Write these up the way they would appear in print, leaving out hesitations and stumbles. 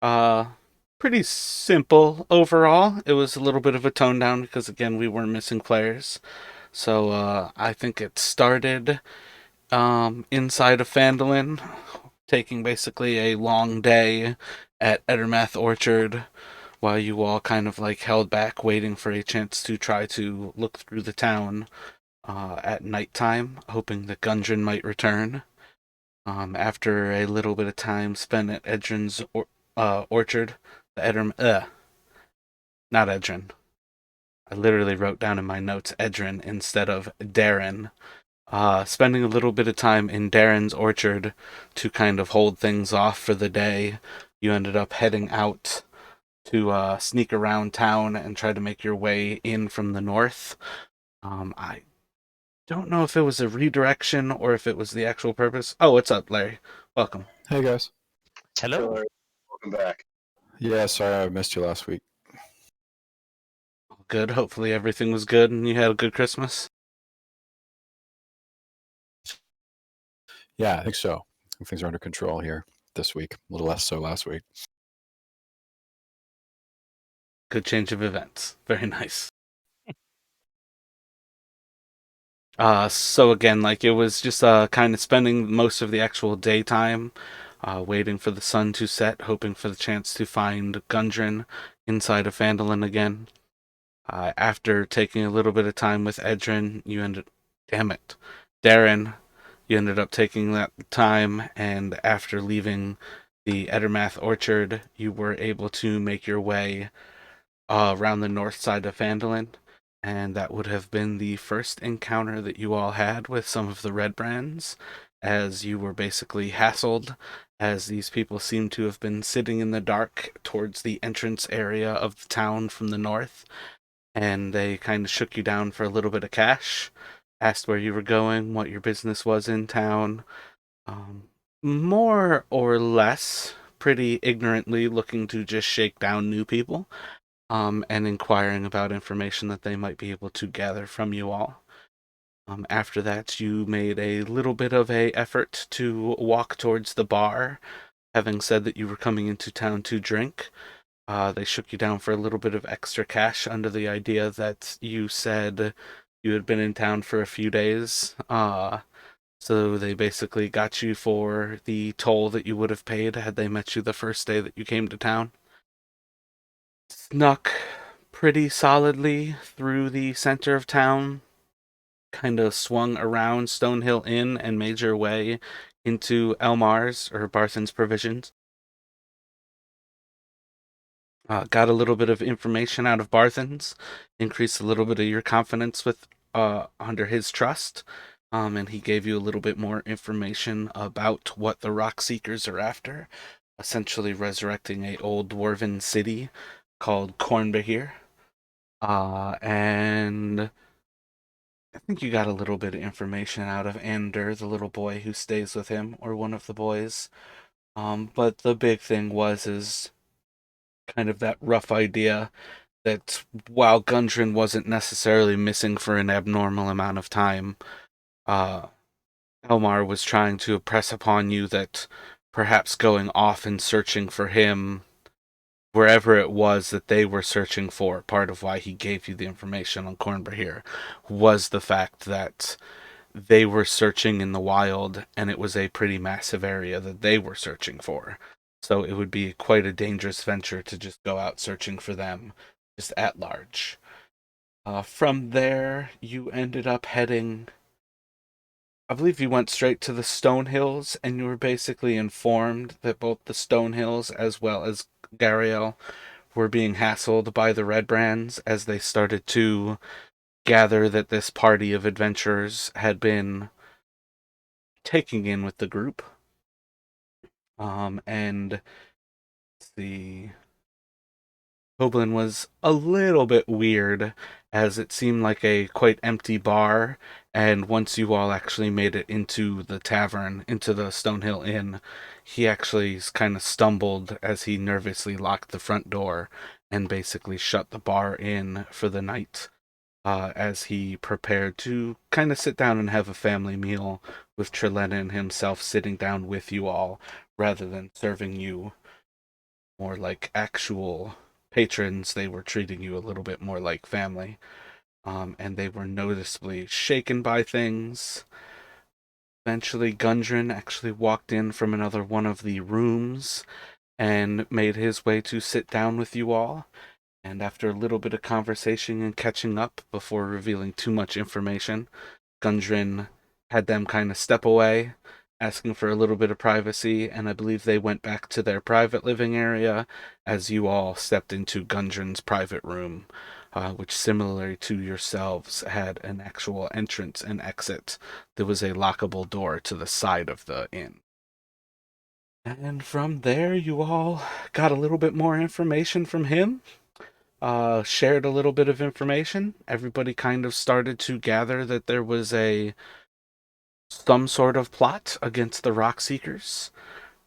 Uh, Pretty simple overall. It was a little bit of a tone down because again we were missing players. So I think it started inside of Phandalin, taking basically a long day at Ettermath Orchard while you all kind of like held back waiting for a chance to try to look through the town at nighttime, hoping that Gundren might return. After a little bit of time spent at orchard, the not Edrin. I literally wrote down in my notes Edrin instead of Darren. Spending a little bit of time in Darren's orchard to kind of hold things off for the day. You ended up heading out to sneak around town and try to make your way in from the north. I don't know if it was a redirection or if it was the actual purpose. Oh, what's up, Larry? Welcome. Hey guys. Hello. Welcome back. Yeah, sorry I missed you last week. Good. Hopefully everything was good and you had a good Christmas. Yeah, I think so. I think things are under control here this week. A little less so last week. Good change of events. Very nice. So again, like it was just kind of spending most of the actual daytime waiting for the sun to set, hoping for the chance to find Gundren inside of Phandalin again. After taking a little bit of time with Edrin, damn it, Darren, you ended up taking that time, and after leaving the Ettermath Orchard, you were able to make your way around the north side of Phandalin, and that would have been the first encounter that you all had with some of the Red Brands, as you were basically hassled, as these people seemed to have been sitting in the dark towards the entrance area of the town from the north, and they kind of shook you down for a little bit of cash, asked where you were going, what your business was in town, um, more or less pretty ignorantly looking to just shake down new people, and inquiring about information that they might be able to gather from you all. After that, you made a little bit of a effort to walk towards the bar, having said that you were coming into town to drink. They shook you down for a little bit of extra cash under the idea that you said you had been in town for a few days. So they basically got you for the toll that you would have paid had they met you the first day that you came to town. Snuck pretty solidly through the center of town, kind of swung around Stonehill Inn and made your way into Elmar's or Barthen's Provisions. Got a little bit of information out of Barthen's, increased a little bit of your confidence with under his trust, and he gave you a little bit more information about what the Rock Seekers are after, essentially resurrecting a old dwarven city called Cornbahir. And I think you got a little bit of information out of Ander, the little boy who stays with him, or one of the boys. But the big thing is kind of that rough idea that while Gundren wasn't necessarily missing for an abnormal amount of time, uh, Elmar was trying to impress upon you that perhaps going off and searching for him wherever it was that they were searching for, part of why he gave you the information on Cornbahir was the fact that they were searching in the wild and it was a pretty massive area that they were searching for. So it would be quite a dangerous venture to just go out searching for them just at large. From there, you ended up heading. I believe you went straight to the Stone Hills, and you were basically informed that both the Stone Hills as well as Gariel were being hassled by the Red Brands as they started to gather that this party of adventurers had been taking in with the group. And the Goblin was a little bit weird, as it seemed like a quite empty bar, and once you all actually made it into the tavern, into the Stonehill Inn, he actually kind of stumbled as he nervously locked the front door and basically shut the bar in for the night, as he prepared to kind of sit down and have a family meal with Trelena and himself sitting down with you all rather than serving you more like actual patrons. They were treating you a little bit more like family. And they were noticeably shaken by things. Eventually, Gundren actually walked in from another one of the rooms and made his way to sit down with you all. And after a little bit of conversation and catching up before revealing too much information, Gundren had them kind of step away, asking for a little bit of privacy, and I believe they went back to their private living area as you all stepped into Gundren's private room, which, similarly to yourselves, had an actual entrance and exit. There was a lockable door to the side of the inn. And from there, you all got a little bit more information from him, shared a little bit of information. Everybody kind of started to gather that there was some sort of plot against the Rock Seekers.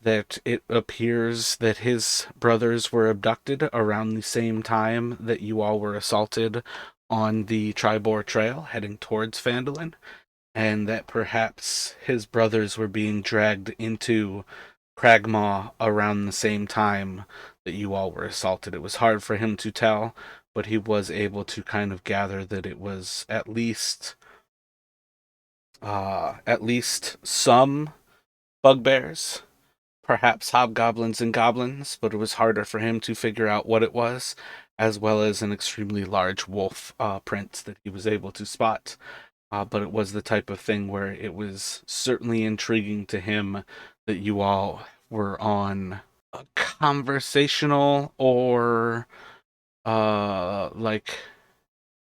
That it appears that his brothers were abducted around the same time that you all were assaulted on the Tribor Trail heading towards Phandalin, and that perhaps his brothers were being dragged into Cragmaw around the same time that you all were assaulted. It was hard for him to tell, but he was able to kind of gather that it was at least some bugbears, perhaps hobgoblins and goblins, but it was harder for him to figure out what it was, as well as an extremely large wolf print that he was able to spot. But it was the type of thing where it was certainly intriguing to him that you all were on a conversational or like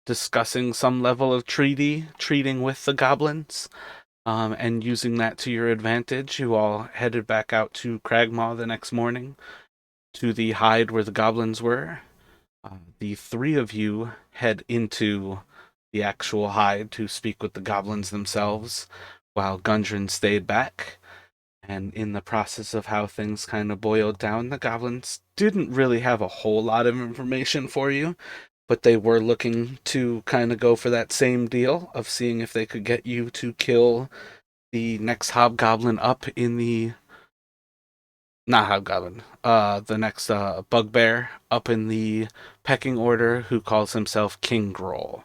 discussing some level of treating with the goblins, and using that to your advantage. You all headed back out to Cragmaw the next morning to the hide where the goblins were. The three of you head into the actual hide to speak with the goblins themselves, while Gundren stayed back. And in the process of how things kind of boiled down, the goblins didn't really have a whole lot of information for you, but they were looking to kind of go for that same deal of seeing if they could get you to kill the next hobgoblin up in the not hobgoblin, the next bugbear up in the pecking order, who calls himself King Grol.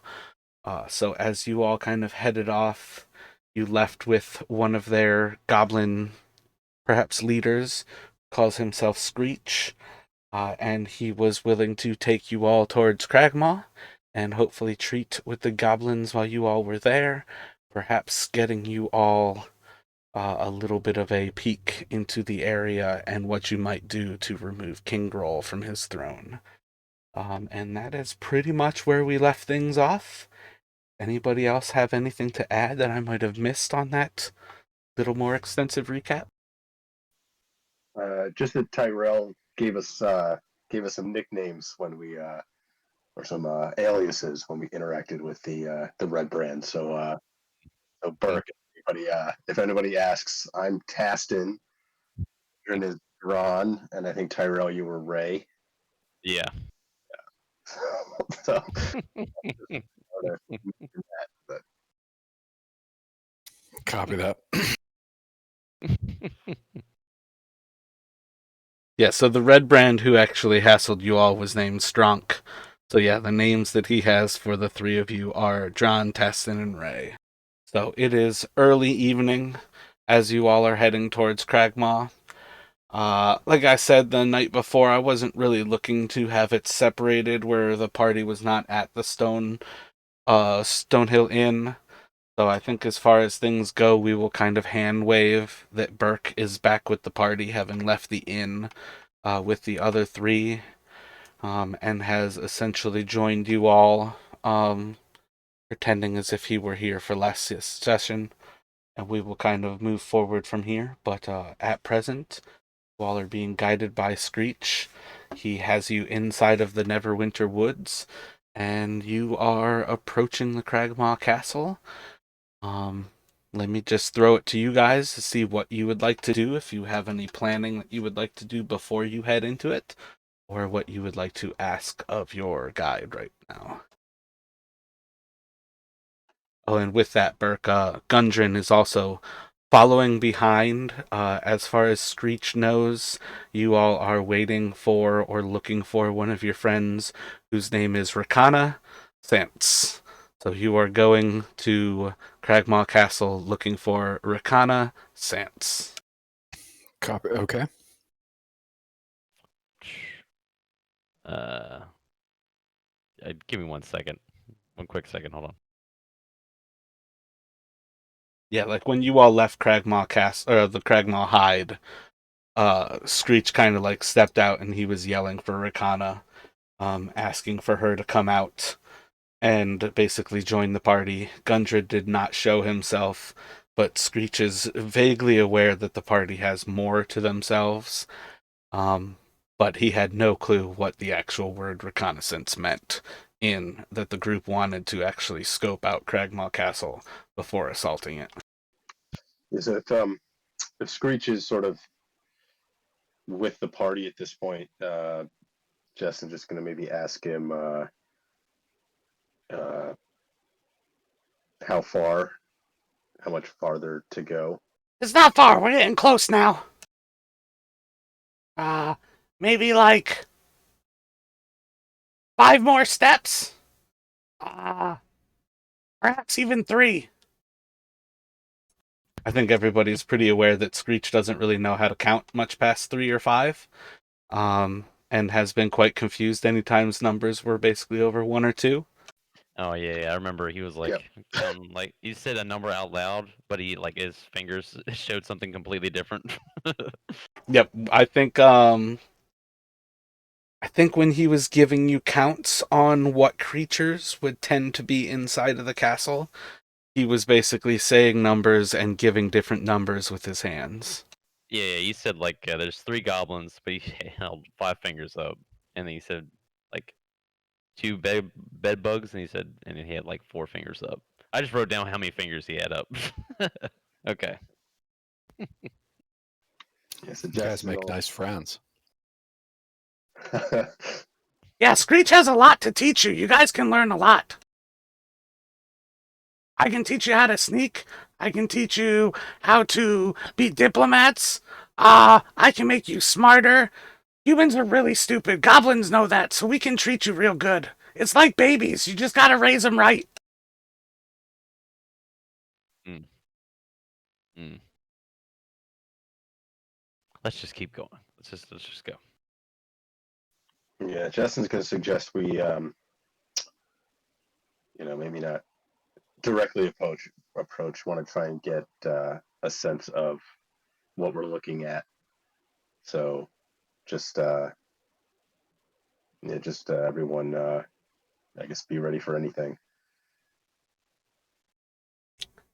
So as you all kind of headed off, you left with one of their goblin, perhaps leaders, calls himself Skreech, and he was willing to take you all towards Cragmaw and hopefully treat with the goblins while you all were there, perhaps getting you all a little bit of a peek into the area and what you might do to remove King Grol from his throne. And that is pretty much where we left things off. Anybody else have anything to add that I might have missed on that little more extensive recap? Just that Tyrell gave us some nicknames when we or some aliases when we interacted with the Red Brand. So Burke. If anybody asks, I'm Tastin. Your is Ron, and I think Tyrell, you were Ray. Yeah. So Copy that. Yeah, so the red brand who actually hassled you all was named Stronk. So yeah, the names that he has for the three of you are John, Teston, and Ray. So it is early evening as you all are heading towards Cragmaw. Like I said the night before, I wasn't really looking to have it separated where the party was not at the Stonehill Inn. So I think as far as things go, we will kind of hand wave that Burke is back with the party, having left the inn with the other three, and has essentially joined you all, pretending as if he were here for last session. And we will kind of move forward from here. But at present, you all are being guided by Skreech. He has you inside of the Neverwinter Woods, and you are approaching the Cragmaw Castle. Let me just throw it to you guys to see what you would like to do, if you have any planning that you would like to do before you head into it, or what you would like to ask of your guide right now. Oh, and with that, Burke, Gundren is also Following behind, as far as Skreech knows, you all are waiting for or looking for one of your friends whose name is Rakana Sance. So you are going to Cragmaw Castle looking for Rakana Sance. Copy. Okay. Uh, give me 1 second. 1 quick second. Hold on. Yeah, like when you all left Cragmaw Castle or the Cragmaw Hide, Screech kind of like stepped out and he was yelling for Rakana, asking for her to come out and basically join the party. Gundred did not show himself, but Screech is vaguely aware that the party has more to themselves. But he had no clue what the actual word reconnaissance meant, in that the group wanted to actually scope out Cragmaw Castle before assaulting it. Is it if Screech is sort of with the party at this point, Justin's just gonna maybe ask him uh, how much farther to go. It's not far. We're getting close now. Maybe like 5 more steps. Perhaps even 3. I think everybody's pretty aware that Screech doesn't really know how to count much past 3 or 5, and has been quite confused anytime his numbers were basically over 1 or 2. Oh yeah, I remember he was like counting, like he said a number out loud, but he like his fingers showed something completely different. Yep, I think when he was giving you counts on what creatures would tend to be inside of the castle, he was basically saying numbers and giving different numbers with his hands. Yeah, he said like there's 3 goblins, but he held 5 fingers up, and then he said like 2 bed bugs, and he said, and then he had like 4 fingers up. I just wrote down how many fingers he had up. Okay. Yes, You guys make nice friends. Yeah, Screech has a lot to teach you. You guys can learn a lot. I can teach you how to sneak. I can teach you how to be diplomats. I can make you smarter. Humans are really stupid. Goblins know that, so we can treat you real good. It's like babies. You just gotta raise them right. Let's just keep going. Let's just go. Yeah, Justin's gonna suggest we maybe not directly approach. Want to try and get a sense of what we're looking at. So just everyone I guess be ready for anything.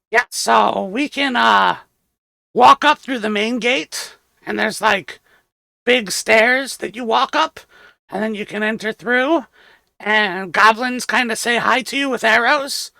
Yeah, so we can walk up through the main gate, and there's like big stairs that you walk up, and then you can enter through, and goblins kind of say hi to you with arrows.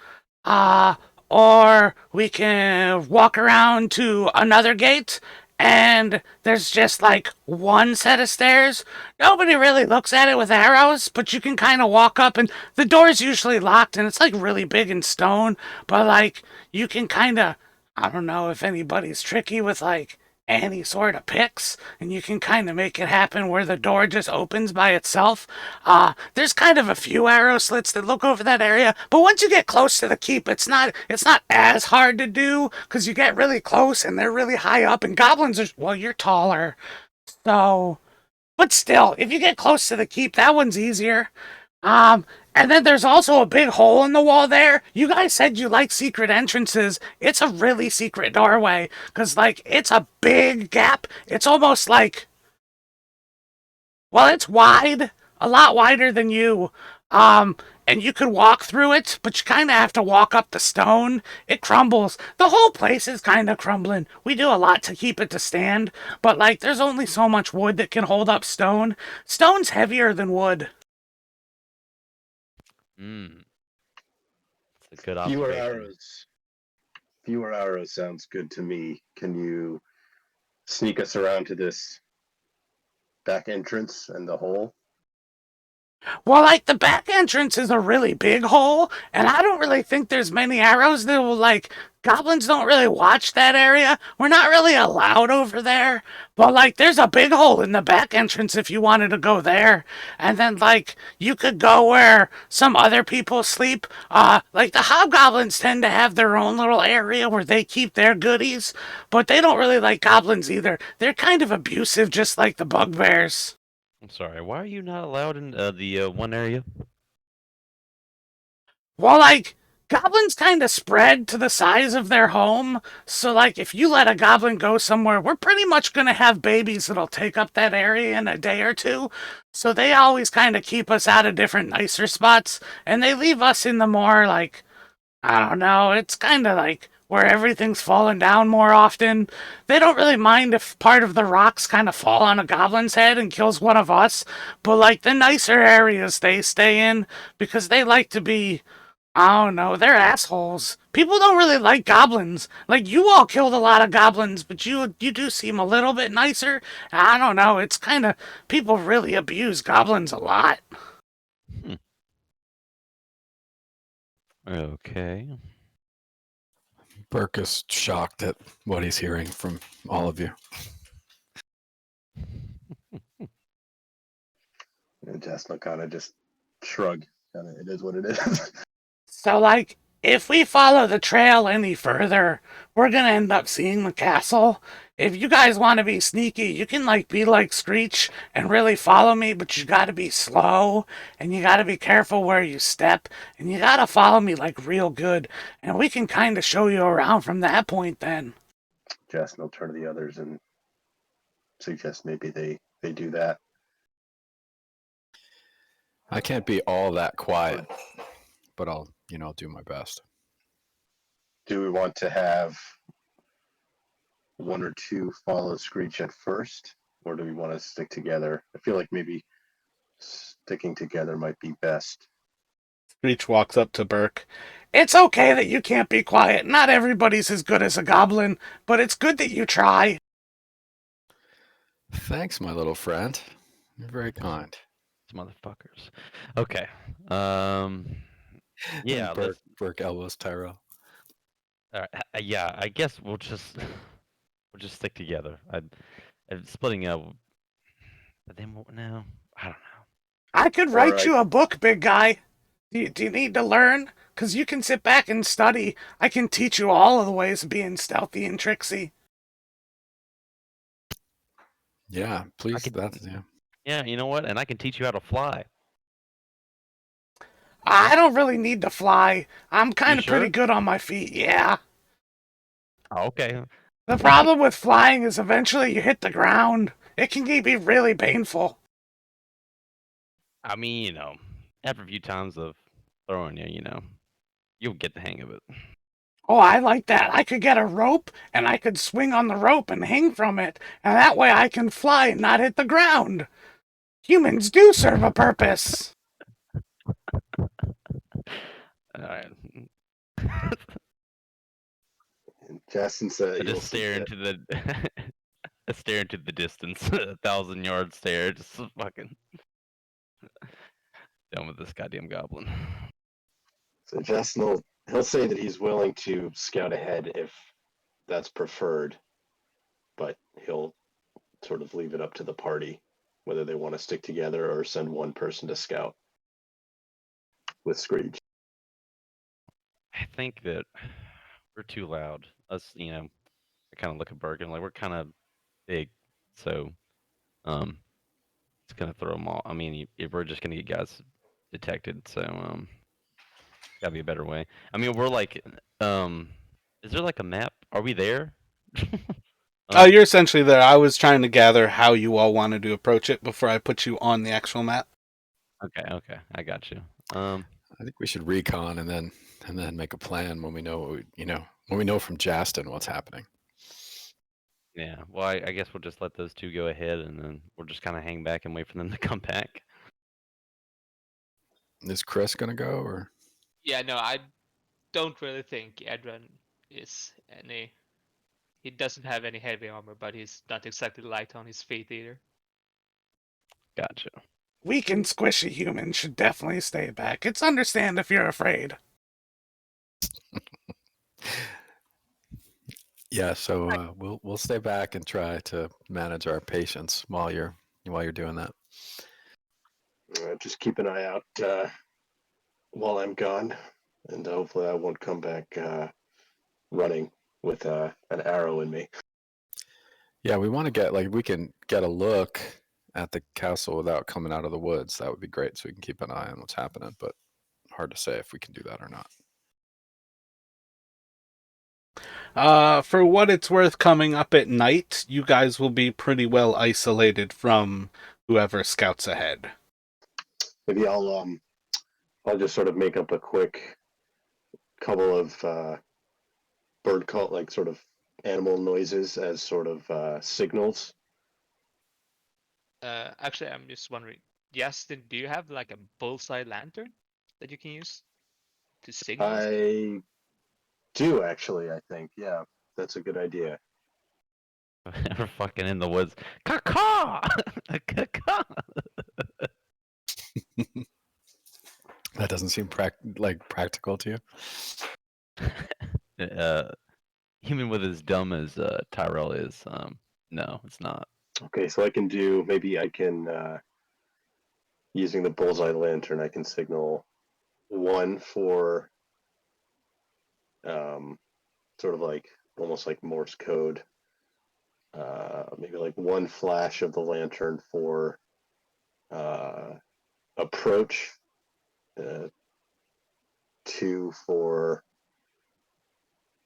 Or we can walk around to another gate, and there's just like one set of stairs. Nobody really looks at it with arrows, but you can kind of walk up, and the door's usually locked, and it's like really big and stone, but like you can kind of, I don't know if anybody's tricky with like any sort of picks, and you can kind of make it happen where the door just opens by itself. There's kind of a few arrow slits that look over that area, but once you get close to the keep, it's not as hard to do because you get really close and they're really high up, and goblins are, well, you're taller, so, but still, if you get close to the keep, that one's easier. And then there's also a big hole in the wall there. You guys said you like secret entrances. It's a really secret doorway, because, like, it's a big gap. It's almost like, well, it's wide, a lot wider than you. And you could walk through it, but you kind of have to walk up the stone. It crumbles. The whole place is kind of crumbling. We do a lot to keep it to stand, but, like, there's only so much wood that can hold up stone. Stone's heavier than wood. It's a good Fewer observation. arrows. Fewer arrows sounds good to me. Can you sneak us around to this back entrance and the hole? Well, like, the back entrance is a really big hole, and I don't really think there's many arrows that will, like, goblins don't really watch that area. We're not really allowed over there. But, like, there's a big hole in the back entrance if you wanted to go there. And then, like, you could go where some other people sleep. Like, the hobgoblins tend to have their own little area where they keep their goodies, but they don't really like goblins either. They're kind of abusive, just like the bugbears. I'm sorry. Why are you not allowed in the one area? Well, like, goblins kind of spread to the size of their home. So, like, if you let a goblin go somewhere, we're pretty much going to have babies that'll take up that area in a day or two. So they always kind of keep us out of different nicer spots. And they leave us in the more, like, I don't know, it's kind of like where everything's falling down more often. They don't really mind if part of the rocks kind of fall on a goblin's head and kills one of us. But, like, the nicer areas they stay in because they like to be, I don't know, they're assholes. People don't really like goblins. Like, you all killed a lot of goblins, but you do seem a little bit nicer. I don't know, it's kind of, people really abuse goblins a lot. Okay. Burke is shocked at what he's hearing from all of you. And Jasmine kind of just shrug. Kind of, it is what it is. So, like, if we follow the trail any further, we're gonna end up seeing the castle. If you guys want to be sneaky, you can, like, be like Skreech and really follow me, but you gotta be slow, and you gotta be careful where you step, and you gotta follow me, like, real good, and we can kind of show you around from that point then. Jasmine will turn to the others and suggest maybe they do that. I can't be all that quiet, but I'll do my best. Do we want to have one or two follow Screech at first, or do we want to stick together? I feel like maybe sticking together might be best. Screech walks up to Burke. It's okay that you can't be quiet. Not everybody's as good as a goblin, but it's good that you try. Thanks, my little friend. You're very kind. These motherfuckers. Okay. Yeah. And Burke elbows Tyrell. All right. Yeah. I guess we'll just stick together. I'm splitting up. But then no, I don't know. I could write Alright. you a book, big guy. Do you need to learn? 'Cause you can sit back and study. I can teach you all of the ways of being stealthy and tricksy. Yeah, please. could- That's yeah. Yeah. You know what? And I can teach you how to fly. I don't really need to fly. I'm kind You of pretty sure? good on my feet, yeah. Oh, okay. The problem with flying is eventually you hit the ground. It can be really painful. I mean, after a few times of throwing you, you'll get the hang of it. Oh, I like that. I could get a rope, and I could swing on the rope and hang from it, and that way I can fly and not hit the ground. Humans do serve a purpose. All right. And Justin said, I just stare into the I stare into the distance, 1,000-yard stare, just fucking done with this goddamn goblin. So Justin he'll say that he's willing to scout ahead if that's preferred, but he'll sort of leave it up to the party whether they want to stick together or send one person to scout with Screech. I think that we're too loud. Us, I kind of look at Bergen like we're kind of big, so it's gonna throw them all. I mean, we're just gonna get guys detected, so gotta be a better way. I mean, we're like, is there like a map? Are we there? You're essentially there. I was trying to gather how you all wanted to approach it before I put you on the actual map. Okay, I got you. I think we should recon and then make a plan when we know when we know from Justin what's happening. Yeah, well, I guess we'll just let those two go ahead, and then we'll just kind of hang back and wait for them to come back. Is Chris gonna go or? Yeah, no, I don't really think Adrian is any. He doesn't have any heavy armor, but he's not exactly light on his feet either. Gotcha. Weak and squishy humans should definitely stay back. It's understand if you're afraid. Yeah, so we'll stay back and try to manage our patience while you're doing that. Just keep an eye out while I'm gone, and hopefully I won't come back running with an arrow in me. Yeah, we want to get we can get a look at the castle without coming out of the woods. That would be great, so we can keep an eye on what's happening. But hard to say if we can do that or not. For what it's worth, coming up at night, you guys will be pretty well isolated from whoever scouts ahead. Maybe I'll just sort of make up a quick couple of bird call, like sort of animal noises as sort of signals. Actually, I'm just wondering, Justin, do you have like a bullseye lantern that you can use to signal? I do actually. I think, yeah, that's a good idea. We're fucking in the woods. Caw-caw! Caw-caw! That doesn't seem practical to you. Human with as dumb as Tyrell is, no, it's not. Okay, so maybe I can using the bullseye lantern, I can signal one for sort of like almost like Morse code. Maybe like one flash of the lantern for approach, two for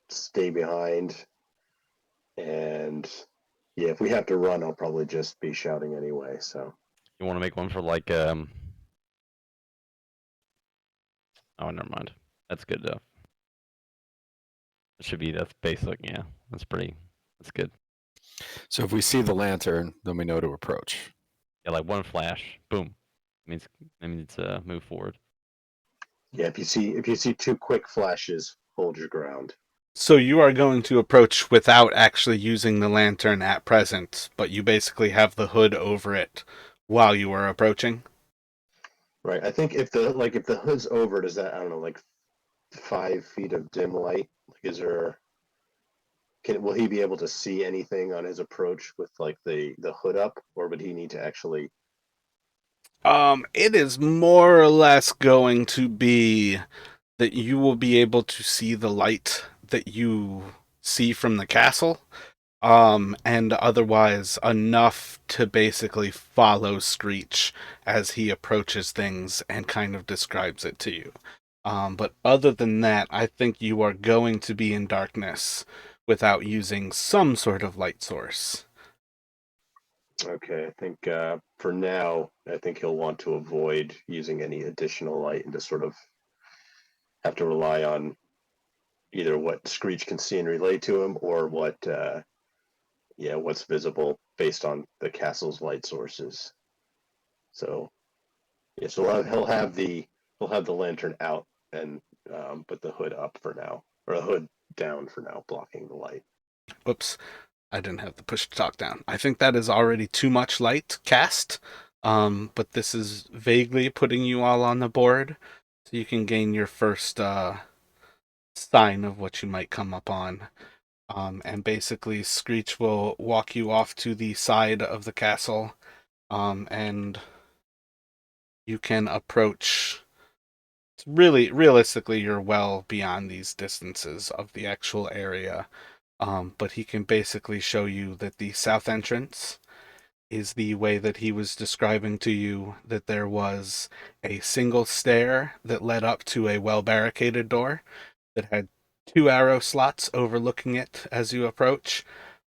stay behind, and yeah, if we have to run, I'll probably just be shouting anyway. So You want to make one for like Oh, never mind. That's good though. That's basic. Yeah, that's good. So if we see the lantern, then we know to approach. Yeah, like one flash, boom. Means move forward. yeah, if you see two quick flashes, hold your ground. So you are going to approach without actually using the lantern at present, but you basically have the hood over it while you are approaching? Right. I think if the hood's over, does that, I don't know, like 5 feet of dim light? Like, will he be able to see anything on his approach with like the hood up, or would he need to actually? It is more or less going to be that you will be able to see the light that you see from the castle, and otherwise enough to basically follow Skreech as he approaches things and kind of describes it to you. But other than that, I think you are going to be in darkness without using some sort of light source. Okay, I think for now, I think he'll want to avoid using any additional light and just sort of have to rely on either what Screech can see and relay to him, or what's visible based on the castle's light sources. So yeah, so he'll have the lantern out and but the hood up for now, or the hood down for now, blocking the light. Whoops, I didn't have the push to talk down. I think that is already too much light cast, but this is vaguely putting you all on the board, so you can gain your first sign of what you might come up on. And basically, Screech will walk you off to the side of the castle, and you can approach. Really, realistically, you're well beyond these distances of the actual area. But he can basically show you that the south entrance is the way that he was describing to you, that there was a single stair that led up to a well barricaded door that had two arrow slots overlooking it as you approach,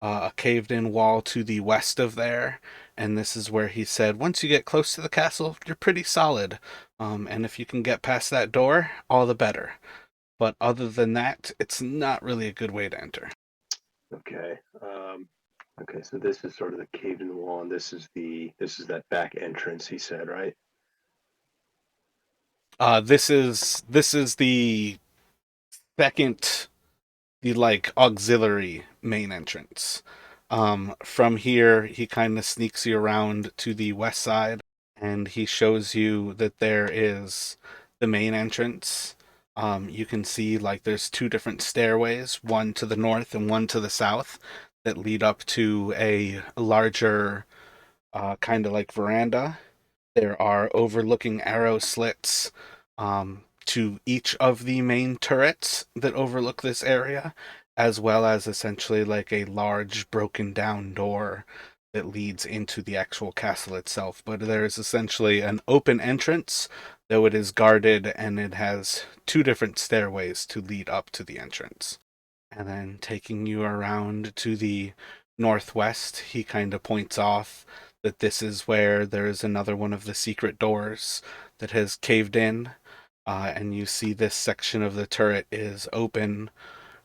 a caved in wall to the west of there, and this is where he said once you get close to the castle, you're pretty solid. And if you can get past that door, all the better. But other than that, it's not really a good way to enter. Okay. Okay, so this is sort of the caved-in wall, and this is that back entrance. He said, right? This is the second, the like auxiliary main entrance. From here, he kind of sneaks you around to the west side, and he shows you that there is the main entrance. You can see like there's two different stairways, one to the north and one to the south, that lead up to a larger kind of like veranda. There are overlooking arrow slits to each of the main turrets that overlook this area, as well as essentially like a large broken down door that leads into the actual castle itself. But there is essentially an open entrance, though it is guarded, and it has two different stairways to lead up to the entrance. And then taking you around to the northwest, he kind of points off that this is where there is another one of the secret doors that has caved in. And you see this section of the turret is open,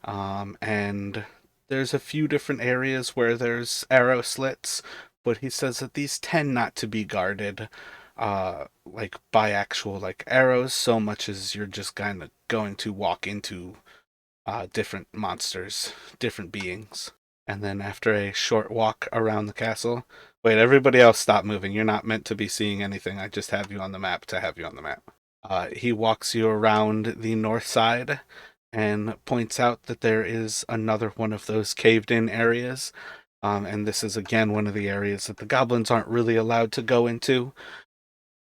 and there's a few different areas where there's arrow slits, but he says that these tend not to be guarded like by actual like arrows so much as you're just kind of going to walk into different monsters, different beings. And then after a short walk around the castle, wait, everybody else stop moving. You're not meant to be seeing anything. I just have you on the map to have you on the map. He walks you around the north side and points out that there is another one of those caved in areas. And this is again one of the areas that the goblins aren't really allowed to go into.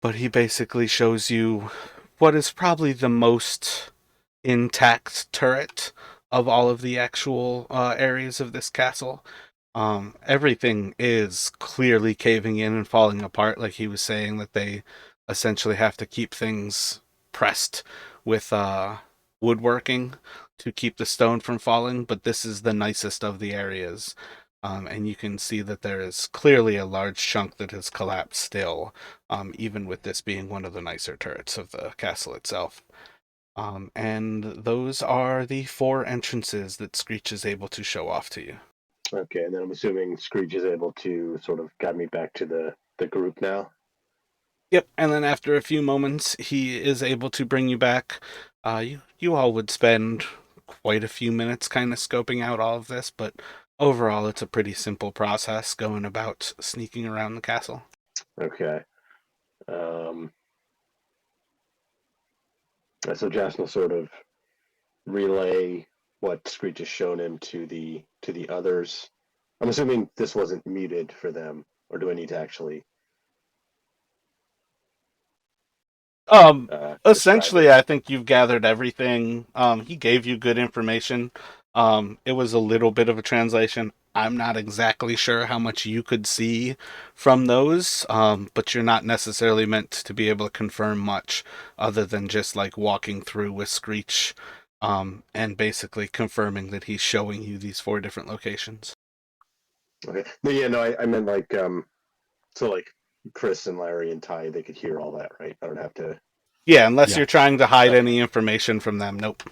But he basically shows you what is probably the most intact turret of all of the actual areas of this castle. Everything is clearly caving in and falling apart. Like he was saying, that they essentially have to keep things pressed with woodworking to keep the stone from falling. But this is the nicest of the areas. And you can see that there is clearly a large chunk that has collapsed still, even with this being one of the nicer turrets of the castle itself. And those are the four entrances that Skreech is able to show off to you. Okay, and then I'm assuming Skreech is able to sort of guide me back to the group now. Yep, and then after a few moments, he is able to bring you back. You all would spend quite a few minutes kind of scoping out all of this, but overall, it's a pretty simple process going about sneaking around the castle. Okay. So Jasper will sort of relay what Screech has shown him to the others. I'm assuming this wasn't muted for them, or do I need to actually describe Essentially, it? I think you've gathered everything. He gave you good information. It was a little bit of a translation. I'm not exactly sure how much you could see from those, but you're not necessarily meant to be able to confirm much other than just like walking through with Screech, and basically confirming that he's showing you these four different locations. Okay. No, yeah, no, I meant like so like Chris and Larry and Ty, they could hear all that, right? I don't have to. Yeah, unless Yeah. you're trying to hide Okay. any information from them. Nope.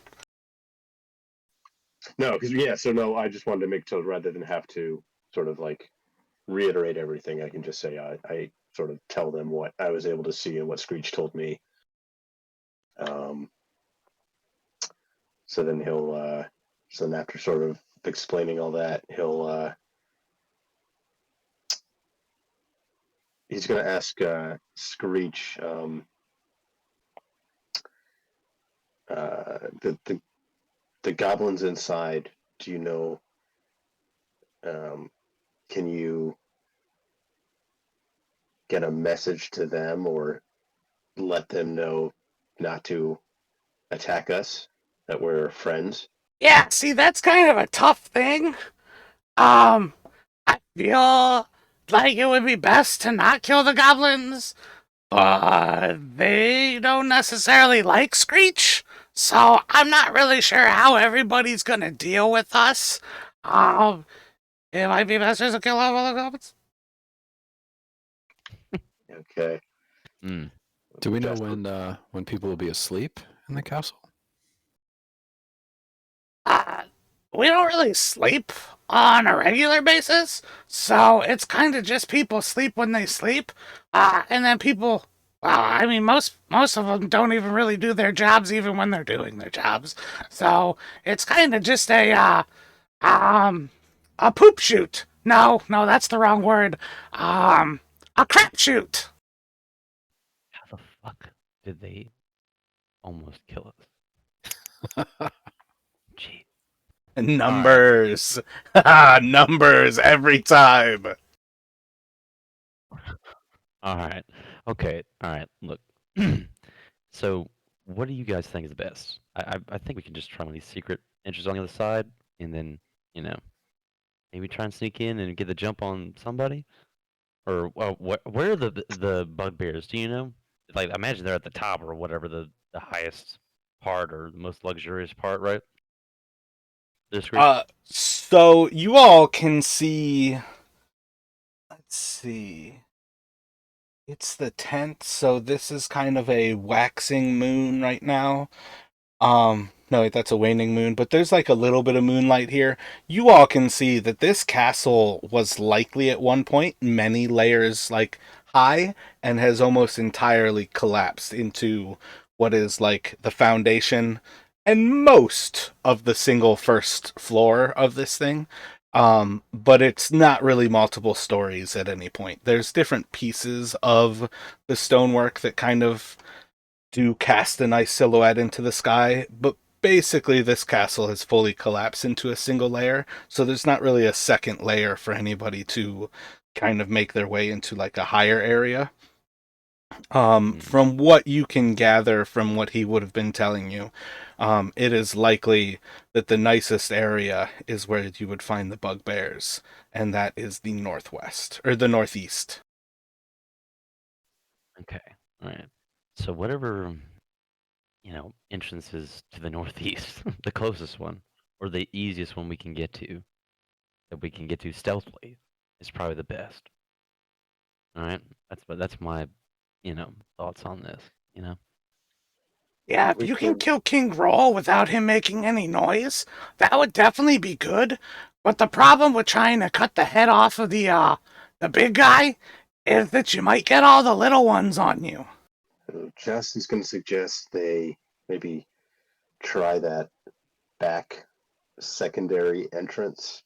No, because yeah, so no, I just wanted to make so rather than have to sort of like reiterate everything, I can just say I sort of tell them what I was able to see and what Screech told me. So then so then after sort of explaining all that, he's going to ask Screech the goblins inside. Do you know? Can you get a message to them or let them know not to attack us? That we're friends. Yeah, see, that's kind of a tough thing. I feel like it would be best to not kill the goblins, but they don't necessarily like Screech, so I'm not really sure how everybody's gonna deal with us. It might be best just to kill all the goblins. Okay. Mm. Do we know Just- when people will be asleep in the castle? We don't really sleep on a regular basis, so it's kind of just people sleep when they sleep, and then people. Well, I mean, most of them don't even really do their jobs, even when they're doing their jobs. So it's kind of just a poop shoot. No, that's the wrong word. A crap shoot. fuck did they almost kill us? Gee. Numbers. Numbers every time. All right. Okay. All right. Look. So, what do you guys think is best? I think we can just try one of these secret entries on the other side, and then you know maybe try and sneak in and get the jump on somebody. Or where are the bugbears? Do you know? Like, I imagine they're at the top or whatever the highest part or the most luxurious part, right? This Screech. So you all can see. Let's see. It's the 10th, so this is kind of a waxing moon right now. No, wait, that's a waning moon, but there's like a little bit of moonlight here. You all can see that this castle was likely at one point many layers like high and has almost entirely collapsed into what is like the foundation and most of the single first floor of this thing. But it's not really multiple stories at any point. There's different pieces of the stonework that kind of do cast a nice silhouette into the sky, but basically this castle has fully collapsed into a single layer, so there's not really a second layer for anybody to kind of make their way into like a higher area. From what you can gather from what he would have been telling you, it is likely that the nicest area is where you would find the bugbears, and that is the northwest or the northeast. Okay. All right. So whatever entrances to the northeast, the closest one, or the easiest one we can get to, that we can get to stealthily, is probably the best. All right. That's my thoughts on this. Yeah, if We you can could kill King Grol without him making any noise, that would definitely be good. But the problem with trying to cut the head off of the big guy is that you might get all the little ones on you. Justin's going to suggest they maybe try that back secondary entrance.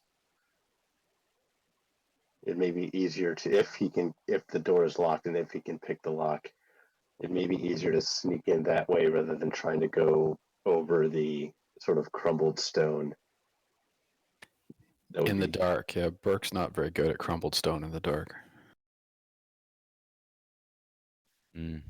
It may be easier to if the door is locked and if he can pick the lock, it may be easier to sneak in that way rather than trying to go over the sort of crumbled stone. In the dark, yeah. Burke's not very good at crumbled stone in the dark. Mm.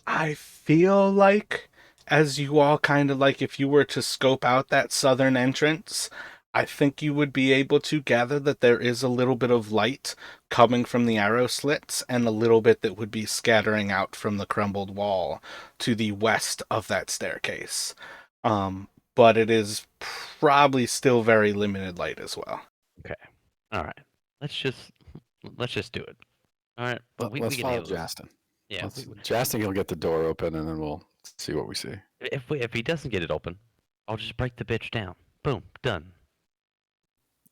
I feel like as you all kind of like if you were to scope out that southern entrance, I think you would be able to gather that there is a little bit of light coming from the arrow slits and a little bit that would be scattering out from the crumbled wall to the west of that staircase. But it is probably still very limited light as well. Okay. All right. Let's just do it. All right. But Let's we can follow handle this. Justin. Yeah. Justin will get the door open, and then we'll see what we see. If he doesn't get it open, I'll just break the bitch down. Boom. Done.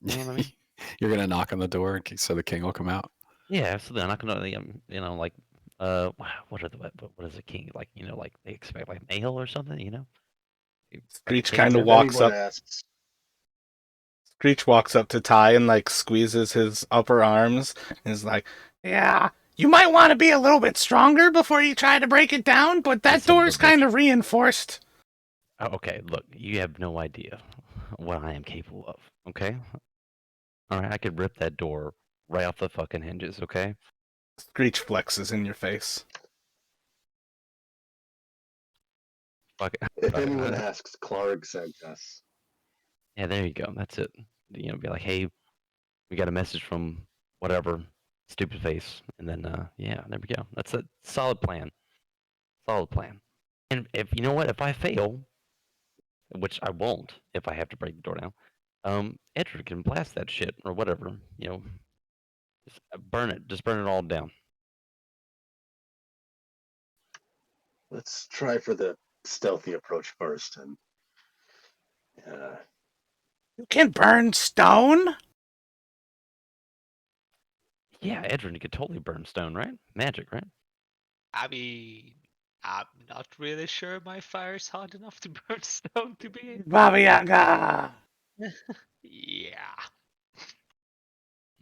You know what I mean? You're gonna knock on the door so the king will come out. Yeah, absolutely. I'm not gonna like what is a king like? Like they expect like mail or something. Screech king- kind of If walks anyone up. asks, Screech walks up to Ty and like squeezes his upper arms and is like, "Yeah, you might want to be a little bit stronger before you try to break it down, but that son of a door's kind bitch. of reinforced." Oh, okay, look, you have no idea what I am capable of. Okay, all right, I could rip that door right off the fucking hinges. Okay. Screech flexes in your face. Fuck it. if anyone asks, Clark sent us. Yeah, there you go. That's it. Be like, hey, we got a message from whatever stupid face, and then yeah, there we go. That's a solid plan. Solid plan. And if you know what, if I fail, which I won't, if I have to break the door down, Edward can blast that shit or whatever. Just burn it. Just burn it all down. Let's try for the stealthy approach first, and You can burn stone? Yeah, Edward could totally burn stone, right? Magic, right? I mean, I'm not really sure my fire's hot enough to burn stone to be. Baba Yaga. Yeah.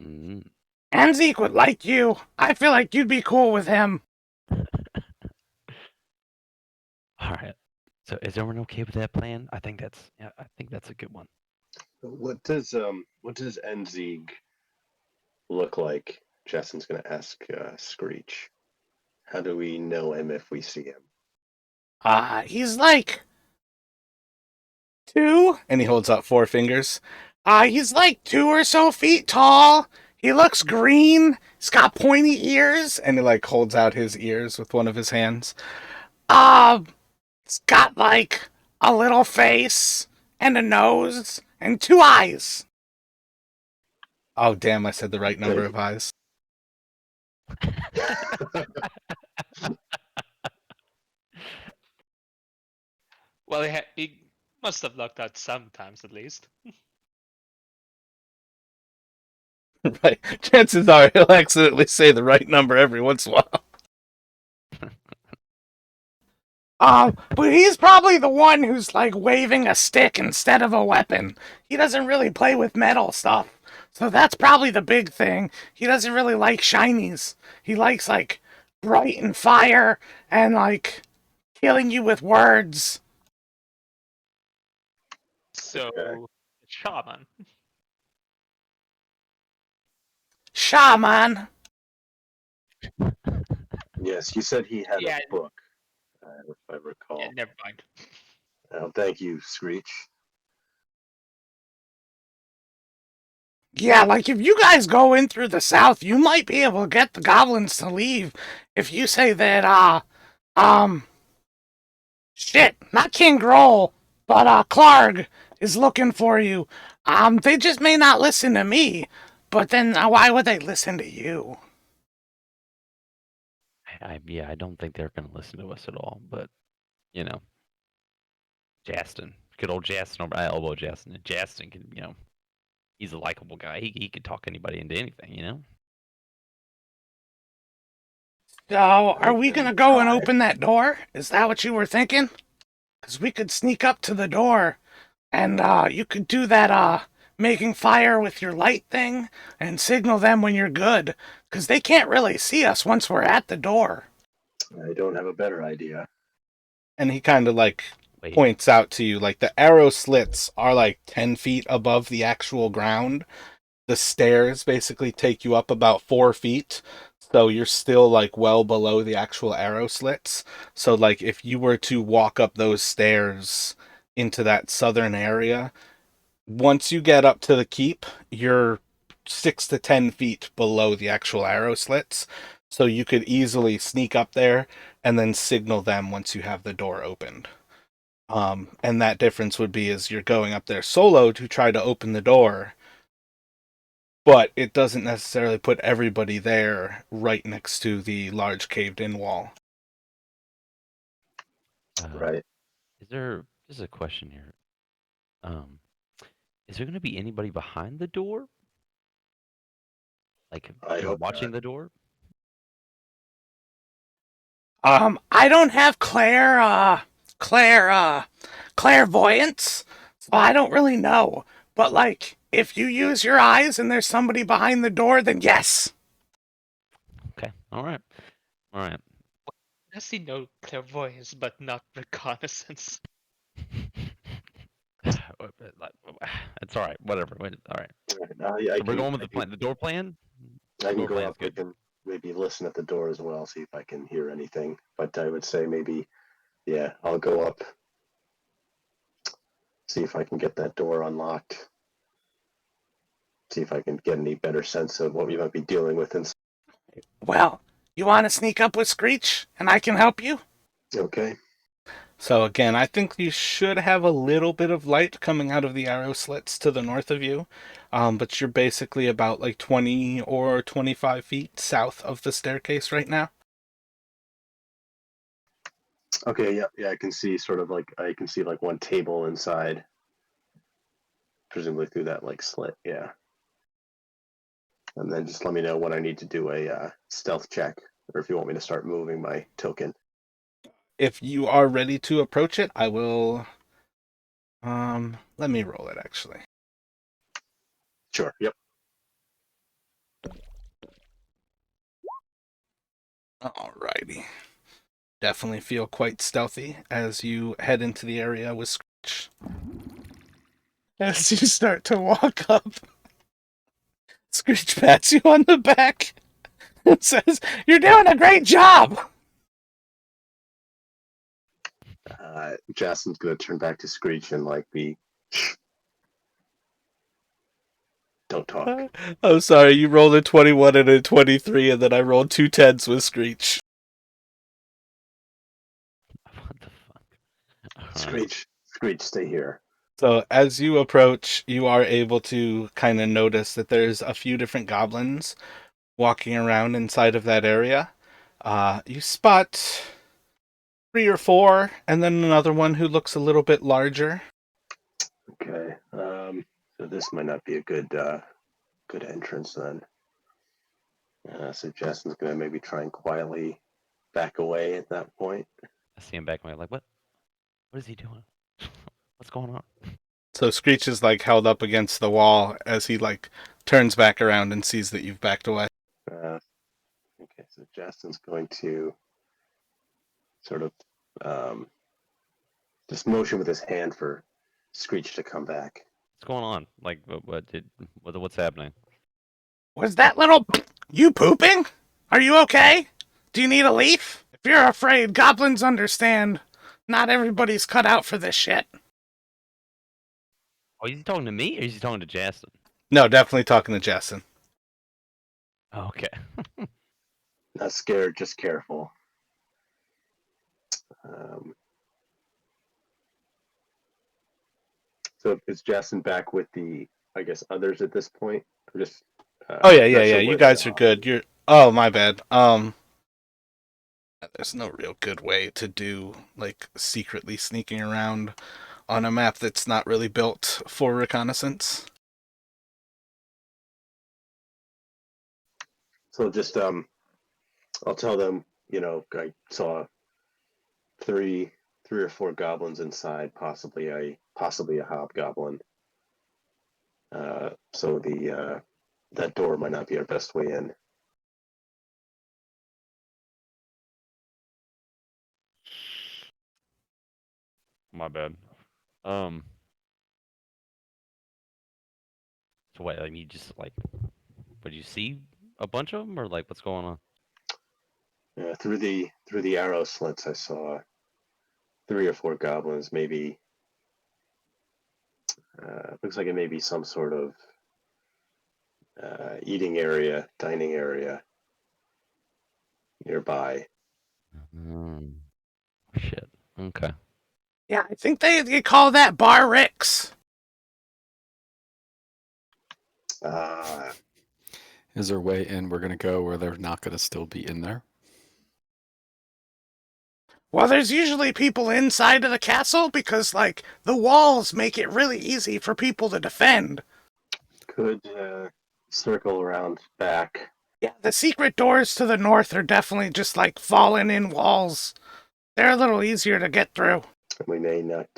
Mm. Anzik would like you. I feel like you'd be cool with him. All right. So is everyone okay with that plan? I think that's a good one. What does Enzig look like? Justin's gonna ask Skreech. How do we know him if we see him? He's like 2, and he holds up 4 fingers. He's like 2 or so feet tall. He looks green. He's got pointy ears, and he like holds out his ears with one of his hands. Uh, it's got like a little face and a nose and 2 eyes. Oh damn! I said the right number of eyes. Well, he must have lucked out sometimes at least. Right. Chances are he'll accidentally say the right number every once in a while. But he's probably the one who's like waving a stick instead of a weapon. He doesn't really play with metal stuff. So that's probably the big thing. He doesn't really like shinies. He likes like bright and fire and like killing you with words. So, shaman. Shaman. Yes, you said he had Yeah. a book, if I recall. Yeah, never mind. Oh, thank you, Skreech. Yeah, like if you guys go in through the south, you might be able to get the goblins to leave if you say that, shit, not King Grol, but, Clarg is looking for you. They just may not listen to me, but then why would they listen to you? I don't think they're gonna listen to us at all. But you know, Justin, good old Justin over. I elbow Justin. And Justin can, he's a likable guy. He can talk anybody into anything. So, are we can gonna go and try. open that door? Is that what you were thinking? Because we could sneak up to the door, and, you could do that, making fire with your light thing, and signal them when you're good. Because they can't really see us once we're at the door. I don't have a better idea. And he kind of like Wait, points out to you, like the arrow slits are like 10 feet above the actual ground. The stairs basically take you up about 4 feet. So you're still like well below the actual arrow slits. So like if you were to walk up those stairs into that southern area, once you get up to the keep, you're 6 to 10 feet below the actual arrow slits. So you could easily sneak up there and then signal them once you have the door opened. And that difference would be is you're going up there solo to try to open the door, but it doesn't necessarily put everybody there right next to the large caved-in wall. Right. This is a question here. Is there gonna be anybody behind the door? Like, I hope watching not. the door? I don't have clairvoyance, so I don't really know. But like, if you use your eyes and there's somebody behind the door, then yes. Okay. All right. All right. Does he know clairvoyance but not reconnaissance? It's all right. Whatever. All right. I So we're can, going with the plan. The door plan. I can Door go plan's up. I good. can maybe listen at the door as well, see if I can hear anything. But I would say maybe, yeah, I'll go up, see if I can get that door unlocked, see if I can get any better sense of what we might be dealing with. And Well, you want to sneak up with Skreech, and I can help you? okay, So again, I think you should have a little bit of light coming out of the arrow slits to the north of you, but you're basically about like 20 or 25 feet south of the staircase right now. okay, yeah, I can see sort of like I can see like one table inside, presumably through that like slit, yeah. And then just let me know when I need to do a stealth check, or if you want me to start moving my token. If you are ready to approach it, I will. Let me roll it actually. Sure. Yep. Alrighty. definitely feel quite stealthy as you head into the area with Skreech. As you start to walk up, Skreech pats you on the back and says, "You're doing a great job!" Jason's gonna turn back to Skreech and like be, don't talk. I'm sorry, you rolled a 21 and a 23, and then I rolled 2 10s with Skreech. What the fuck? Alright. Skreech, stay here. So as you approach, you are able to kind of notice that there's a few different goblins walking around inside of that area. You spot 3 or 4, and then another one who looks a little bit larger. Okay. So this might not be a good entrance then. So Jason's gonna maybe try and quietly back away at that point. I see him back away, like, what? What is he doing? What's going on? So Screech is like held up against the wall as he like turns back around and sees that you've backed away. Okay, so Jason's going to sort of just motion with his hand for Skreech to come back. What's going on? Like, what's happening? Was that little you pooping? Are you okay? Do you need a leaf? If you're afraid, goblins understand. Not everybody's cut out for this shit. Oh, is he talking to me or is he talking to Justin? No, definitely talking to Jason. Oh, okay. Not scared, just careful. So is Jason back with the, I guess, others at this point? Or just. Oh yeah, not yeah, sure yeah. where You they guys are good. You're. Oh, my bad. There's no real good way to do like secretly sneaking around on a map that's not really built for reconnaissance. So just I'll tell them, I saw three or four goblins inside, possibly a hobgoblin. So that door might not be our best way in. My bad. So what? I mean, just like, did you see a bunch of them, or like, what's going on? Through the arrow slits, I saw 3 or 4 goblins. Maybe looks like it may be some sort of eating area, dining area nearby. Shit. Okay. Yeah, I think they call that Bar Rick's. Is there a way in we're going to go where they're not going to still be in there? Well, there's usually people inside of the castle because, like, the walls make it really easy for people to defend. Could circle around back. Yeah, the secret doors to the north are definitely just, like, fallen in walls. They're a little easier to get through. We may not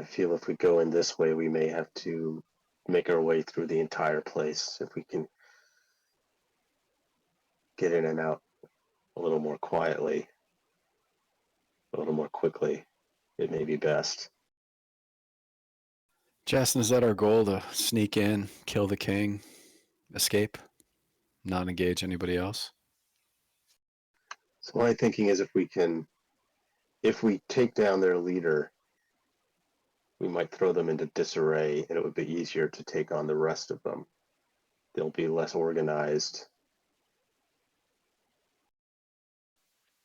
feel if we go in this way, we may have to make our way through the entire place. If we can get in and out a little more quietly, a little more quickly, it may be best. Justin, is that our goal, to sneak in, kill the king, escape, not engage anybody else? So my thinking is if we take down their leader, we might throw them into disarray and it would be easier to take on the rest of them. They'll be less organized.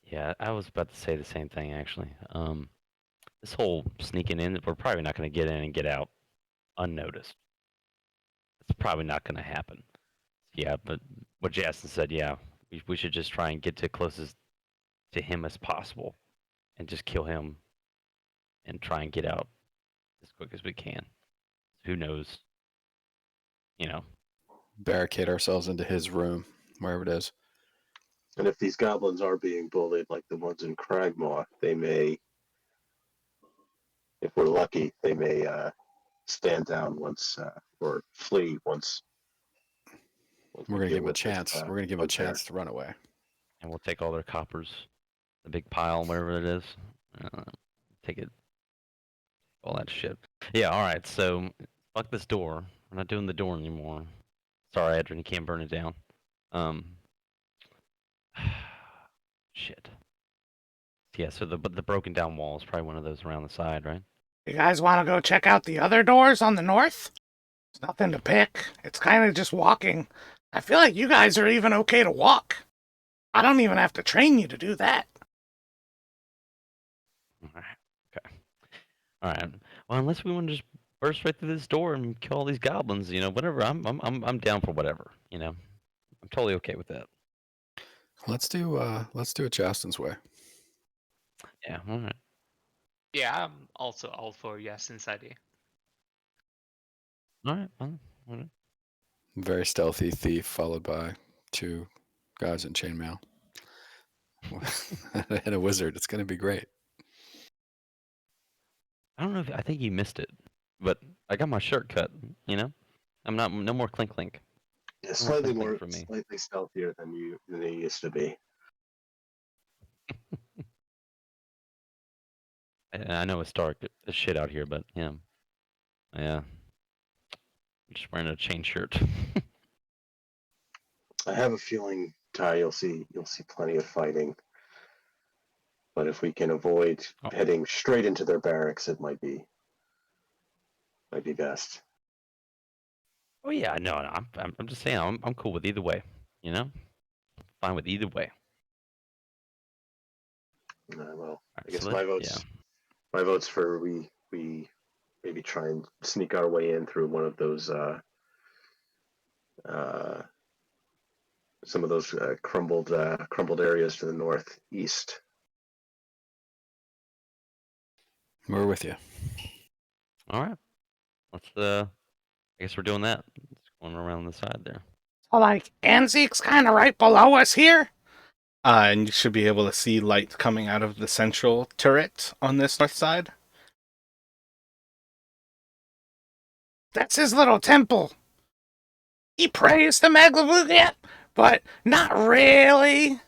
Yeah, I was about to say the same thing actually. This whole sneaking in, we're probably not going to get in and get out unnoticed. It's probably not going to happen. Yeah, but what Justin said, yeah, we should just try and get to closest to him as possible, and just kill him, and try and get out as quick as we can. Who knows? Barricade ourselves into his room, wherever it is. And if these goblins are being bullied like the ones in Cragmaw, they may, if we're lucky, they may stand down once or flee once We're going to deal give him a with this, chance. We're going to give him a bugbear. chance to run away. And we'll take all their coppers. the big pile, whatever it is. Take it, all that shit. Yeah, all right. So fuck this door. We're not doing the door anymore. Sorry, Adrian, you can't burn it down. Um, shit. Yeah, so the broken down wall is probably one of those around the side, right? You guys want to go check out the other doors on the north? There's nothing to pick. It's kind of just walking. I feel like you guys are even okay to walk. I don't even have to train you to do that. All right. Okay. All right. Well, unless we want to just burst right through this door and kill all these goblins, whatever. I'm down for whatever. I'm totally okay with that. Let's do it Justin's way. Yeah. All right. Yeah, I'm also all for Yasin's idea. All right. Well, all right. Very stealthy thief followed by 2 guys in chainmail. And a wizard. It's gonna be great. I don't know I think you missed it, but I got my shirt cut. I'm not no more clink clink. Yeah, No more clink clink more, for me. slightly stealthier than you used to be. I know it's dark as shit out here, but yeah. I'm just wearing a chain shirt. I have a feeling, Ty, you'll see plenty of fighting. But if we can avoid Oh. heading straight into their barracks, it might be best. Oh yeah, no, I'm just saying I'm cool with either way. Fine with either way. Well, Right, I guess so my yeah. vote's for we maybe try and sneak our way in through one of those some of those crumbled areas to the northeast. We're with you. All right. Let's I guess we're doing that. It's going around the side there. So, like, Anziek's kind of right below us here? And you should be able to see light coming out of the central turret on this north side. That's his little temple. He prays to Maglavugat, but not really.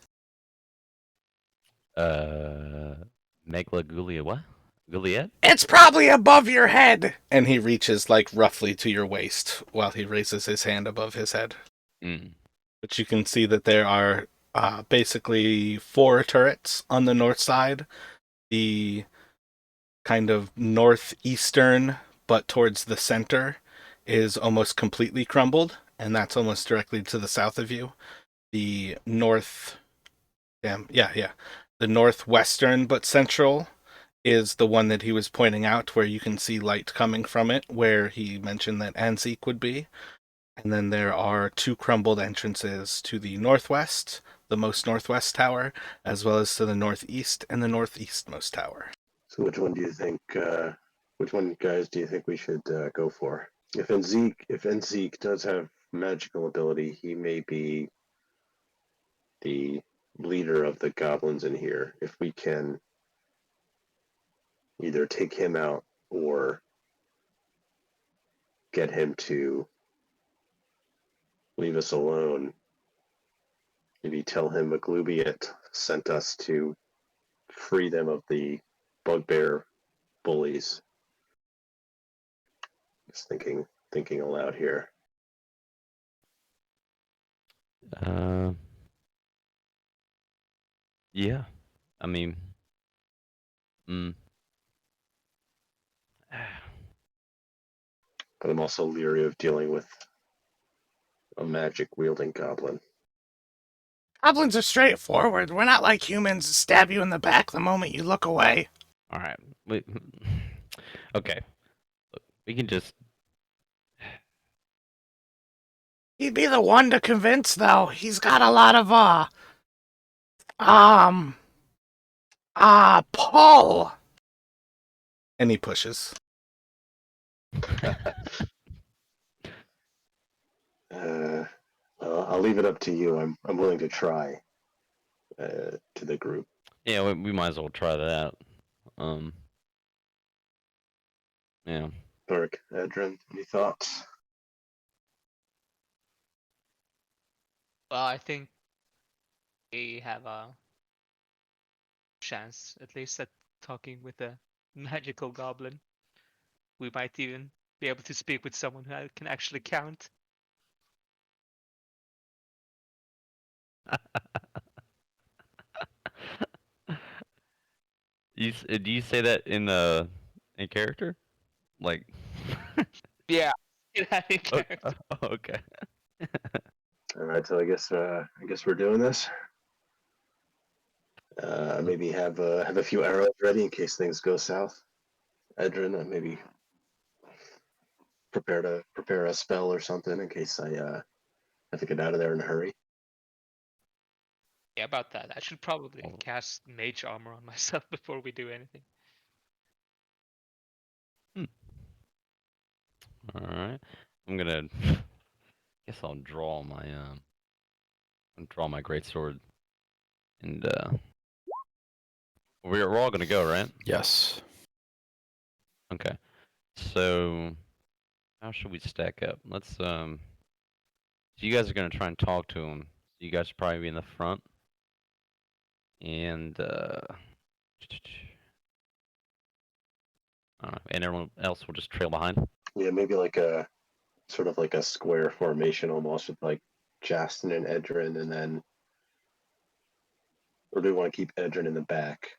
Megla Gulia what? Guliet? It's probably above your head. And he reaches like roughly to your waist while he raises his hand above his head. Mm. But you can see that there are basically 4 turrets on the north side. The kind of northeastern, but towards the center, is almost completely crumbled, and that's almost directly to the south of you. The the northwestern but central is the one that he was pointing out, where you can see light coming from it, where he mentioned that Anziek would be. And then there are 2 crumbled entrances to the northwest, the most northwest tower, as well as to the northeast and the northeastmost tower. So which one do you think? Which one, guys, do you think we should go for? If Enzeek does have magical ability, he may be the leader of the goblins in here. If we can either take him out or get him to leave us alone, maybe tell him Maglubiet sent us to free them of the bugbear bullies. Just thinking aloud here. Yeah. I mean, But I'm also leery of dealing with a magic wielding goblin. Goblins are straightforward. We're not like humans that stab you in the back the moment you look away. all right. Okay. Look, we can just. He'd be the one to convince, though. He's got a lot of, pull. And he pushes. Well, I'll leave it up to you. I'm willing to try. To the group. Yeah, we might as well try that. Yeah. Burke, Edrin, any thoughts? Well, I think they have chance, at least, at talking with a magical goblin. We might even be able to speak with someone who can actually count. Do you say that in character? Like, Yeah, in oh, character. okay. All right, so I guess we're doing this. Maybe have a few arrows ready in case things go south. Edrin, maybe prepare a spell or something in case I have to get out of there in a hurry. Yeah, about that. I should probably Oh. cast mage armor on myself before we do anything. All right. I'm gonna. Guess I'll draw my greatsword, and we're all gonna go, right? Yes. Okay. So how should we stack up? Let's So you guys are gonna try and talk to him. You guys should probably be in the front, and I don't know, and everyone else will just trail behind. Yeah, maybe like a sort of like a square formation almost with like Justin and Edrin, and then, or do we want to keep Edrin in the back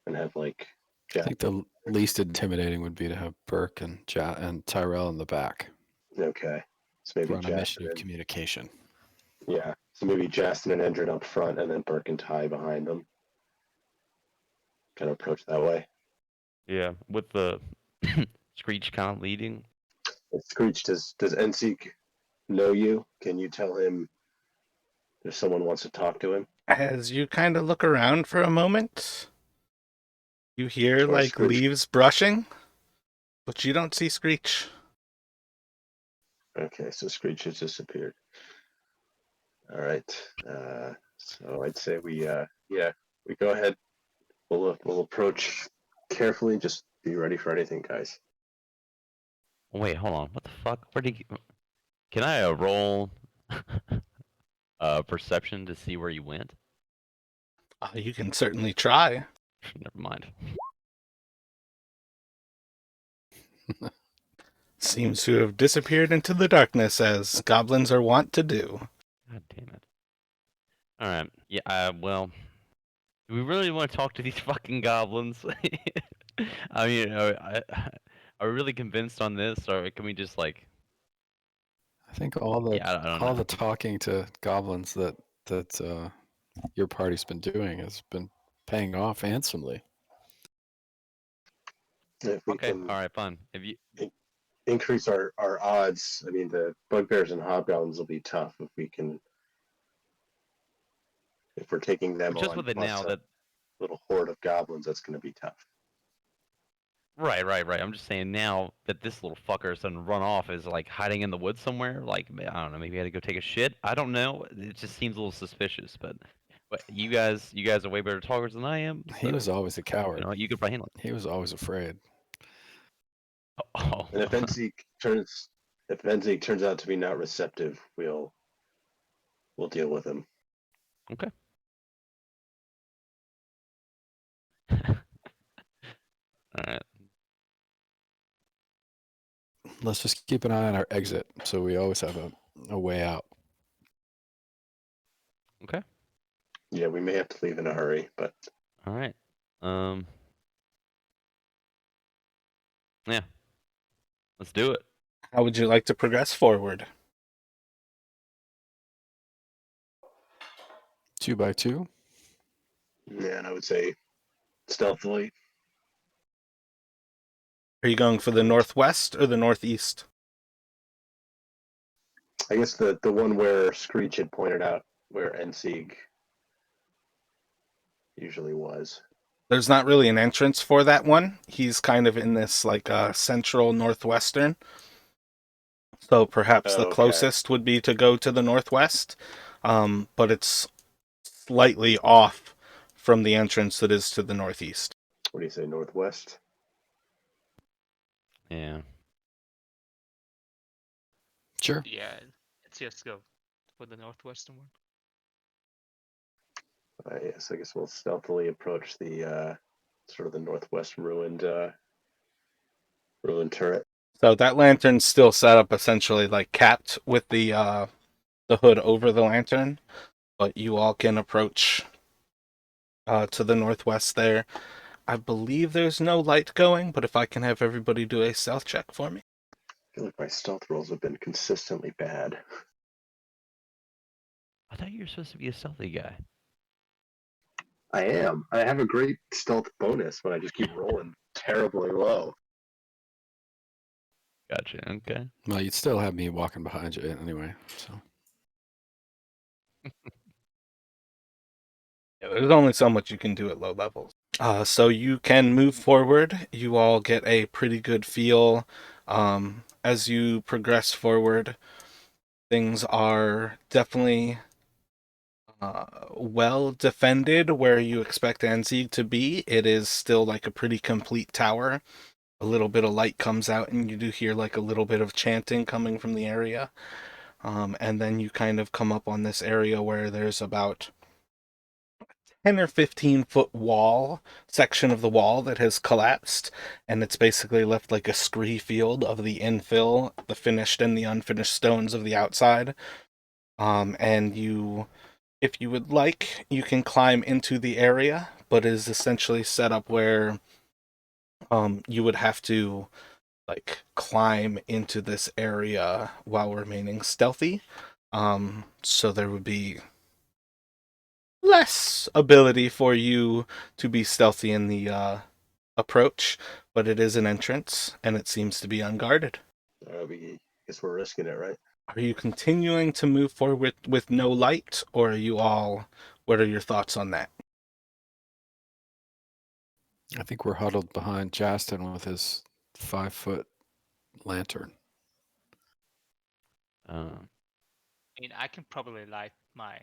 and have like I think the least intimidating would be to have Burke and and Tyrell in the back. Okay, so maybe Run a mission Justin of and, communication. yeah, so maybe Justin and Edrin up front, and then Burke and Ty behind them. Kind of approach that way. Yeah, with the Skreech kind of leading. Screech, does Enseek know you? Can you tell him if someone wants to talk to him? As you kind of look around for a moment, you hear Or like Screech? leaves brushing, but you don't see Screech. Okay, so Screech has disappeared. All right. So I'd say we go ahead. We'll approach carefully. Just be ready for anything, guys. Wait, hold on. What the fuck? Where did you... Can I roll perception to see where you went? You can certainly try. Never mind. Seems to have disappeared into the darkness, as goblins are wont to do. God damn it. Alright. Yeah, well... Do we really want to talk to these fucking goblins? I mean, are we really convinced on this, or can we just, like... I think all the Yeah, I don't all know. the talking to goblins that your party's been doing has been paying off handsomely. If we Okay, can alright, fine. If you... increase our odds, I mean, the bugbears and hobgoblins will be tough if we're taking them Just on with it plus now a that... little horde of goblins. That's going to be tough. Right. I'm just saying now that this little fucker is gonna run off is like hiding in the woods somewhere. Like, I don't know, maybe he had to go take a shit. I don't know. It just seems a little suspicious. But you guys are way better talkers than I am. He So, was always a coward. you know, you could probably handle He was always afraid. it. Oh. And if Enseek turns out to be not receptive, we'll deal with him. Okay. All right. Let's just keep an eye on our exit, so we always have a way out. Okay. Yeah, we may have to leave in a hurry, but All right. Yeah. Let's do it. How would you like to progress forward? 2 by 2. yeah, and I would say stealthily. Are you going for the northwest or the northeast? I guess the one where Screech had pointed out where Enseek usually was. There's not really an entrance for that one. He's kind of in this like central northwestern. So perhaps the Okay. closest would be to go to the northwest, but it's slightly off from the entrance that is to the northeast. What do you say, northwest? Yeah. Sure. Yeah, let's just go for the northwestern one. Yes, I guess we'll stealthily approach the sort of the northwest ruined turret. So that lantern's still set up essentially like capped with the hood over the lantern, but you all can approach to the northwest there. I believe there's no light going, but if I can have everybody do a stealth check for me. I feel like my stealth rolls have been consistently bad. I thought you were supposed to be a stealthy guy. I am. I have a great stealth bonus, but I just keep rolling terribly low. Gotcha. Okay. Well, you'd still have me walking behind you anyway. So Yeah, there's only so much you can do at low levels. So you can move forward. You all get a pretty good feel as you progress forward. Things are definitely well defended where you expect Anzieg to be. It is still like a pretty complete tower. A little bit of light comes out, and you do hear like a little bit of chanting coming from the area. And then you kind of come up on this area where there's about 10 or 15 foot wall section of the wall that has collapsed, and it's basically left like a scree field of the infill, the finished and the unfinished stones of the outside. And you, if you would like, you can climb into the area, but it is essentially set up where you would have to like climb into this area while remaining stealthy. So there would be less ability for you to be stealthy in the approach, but it is an entrance and it seems to be unguarded. I guess we're risking it, right? Are you continuing to move forward with no light, or are you all? What are your thoughts on that? I think we're huddled behind Justin with his 5-foot lantern. I mean, I can probably light my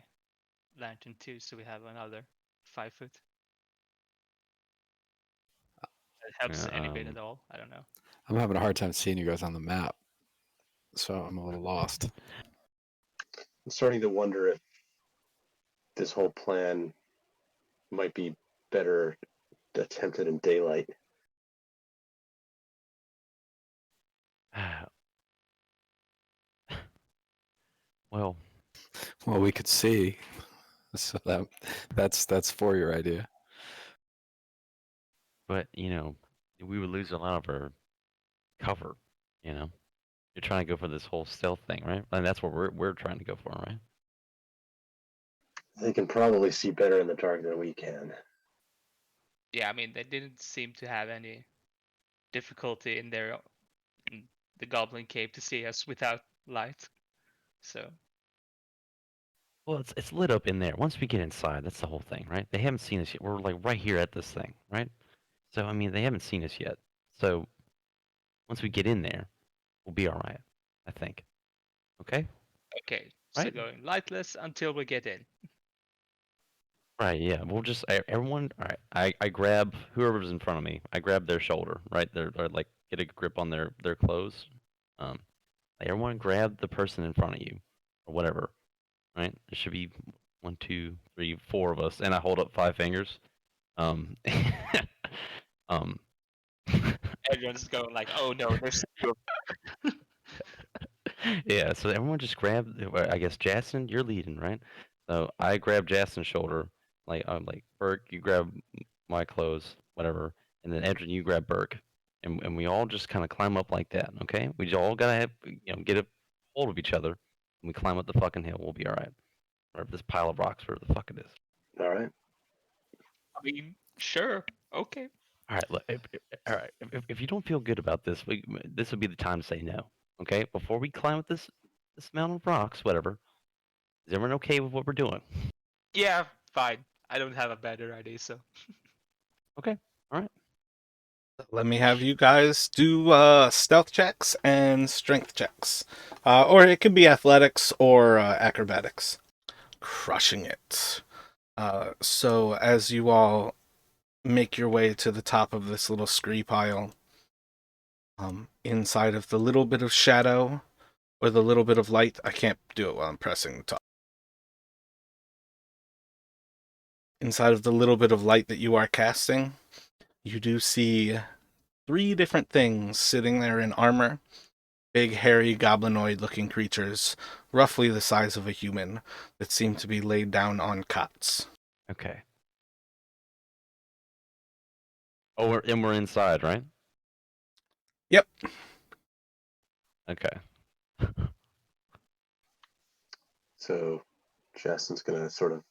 lantern too, so we have another 5 foot. That helps any bit at all. I don't know. I'm having a hard time seeing you guys on the map, so I'm a little lost. I'm starting to wonder if this whole plan might be better attempted in daylight. Well, Well, we could see, so that's for your idea. but we would lose a lot of our cover. You're trying to go for this whole stealth thing, right? And that's what we're trying to go for, right? They can probably see better in the dark than we can. Yeah, I mean, they didn't seem to have any difficulty in the Goblin Cave to see us without light. So Well, it's lit up in there. Once we get inside, that's the whole thing, right? They haven't seen us yet. We're like right here at this thing, right? So I mean, they haven't seen us yet. So once we get in there, we'll be all right, I think. Okay? okay, so Right. going lightless until we get in. Right, yeah. We'll just everyone. All right. I grab whoever's in front of me. I grab their shoulder, right? Or like get a grip on their clothes. Like everyone grab the person in front of you, or whatever. Right? There should be 1, 2, 3, 4 of us, and I hold up 5 fingers. Um, um. Everyone's going like, "Oh no, there's two of Yeah, so everyone just grab. I guess Jason, you're leading, right? So I grab Jason's shoulder, like I'm like Burke, you grab my clothes, whatever, and then Edrin, you grab Burke, and we all just kind of climb up like that, okay? We all gotta have get a hold of each other, and we climb up the fucking hill. We'll be all right. Or this pile of rocks, wherever the fuck it is. All right. I mean, sure, okay. All right, look, all right. If you don't feel good about this, this would be the time to say no. Okay, before we climb up this mountain of rocks, whatever. Is everyone okay with what we're doing? Yeah, fine. I don't have a better idea, so. Okay, all right. Let me have you guys do stealth checks and strength checks, or it can be athletics or acrobatics. Crushing it. So as you all make your way to the top of this little scree pile, inside of the little bit of shadow or the little bit of light, I can't do it while I'm pressing the top. Inside of the little bit of light that you are casting, you do see 3 different things sitting there in armor. Big, hairy, goblinoid-looking creatures, roughly the size of a human, that seem to be laid down on cots. Okay. Oh, we're inside, right? Yep. Okay. So Justin's gonna sort of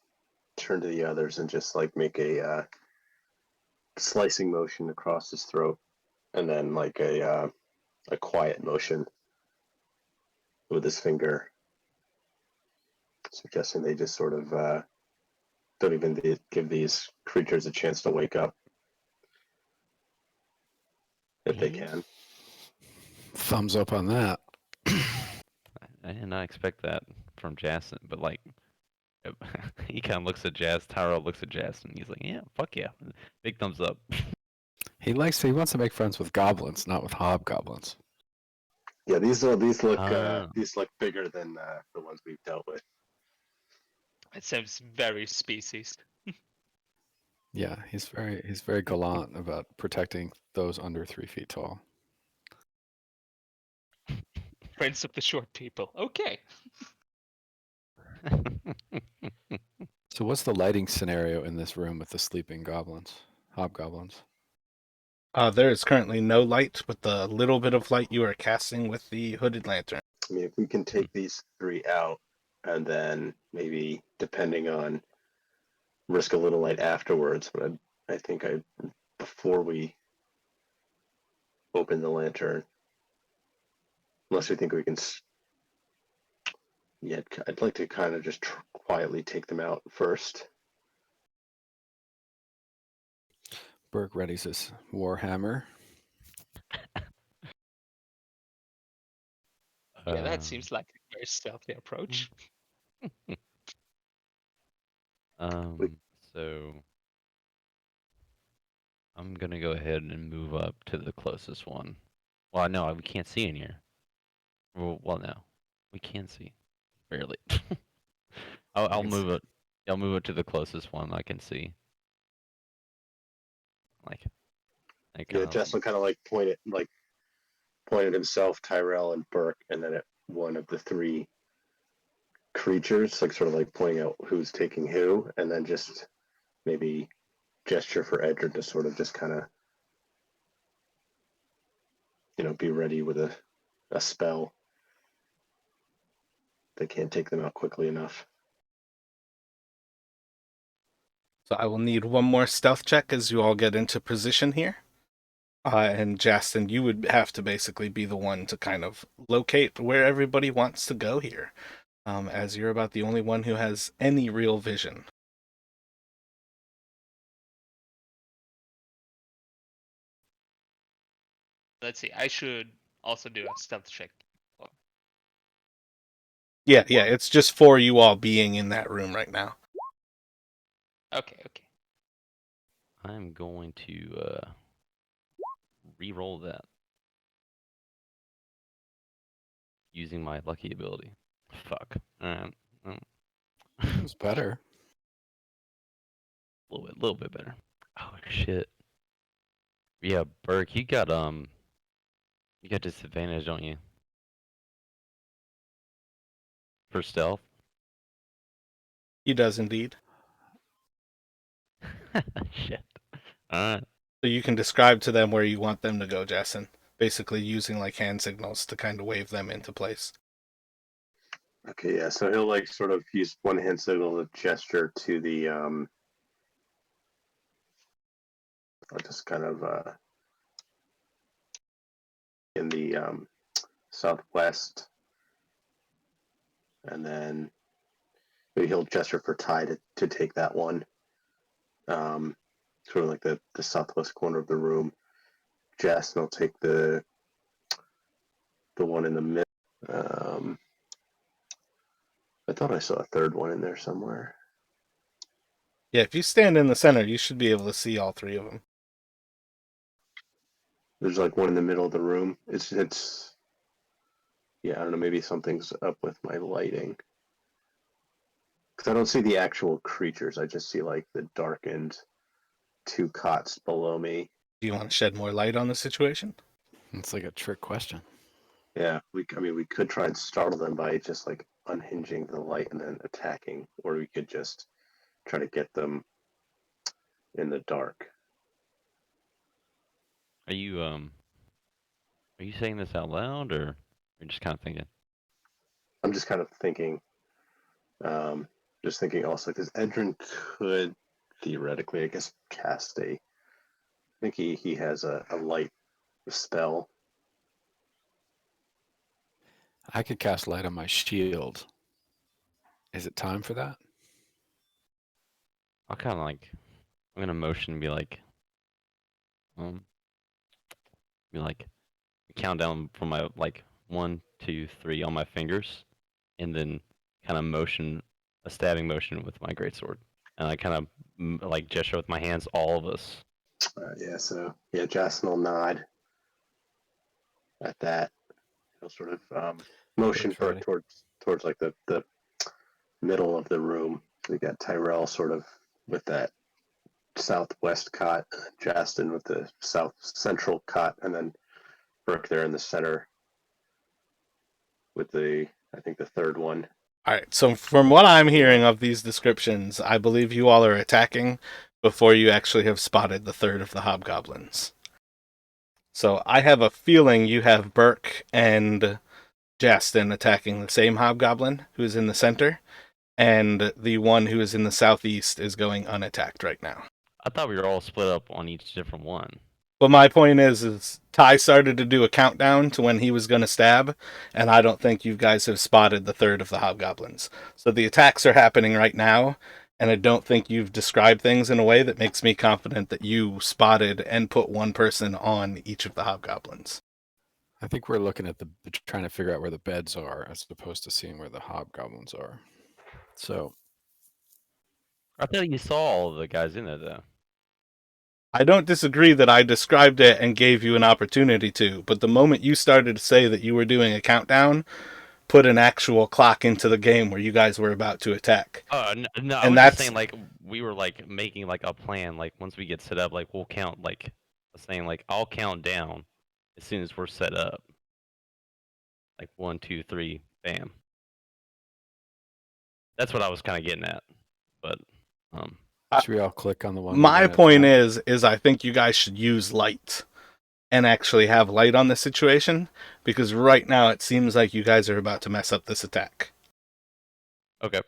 turn to the others and just like make a slicing motion across his throat, and then like a quiet motion with his finger, suggesting they just sort of don't even give these creatures a chance to wake up if they can. Thumbs up on that. I did not expect that from Jason, but like, he kind of looks at Jazz. Tyrell looks at Jazz, and he's like, "Yeah, fuck yeah, big thumbs up." He wants to make friends with goblins, not with hobgoblins. Yeah, these Ah. look bigger than the ones we've dealt with. It seems very species. Yeah, he's very gallant about protecting those under 3 feet tall. Prince of the short people. Okay. So what's the lighting scenario in this room with the sleeping hobgoblins? There is currently no light, with the little bit of light you are casting with the hooded lantern. I mean, if we can take these 3 out, and then maybe, depending on, risk a little light afterwards. But I think before we open the lantern, unless we think we can. Yeah, I'd like to kind of just quietly take them out first. Burke readies his warhammer. Yeah, that seems like a very stealthy approach. So I'm gonna go ahead and move up to the closest one. Well, no, we can't see in here. Well, no, we can see, barely. I'll move it. I'll move it to the closest one I can see. Like, Yeah, Justin kind of like pointed himself, Tyrell, and Burke, and then at one of the 3 creatures, like sort of like pointing out who's taking who, and then just maybe gesture for Edgar to sort of just kind of, be ready with a spell. They can't take them out quickly enough. So I will need one more stealth check as you all get into position here. And Justin, you would have to basically be the one to kind of locate where everybody wants to go here, as you're about the only one who has any real vision. Let's see. I should also do a stealth check. Yeah, it's just for you all being in that room right now. Okay. I'm going to re-roll that using my lucky ability. Fuck. It was better. A little bit better. Oh shit. Yeah, Burke, you got disadvantage, don't you? For stealth? He does indeed. Shit. Alright. So you can describe to them where you want them to go, Justin. Basically using like hand signals to kind of wave them into place. Okay, yeah. So he'll like sort of use one hand signal to gesture to the just kind of in the southwest, and then maybe he'll gesture for Ty to take that one. Sort of like the southwest corner of the room. Justin will take the one in the middle. I thought I saw a third one in there somewhere. Yeah, if you stand in the center, you should be able to see all 3 of them. There's like one in the middle of the room. It's yeah, I don't know, maybe something's up with my lighting. Because I don't see the actual creatures. I just see like the darkened 2 cots below me. Do you want to shed more light on the situation? It's like a trick question. Yeah, I mean, we could try and startle them by just like unhinging the light and then attacking, or we could just try to get them in the dark. Are you saying this out loud, or you're just kind of thinking? I'm just kind of thinking, um, just thinking also because Edrin could theoretically, I guess, cast a. I think he has a light spell. I could cast light on my shield. Is it time for that? I'll kind of like, I'm gonna motion and be like, count down from my like 1, 2, 3 on my fingers, and then kind of motion a stabbing motion with my greatsword, and I kind of like gesture with my hands, all of us. Yeah, so yeah, Justin will nod at that. He'll sort of motion Looks ready. towards like the middle of the room. We got Tyrell sort of with that southwest cot, Justin with the south central cot, and then Burke there in the center with I think the third one. All right. So from what I'm hearing of these descriptions, I believe you all are attacking before you actually have spotted the third of the hobgoblins. So I have a feeling you have Burke and Justin attacking the same hobgoblin who's in the center, and the one who is in the southeast is going unattacked right now. I thought we were all split up on each different one. But my point is Ty started to do a countdown to when he was going to stab, and I don't think you guys have spotted the third of the hobgoblins. So the attacks are happening right now, and I don't think you've described things in a way that makes me confident that you spotted and put one person on each of the hobgoblins. I think we're looking at trying to figure out where the beds are as opposed to seeing where the hobgoblins are. So I thought you saw all of the guys in there though. I don't disagree that I described it and gave you an opportunity to, but the moment you started to say that you were doing a countdown, put an actual clock into the game where you guys were about to attack. No, I And was just that's saying like we were like making like a plan. Like once we get set up, like we'll count. Like saying like I'll count down as soon as we're set up. Like 1, 2, 3, bam. That's what I was kind of getting at. But should we all click on the one? my point is I think you guys should use light and actually have light on the situation, because right now it seems like you guys are about to mess up this attack. okay.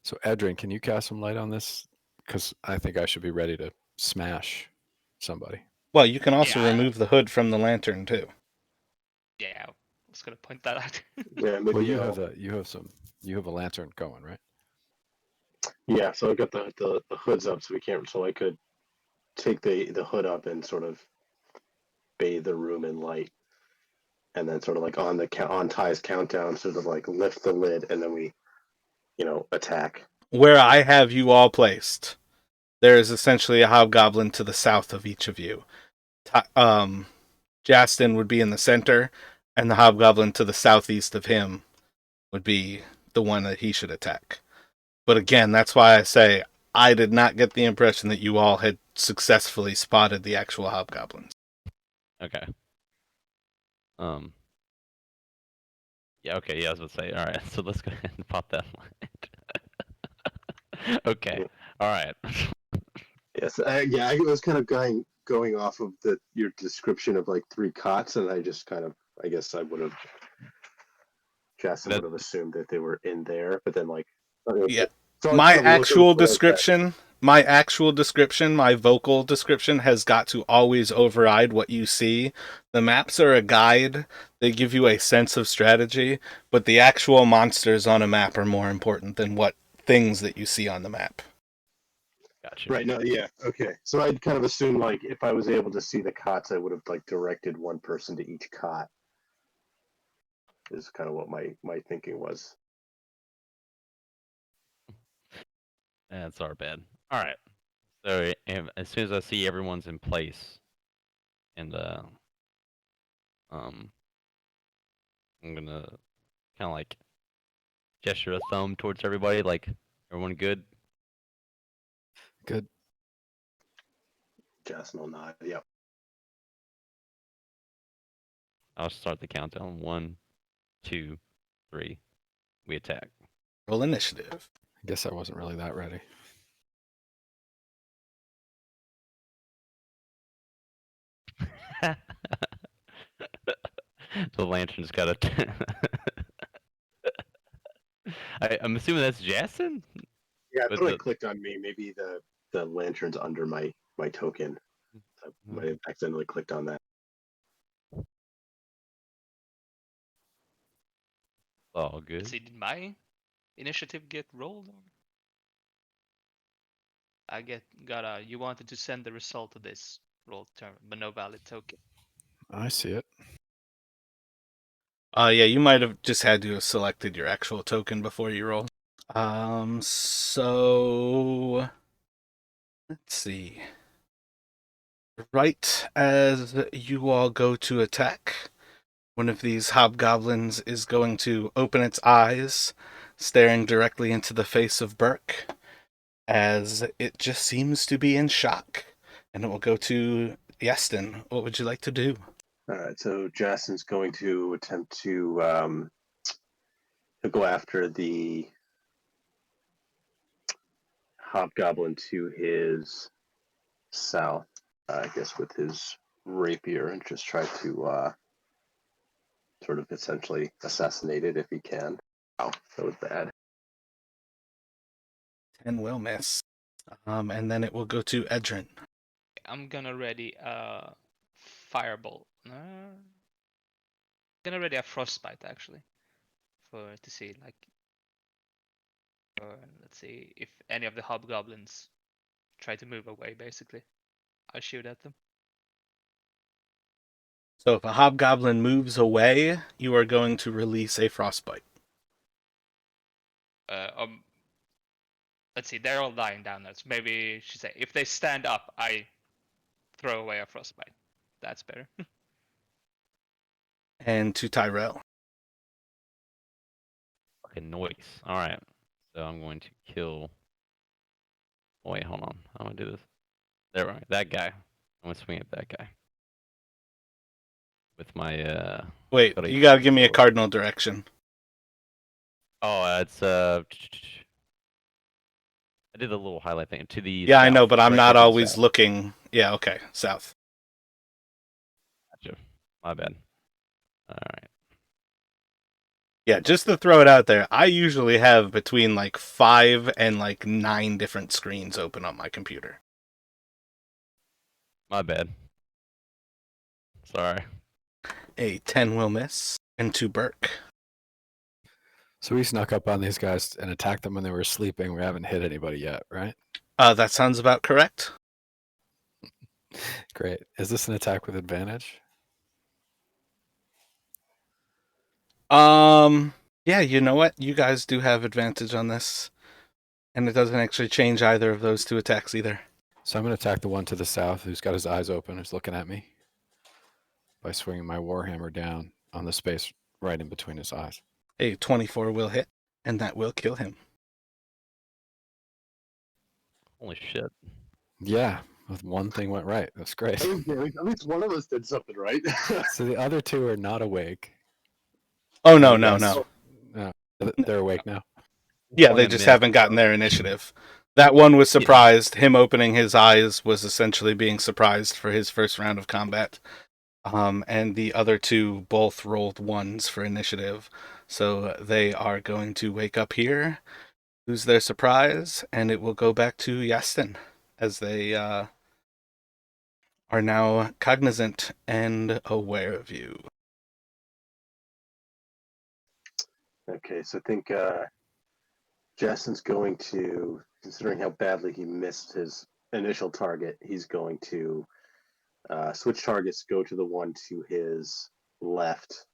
So Edrin, can you cast some light on this? Because I think I should be ready to smash somebody. Well, you can also Yeah. remove the hood from the lantern too. Yeah, I was gonna point that out. Yeah, maybe. Well, you have a lantern going, right? Yeah, so I got the hoods up, so we can't. So I could take the hood up and sort of bathe the room in light, and then sort of like on Ty's countdown, sort of like lift the lid, and then we, attack. Where I have you all placed, there is essentially a hobgoblin to the south of each of you. Justin would be in the center, and the hobgoblin to the southeast of him would be the one that he should attack. But again, that's why I say I did not get the impression that you all had successfully spotted the actual hobgoblins. Okay. Yeah. Okay. Yeah. I was about to say. All right. So let's go ahead and pop that light. Okay. All right. Yes, I was kind of going off of your description of like 3 cots, and I just kind of, I guess I would have, Justin would have assumed that they were in there, but then like, Yeah. so My I'm actual looking for description, my vocal description has got to always override what you see. The maps are a guide. They give you a sense of strategy, but the actual monsters on a map are more important than what things that you see on the map. Gotcha. Right. No. Yeah. Okay. So I'd kind of assume like if I was able to see the cots, I would have like directed one person to each cot. Is kind of what my thinking was. That's our bad. All right. So as soon as I see everyone's in place, and I'm gonna kind of like gesture a thumb towards everybody, like everyone good. Good. Jason will nod. Yep. I'll start the countdown. 1, 2, 3. We attack. Roll initiative. I guess I wasn't really that ready. The lantern's got a. I'm assuming that's Jason. Yeah, I With thought it the- clicked on me. Maybe the lantern's under my token. I might have accidentally clicked on that. Oh, Let's good. see, did my initiative get rolled? Or? Got a. You wanted to send the result of this roll term, but no valid token. I see it. Yeah, you might have just had to have selected your actual token before you roll. So let's see. Right as you all go to attack, one of these hobgoblins is going to open its eyes, staring directly into the face of Burke, as it just seems to be in shock. And it will go to Yeston. What would you like to do? All right, so Jason's going to attempt to go after the hobgoblin to his south, I guess, with his rapier, and just try to sort of essentially assassinate it if he can. Oh, that was bad. 10 will miss. And then it will go to Edrin. I'm gonna ready a firebolt. Gonna ready a frostbite actually, to see like, let's see if any of the hobgoblins try to move away. Basically, I shoot at them. So if a hobgoblin moves away, you are going to release a frostbite. Let's see, they're all lying down now. So maybe she say if they stand up, I throw away a frostbite. That's better. And to Tyrell. Fucking noise. All right. So I'm going to kill. Oh, wait, hold on. I'm gonna do this. There we go. That guy. I'm gonna swing at that guy. With my Wait, Gotta you use gotta my give me a sword. cardinal direction. Oh, it's I did a little highlight thing to the. Yeah, I south, know, but I'm right not to the always south. looking. Yeah, okay, south. Gotcha. My bad. All right. Yeah, just to throw it out there, I usually have between like 5 and like 9 different screens open on my computer. My bad. Sorry. A 10 will miss. And to Burke. So we snuck up on these guys and attacked them when they were sleeping. We haven't hit anybody yet, right? That sounds about correct. Great. Is this an attack with advantage? Yeah, you know what? You guys do have advantage on this. And it doesn't actually change either of those two attacks either. So I'm going to attack the one to the south who's got his eyes open, who's looking at me, by swinging my warhammer down on the space right in between his eyes. A 24 will hit, and that will kill him. Holy shit. Yeah, with one thing went right. That's great. At least one of us did something right. So the other two are not awake. Oh, no, You no, guys- no. No, they're awake now. Yeah, Only they a just minute. haven't gotten their initiative. That one was surprised. Him opening his eyes was essentially being surprised for his first round of combat. And the other two both rolled 1s for initiative. So they are going to wake up here, lose their surprise, and it will go back to Yastin as they are now cognizant and aware of you. Okay, so I think Jason's going to, considering how badly he missed his initial target, he's going to switch targets, go to the one to his left,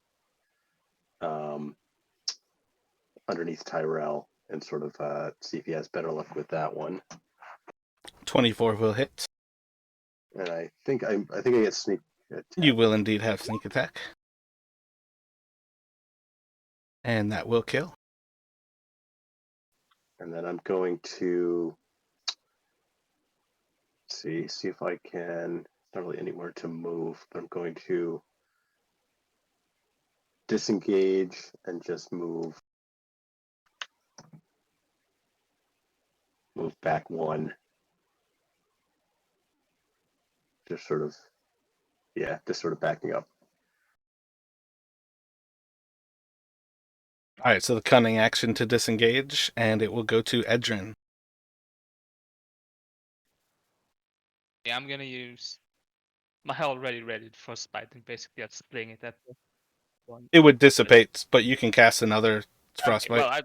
underneath Tyrell, and sort of see if he has better luck with that one. 24 will hit. And I think I get sneak attack. You will indeed have sneak attack. And that will kill. And then I'm going to see if I can. Not really anywhere to move, but I'm going to disengage and just move back one. Just sort of, just sort of backing up. All right, so the cunning action to disengage, and it will go to Edrin. Yeah, I'm gonna use my already ready frostbite and basically just sling it at the one. It would dissipate, but you can cast another Okay, frostbite. well,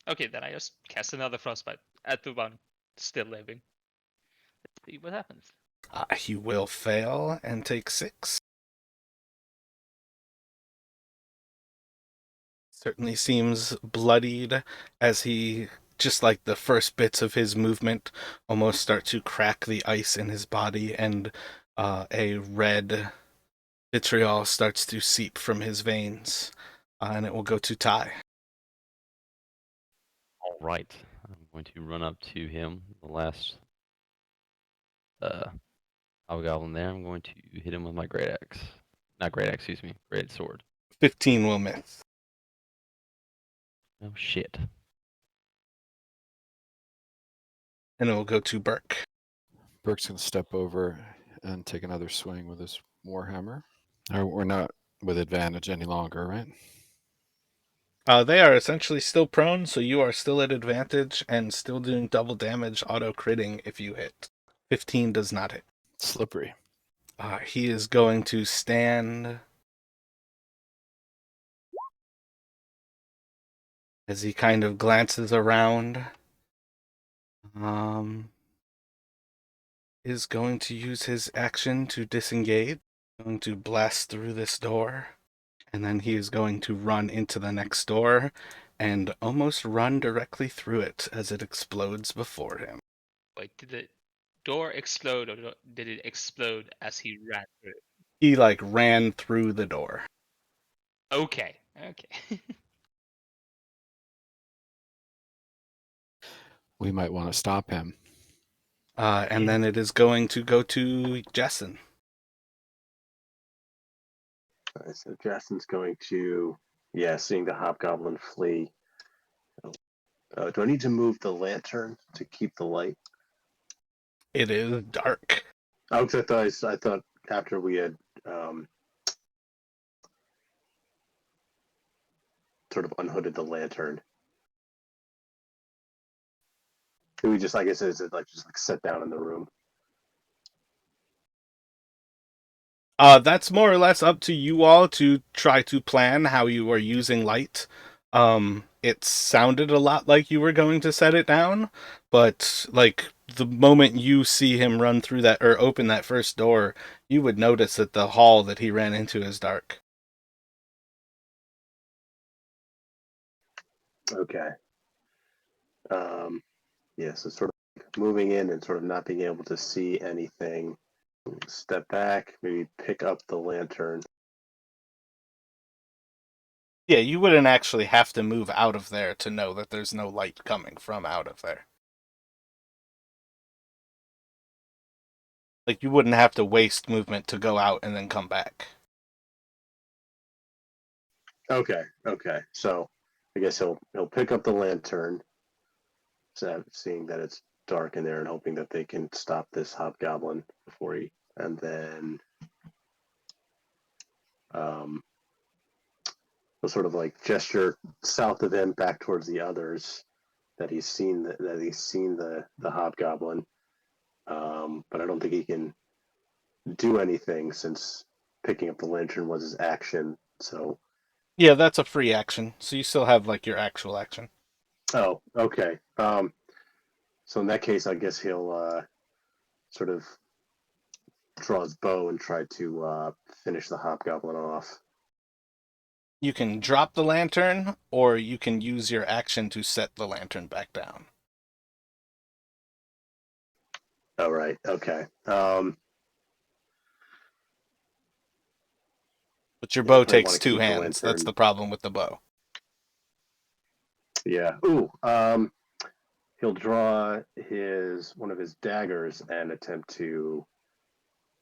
okay, then I just cast another frostbite at the one still living. Let's see what happens. He will fail and take 6. Certainly seems bloodied as he, just like the first bits of his movement, almost start to crack the ice in his body, and a red vitriol starts to seep from his veins, and it will go to Ty. All right. I'm going to run up to him. The last hobgoblin there. I'm going to hit him with my great axe. Not great axe, excuse me. Great sword. 15 will miss. Oh shit. And it will go to Burke. Burke's going to step over and take another swing with his warhammer. We're not with advantage any longer, right? They are essentially still prone, so you are still at advantage and still doing double damage auto critting if you hit. 15 does not hit. Slippery. He is going to stand as he kind of glances around. Is going to use his action to disengage. Going to blast through this door. And then he is going to run into the next door and almost run directly through it as it explodes before him. Wait, did the door explode or did it explode as he ran through it? He ran through the door. Okay. We might want to stop him. And then it is going to go to Jessen. All right, so Justin's going to, seeing the hobgoblin flee. Do I need to move the lantern to keep the light? It is dark. Oh, 'cause I thought after we had sort of unhooded the lantern, we just, I guess, is it just sit down in the room? That's more or less up to you all to try to plan how you are using light. It sounded a lot like you were going to set it down, but the moment you see him run through that or open that first door, you would notice that the hall that he ran into is dark. Okay. So sort of moving in and sort of not being able to see anything. Step back, maybe pick up the lantern. Yeah, you wouldn't actually have to move out of there to know that there's no light coming from out of there. You wouldn't have to waste movement to go out and then come back. Okay. So I guess he'll pick up the lantern, seeing that it's dark in there and hoping that they can stop this hobgoblin before he, and then he'll sort of gesture south of him back towards the others that he's seen the hobgoblin, but I don't think he can do anything since picking up the lantern was his action. So Yeah, that's a free action, so you still have your actual action. oh, okay. So in that case, I guess he'll sort of draw his bow and try to finish the hobgoblin off. You can drop the lantern, or you can use your action to set the lantern back down. All right. Okay. But your bow I wanna takes 2 keep the hands. That's lantern. the problem with the bow. Yeah. Ooh. he'll draw one of his daggers and attempt to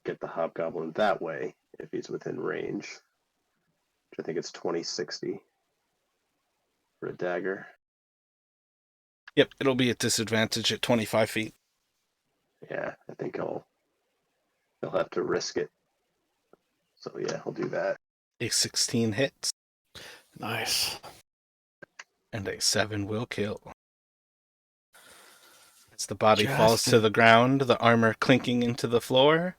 get the hobgoblin that way if he's within range. Which I think it's 20-60 for a dagger. Yep, it'll be at disadvantage at 25 feet. Yeah, I think he'll have to risk it. So yeah, he'll do that. A 16 hits, Nice. and a 7 will kill. As the body falls to Justin. the ground, the armor clinking into the floor.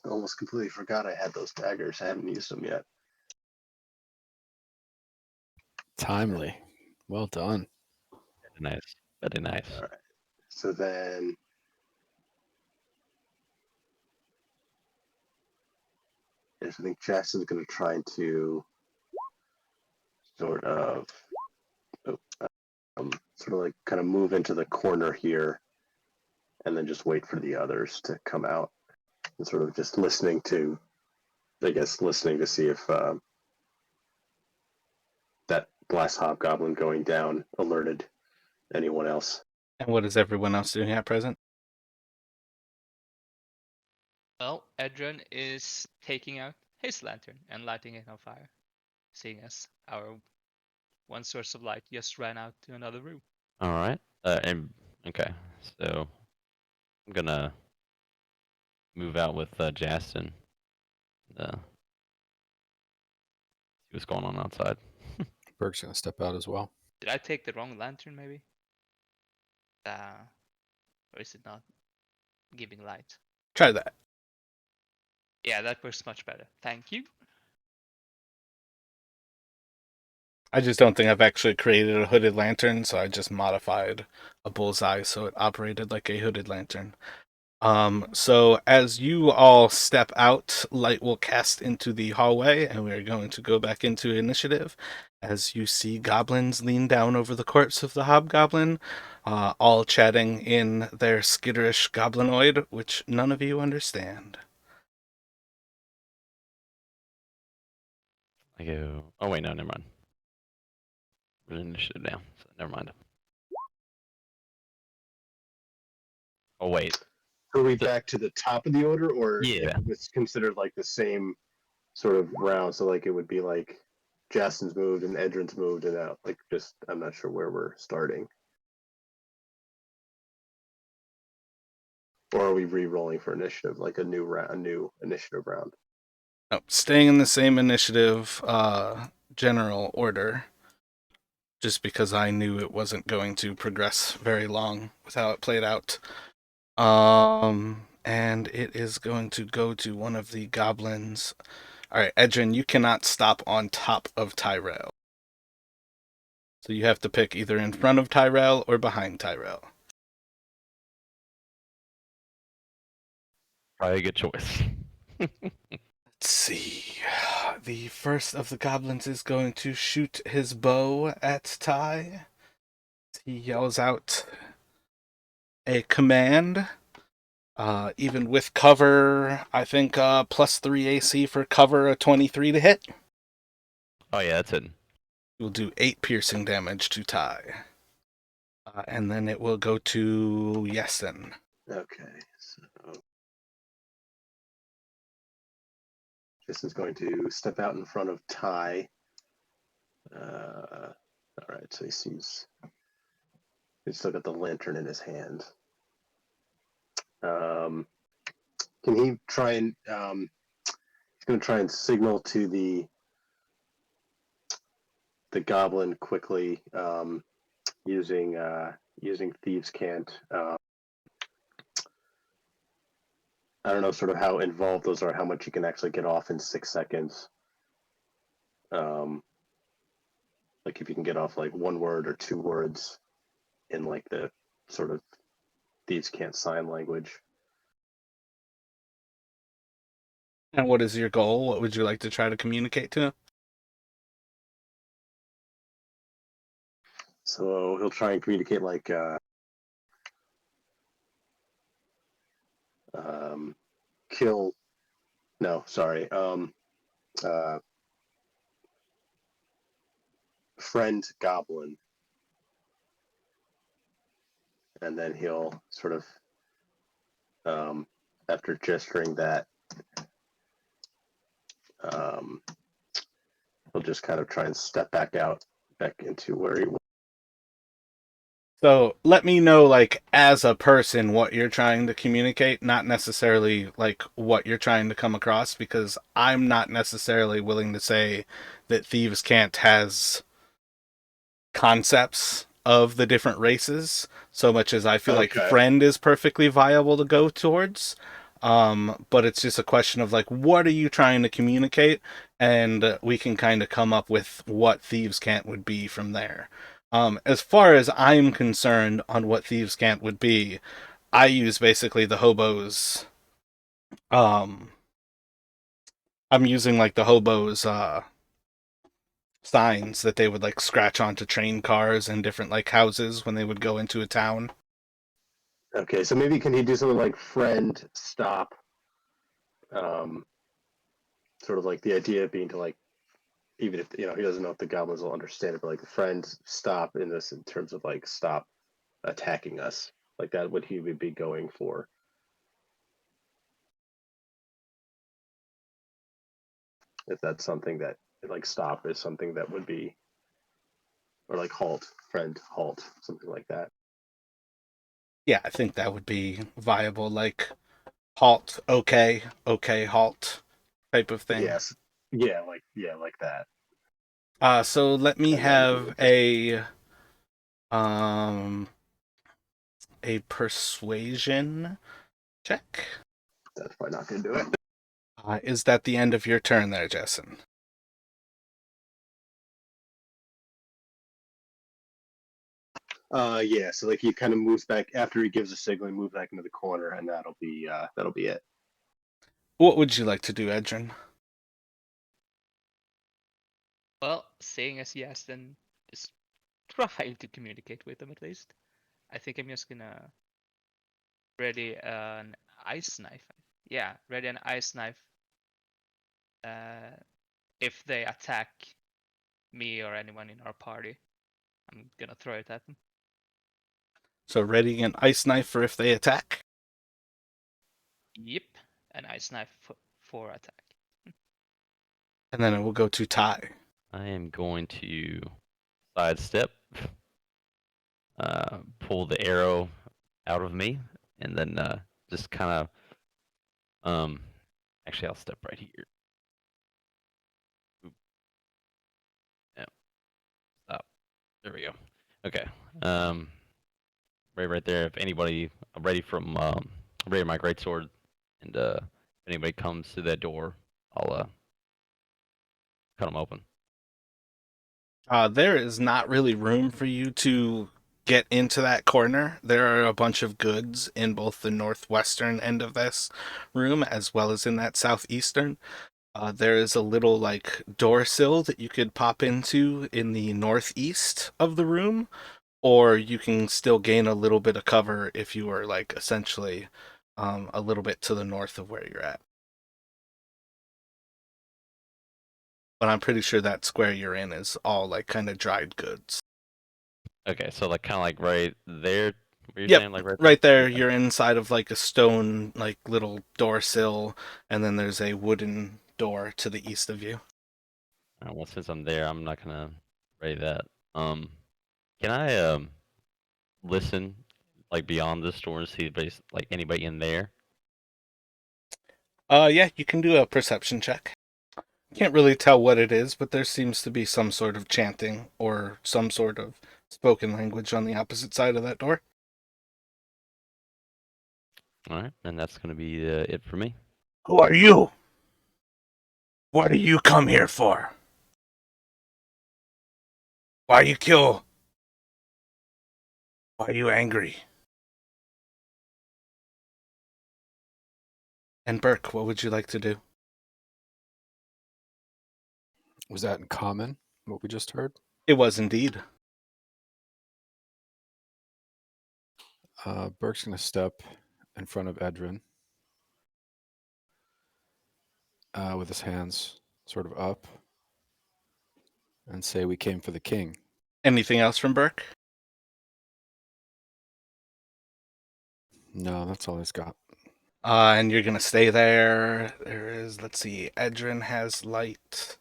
I almost completely forgot I had those daggers. I haven't used them yet. Timely. Well done. Very nice. Very nice. All right. So then I think Jackson's going to try to sort of like kind of move into the corner here and then just wait for the others to come out and sort of just listening to see if that last hobgoblin going down alerted anyone else. And what is everyone else doing at present? Well, Edron is taking out his lantern and lighting it on fire, seeing as our one source of light just ran out to another room. All right. Okay. So I'm gonna move out with Justin. See what's going on outside. Berg's gonna step out as well. Did I take the wrong lantern, maybe? Or is it not giving light? Try that. Yeah, that works much better. Thank you. I just don't think I've actually created a hooded lantern, so I just modified a bullseye so it operated like a hooded lantern. So as you all step out, light will cast into the hallway, and we are going to go back into initiative. As you see goblins lean down over the corpse of the hobgoblin, all chatting in their skitterish goblinoid, which none of you understand. I go. Oh wait, no, never mind. We're in initiative now, so never mind. Oh wait. Are we back to the top of the order, or Yeah. it's considered like the same sort of round? So like it would be like Justin's moved and Edrin's moved and out. Like just I'm not sure where we're starting. Or are we re-rolling for initiative, like a new initiative round? Oh, staying in the same initiative general order, just because I knew it wasn't going to progress very long with how it played out. And it is going to go to one of the goblins. All right, Edrin, you cannot stop on top of Tyrell. So you have to pick either in front of Tyrell or behind Tyrell. Probably a good choice. Let's see. The first of the goblins is going to shoot his bow at Ty. He yells out a command. Even with cover, I think +3 AC for cover, a 23 to hit. Oh yeah, that's it. We'll do 8 piercing damage to Ty. And then it will go to Yesin. Okay, so Justin's going to step out in front of Ty. All right, so he's still got the lantern in his hand. Can he try and he's going to try and signal to the goblin quickly using Thieves' Cant. I don't know sort of how involved those are, how much you can actually get off in 6 seconds. Like if you can get off like 1 word or 2 words in like the sort of Thieves' Cant sign language. And what is your goal? What would you like to try to communicate to him? So he'll try and communicate like kill. No, sorry. friend goblin, and then he'll sort of, after gesturing that, he'll just kind of try and step back into where he was. So let me know, like, as a person, what you're trying to communicate, not necessarily, like, what you're trying to come across, because I'm not necessarily willing to say that Thieves' Cant has concepts of the different races, so much as I feel like Okay. friend is perfectly viable to go towards. But it's just a question of, like, what are you trying to communicate? And we can kind of come up with what Thieves' Cant would be from there. As far as I'm concerned on what Thieves' Cant would be, I use basically the hobos. I'm using like the hobos signs that they would like scratch onto train cars and different like houses when they would go into a town. Okay, so maybe can he do something like friend stop? Sort of like the idea being to like, even if he doesn't know if the goblins will understand it, but like the friend stop in this in terms of like stop attacking us, like that what he would be going for. If that's something that like stop is something that would be, or like halt, friend halt, something like that. Yeah, I think that would be viable, like halt, okay, okay, halt type of thing. Yes. Yeah, like that. So let me And then he have would just, a persuasion check. that's probably not gonna do it. Is that the end of your turn there, Jessen? Yeah, so like he kind of moves back after he gives a signal, he moves back into the corner, and that'll be it. What would you like to do, Edrin? Well, seeing as yes, then just try to communicate with them at least. I think I'm just gonna ready an ice knife. Yeah, ready an ice knife. If they attack me or anyone in our party, I'm gonna throw it at them. So ready an ice knife for if they attack. Yep, an ice knife for attack. And then it will go to Ty. I am going to sidestep, pull the arrow out of me, and then just kind of, actually, I'll step right here. Oop. Yeah, stop. There we go. Okay. Right there. If anybody, I'm ready ready my greatsword, and if anybody comes through that door, I'll cut them open. There is not really room for you to get into that corner. There are a bunch of goods in both the northwestern end of this room as well as in that southeastern. There is a little like door sill that you could pop into in the northeast of the room, or you can still gain a little bit of cover if you are like essentially a little bit to the north of where you're at. But I'm pretty sure that square you're in is all like kind of dried goods. Okay, so like kind of like right there. What you're Yep, saying, like right there. right there. Okay. You're inside of like a stone, like little door sill, and then there's a wooden door to the east of you. Well, since I'm there, I'm not gonna ready that. Can I listen like beyond this door and see if there's like anybody in there? Yeah, you can do a perception check. Can't really tell what it is, but there seems to be some sort of chanting or some sort of spoken language on the opposite side of that door. All right, and that's gonna be it for me. Who are you? What do you come here for? Why you kill? Why are you angry? And Burke, what would you like to do? Was that in common, what we just heard? It was indeed. Burke's going to step in front of Edrin with his hands sort of up. and say we came for the king. Anything else from Burke? No, that's all he's got. And you're gonna stay there. There is, let's see, Edrin has light.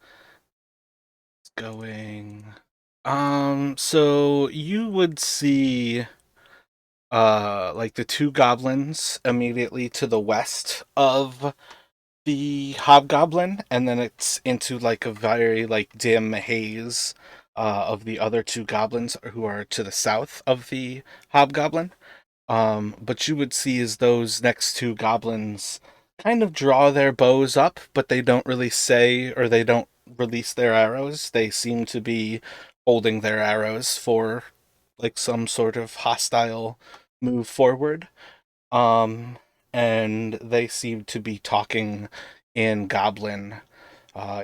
It's going. So you would see like the two goblins immediately to the west of the hobgoblin, and then it's into like a very like dim haze of the other two goblins who are to the south of the hobgoblin. But you would see as those next two goblins kind of draw their bows up, but they don't really say, or they don't release their arrows. They seem to be holding their arrows for like some sort of hostile move forward. Um, and they seem to be talking in Goblin,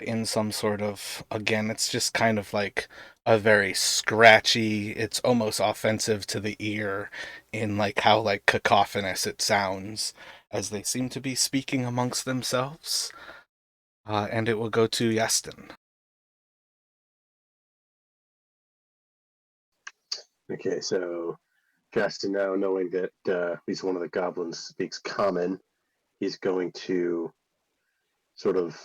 in some sort of, again, it's just kind of like a very scratchy, it's almost offensive to the ear in like how like cacophonous it sounds as they seem to be speaking amongst themselves. And it will go to Yastin. Okay, so Justin, now knowing that at least one of the goblins speaks common, he's going to sort of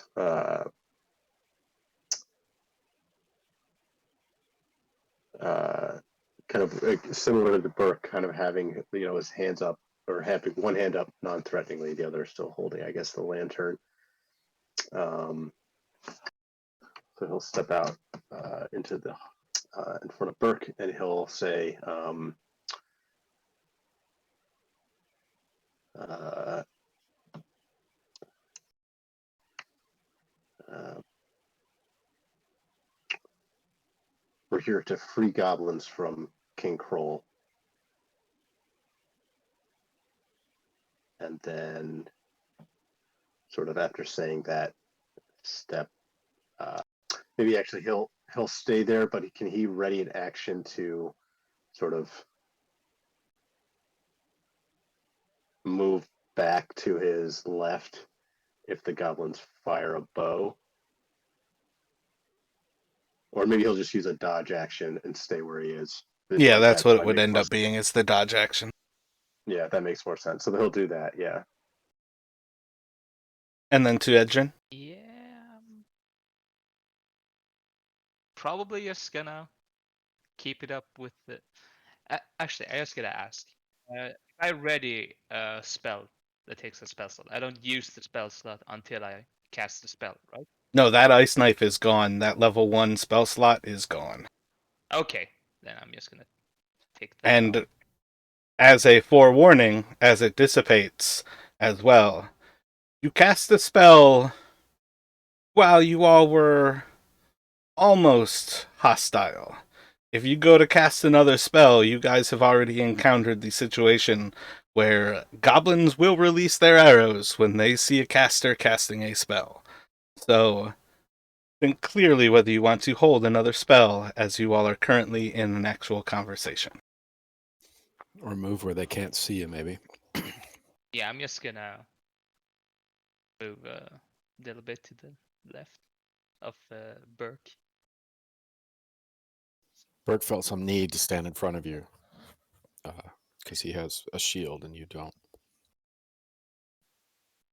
kind of similar to Burke, kind of having his hands up, or having one hand up non-threateningly, the other still holding, I guess, the lantern. So he'll step out into the in front of Burke, and he'll say, "We're here to free goblins from King Grol." And then, sort of after saying that, step. Maybe actually he'll stay there, but can he ready an action to sort of move back to his left if the goblins fire a bow? Or maybe he'll just use a dodge action and stay where he is. Yeah, Like that's that what it probably would makes end more up being, is the dodge action. Yeah, that makes more sense. So he'll do that, yeah. And then to Edrin. Yeah. Probably just gonna keep it up with the. Actually, I just gotta ask. If I ready a spell that takes a spell slot, I don't use the spell slot until I cast the spell, right? No, that ice knife is gone. That level 1 spell slot is gone. Okay, then I'm just gonna take that. And as a forewarning, as it dissipates as well, you cast the spell while you all were almost hostile. If you go to cast another spell, you guys have already encountered the situation where goblins will release their arrows when they see a caster casting a spell. So, think clearly whether you want to hold another spell, as you all are currently in an actual conversation. Or move where they can't see you, maybe. Yeah, I'm just gonna move a little bit to the left of Burke. Burke felt some need to stand in front of you because he has a shield and you don't.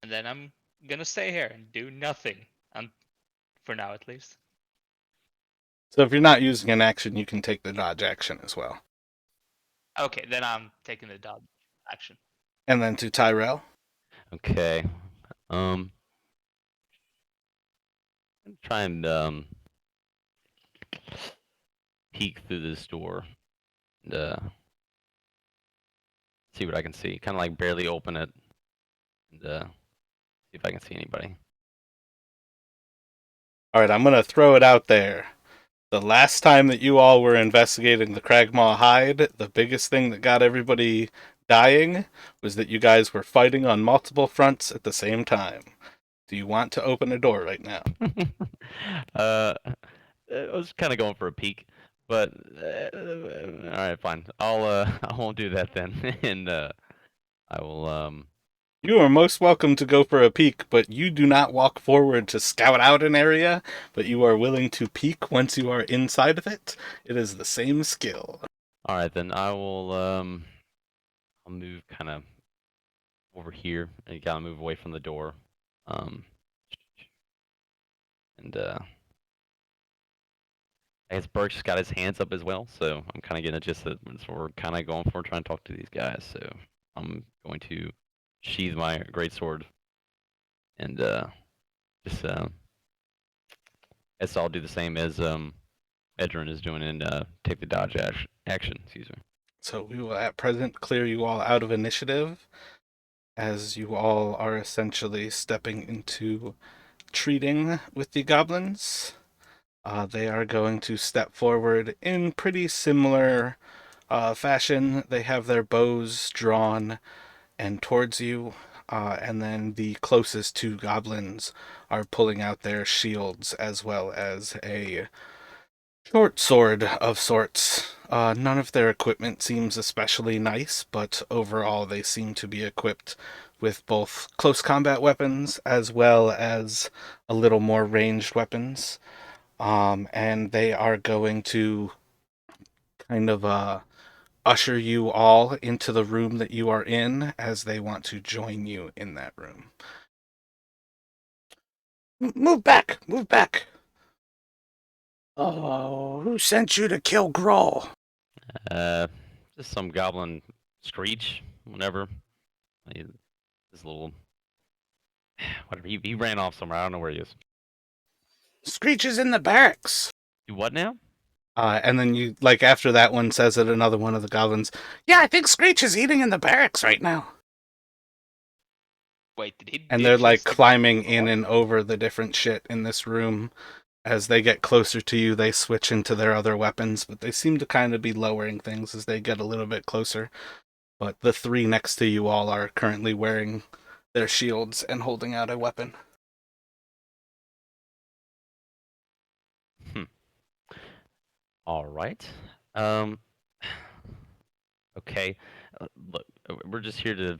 And then I'm gonna stay here and do nothing, for now at least. So if you're not using an action, you can take the dodge action as well. Okay, then I'm taking the dodge action. And then to Tyrell. Okay. Try and peek through this door and see what I can see. Kind of like barely open it and see if I can see anybody. Alright, I'm going to throw it out there. The last time that you all were investigating the Cragmaw hide, the biggest thing that got everybody dying was that you guys were fighting on multiple fronts at the same time. Do you want to open a door right now? I was kind of going for a peek, but all right, fine. I won't do that then, and I will You are most welcome to go for a peek, but you do not walk forward to scout out an area, but you are willing to peek once you are inside of it. It is the same skill. All right, then I will. I'll move kind of over here, and you gotta move away from the door. And I guess Burke's got his hands up as well, so I'm kind of getting a gist that that's what we're kind of going for, trying to talk to these guys. So I'm going to sheathe my greatsword and just guess I'll do the same as Edrin is doing and take the dodge action. Excuse me. So we will at present clear you all out of initiative, as you all are essentially stepping into treating with the goblins. They are going to step forward in pretty similar fashion. They have their bows drawn and towards you, and then the closest two goblins are pulling out their shields as well as a short sword of sorts. None of their equipment seems especially nice, but overall they seem to be equipped with both close combat weapons as well as a little more ranged weapons. And they are going to kind of usher you all into the room that you are in, as they want to join you in that room. Move back! Move back! Oh, who sent you to kill Grol? Just some goblin Skreech, whatever. This little whatever. He ran off somewhere. I don't know where he is. Skreech is in the barracks. Do what now? And then you, like, after that one says it, another one of the goblins, Yeah, I think Skreech is eating in the barracks right now. Wait, did he? and did they're he like stick- climbing in and over the different shit in this room. As they get closer to you, they switch into their other weapons, but they seem to kind of be lowering things as they get a little bit closer. But the three next to you all are currently wearing their shields and holding out a weapon. All right. Okay. Look, we're just here to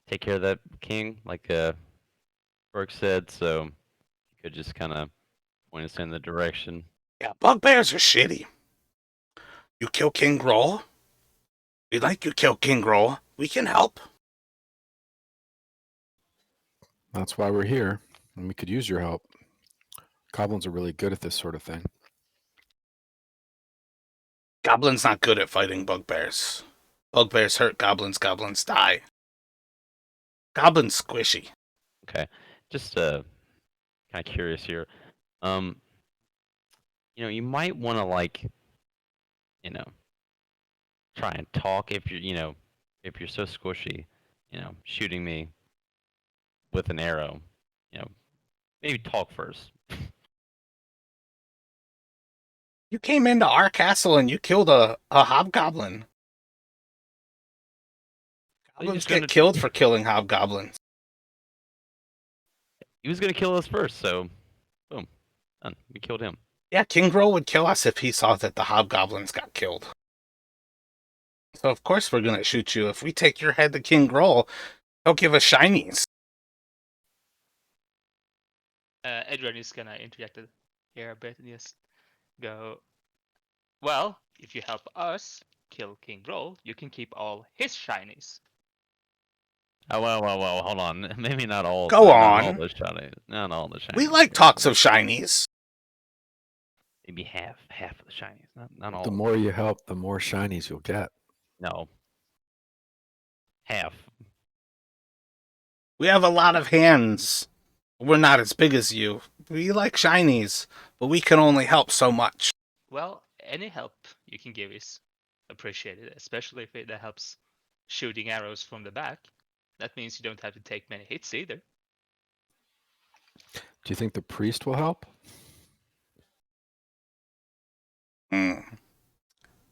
take care of that king, like Burke said. So you could just kind of point us in the direction. Yeah, bugbears are shitty. You kill King Grol? We'd like you kill King Grol. We can help. That's why we're here, and we could use your help. Goblins are really good at this sort of thing. Goblins not good at fighting bugbears. Bugbears hurt goblins, goblins die. Goblins squishy. Okay. Just kind of curious here. You might want to like, try and talk if if you're so squishy, shooting me with an arrow, maybe talk first. You came into our castle and you killed a hobgoblin. Goblins just get gonna- killed for killing hobgoblins. He was gonna kill us first, so boom, done. We killed him. Yeah, King Grol would kill us if he saw that the hobgoblins got killed. So of course we're gonna shoot you. If we take your head to King Grol, he'll give us shinies. Edwin is gonna interject here a bit and just go. Well, if you help us kill King Grol, you can keep all his shinies. Oh well. Hold on. Maybe not all. Go not all on. the shinies. Not all the shinies. We like talks of shinies. Maybe half of the shinies. Not all. The more you help, the more shinies you'll get. No. Half. We have a lot of hands. We're not as big as you. We like shinies, but we can only help so much. Well, any help you can give is appreciated, especially if it helps shooting arrows from the back. That means you don't have to take many hits either. Do you think the priest will help?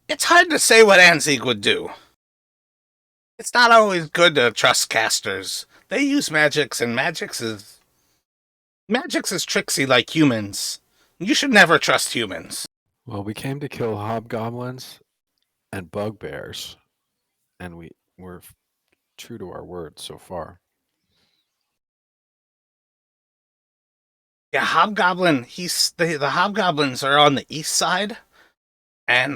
It's hard to say what Anzig would do. It's not always good to trust casters. They use magics, and magics is tricksy like humans. You should never trust humans. Well, we came to kill hobgoblins and bugbears, and we're true to our word so far. Yeah, Hobgoblin. The Hobgoblins are on the east side, and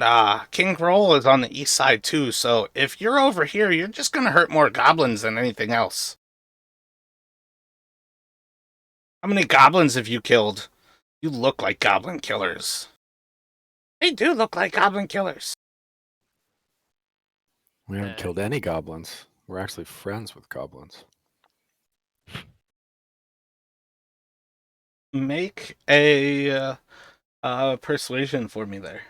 King Grol is on the east side too. So if you're over here, you're just gonna hurt more goblins than anything else. How many goblins have you killed? You look like goblin killers. They do look like goblin killers. We haven't Uh, killed any goblins. We're actually friends with goblins. Make a persuasion for me there.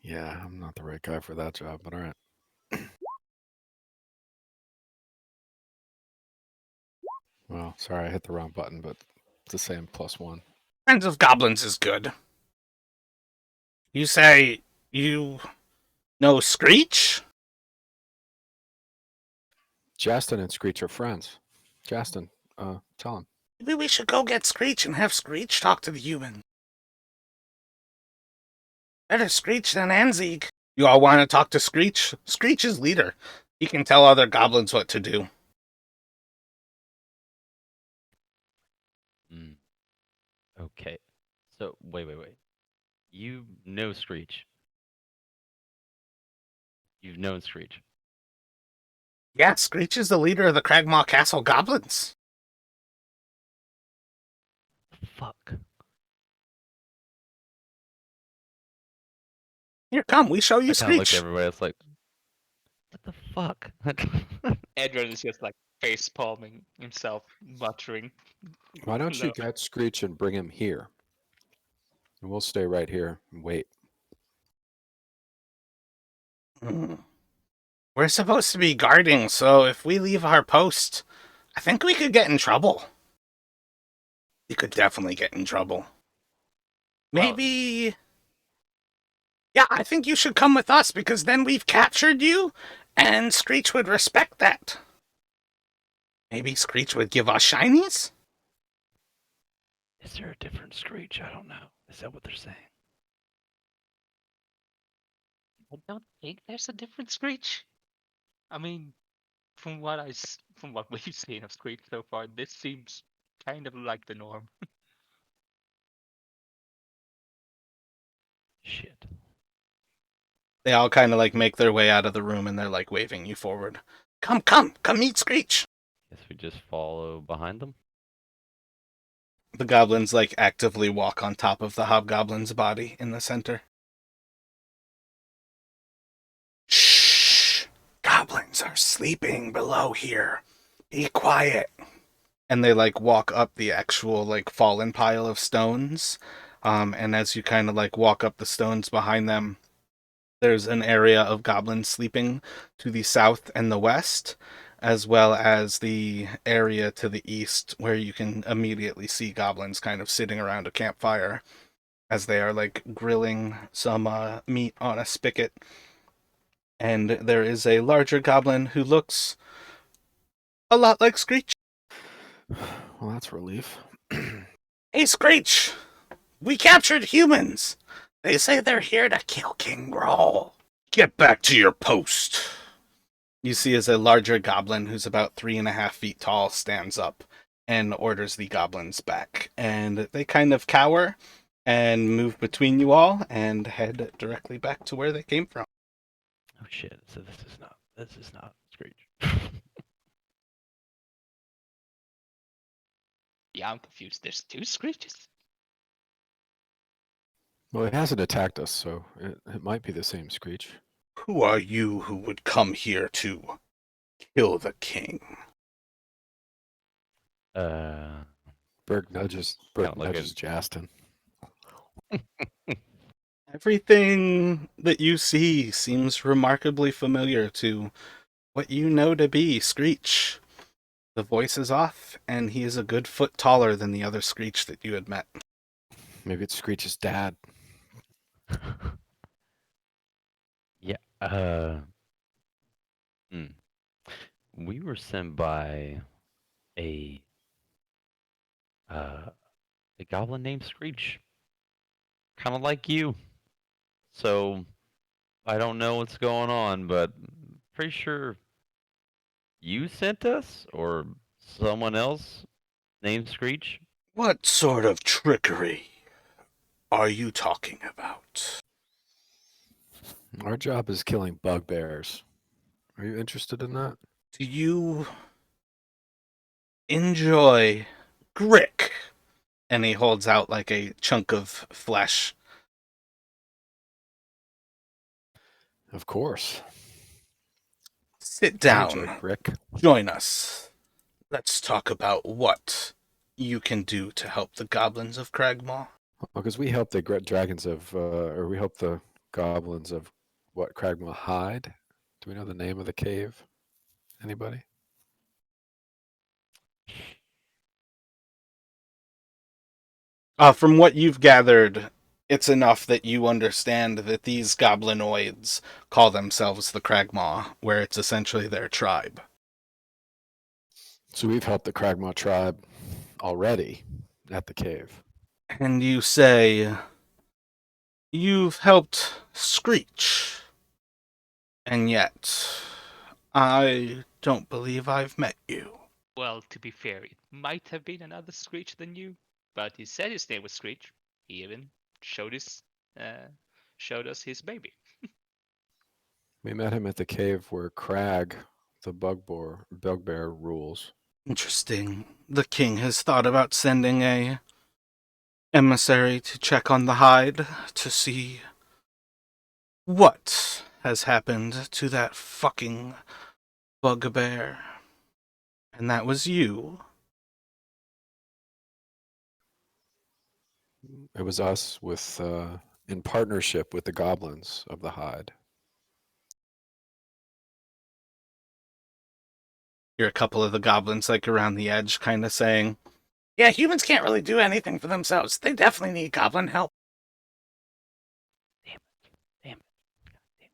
Yeah, I'm not the right guy for that job, but all right. Well, sorry, I hit the wrong button, but it's the same +1. Friends of goblins is good. You say you know Skreech? Justin and Skreech are friends. Justin, tell him. Maybe we should go get Skreech and have Skreech talk to the human. Better Skreech than Anzig. You all want to talk to Skreech? Skreech is leader. He can tell other goblins what to do. Okay. So wait. You know Skreech. You've known Skreech. Yeah, Skreech is the leader of the Cragmaw Castle goblins. Fuck. Here, come, we show you I kind of looked at Skreech. everybody else like, what the fuck? Edward is just like face palming himself, muttering. Why don't you No. get Skreech and bring him here? And we'll stay right here and wait. We're supposed to be guarding, so if we leave our post, I think we could get in trouble. You could definitely get in trouble. Maybe... Yeah, I think you should come with us, because then we've captured you, and Skreech would respect that. Maybe Skreech would give us shinies? Is there a different Skreech? I don't know. Is that what they're saying? I don't think there's a different Screech. I mean, from what we've seen of Screech so far, this seems kind of like the norm. Shit. They all kind of like make their way out of the room and they're like waving you forward. Come meet Skreech. Guess we just follow behind them. The goblins like actively walk on top of the hobgoblin's body in the center. Shh! Goblins are sleeping below here. Be quiet. And they like walk up the actual like fallen pile of stones. And as you kind of like walk up the stones behind them, there's an area of goblins sleeping to the south and the west, as well as the area to the east where you can immediately see goblins kind of sitting around a campfire as they are like grilling some meat on a spigot. And there is a larger goblin who looks a lot like Skreech. Well, that's relief. Hey, Skreech! We captured humans! They say they're here to kill King Grol. Get back to your post. You see as a larger goblin who's about 3.5 feet tall stands up and orders the goblins back. And they kind of cower and move between you all and head directly back to where they came from. Oh shit! So this is not Screech. Yeah, I'm confused. There's two Screeches? Well, it hasn't attacked us, so it might be the same Skreech. Who are you who would come here to kill the king? Berg nudges Justin. Everything that you see seems remarkably familiar to what you know to be Skreech. The voice is off, and he is a good foot taller than the other Skreech that you had met. Maybe it's Skreech's dad. Yeah. We were sent by a goblin named Screech, kind of like you. So I don't know what's going on, but pretty sure you sent us, or someone else named Skreech? What sort of trickery are you talking about? Our job is killing bugbears. Are you interested in that? Do you enjoy Grick? And he holds out like a chunk of flesh. Of course. Sit I enjoy down. Grick. Join us. Let's talk about what you can do to help the goblins of Cragmaw. Because we help the dragons of, or we help the goblins of what Cragmaw hide. Do we know the name of the cave? Anybody? From what you've gathered, it's enough that you understand that these goblinoids call themselves the Cragmaw, where it's essentially their tribe. So we've helped the Cragmaw tribe already at the cave. And you say you've helped Skreech. And yet, I don't believe I've met you. Well, to be fair, it might have been another Screech than you, but he said his name was Screech. He even showed showed us his baby. We met him at the cave where Crag, the bugbear, rules. Interesting. The king has thought about sending a emissary to check on the hide to see what has happened to that fucking bugbear. And that was you. It was us with, in partnership with the goblins of the hide. Hear a couple of the goblins like around the edge kind of saying, yeah, humans can't really do anything for themselves. They definitely need goblin help. Damn it.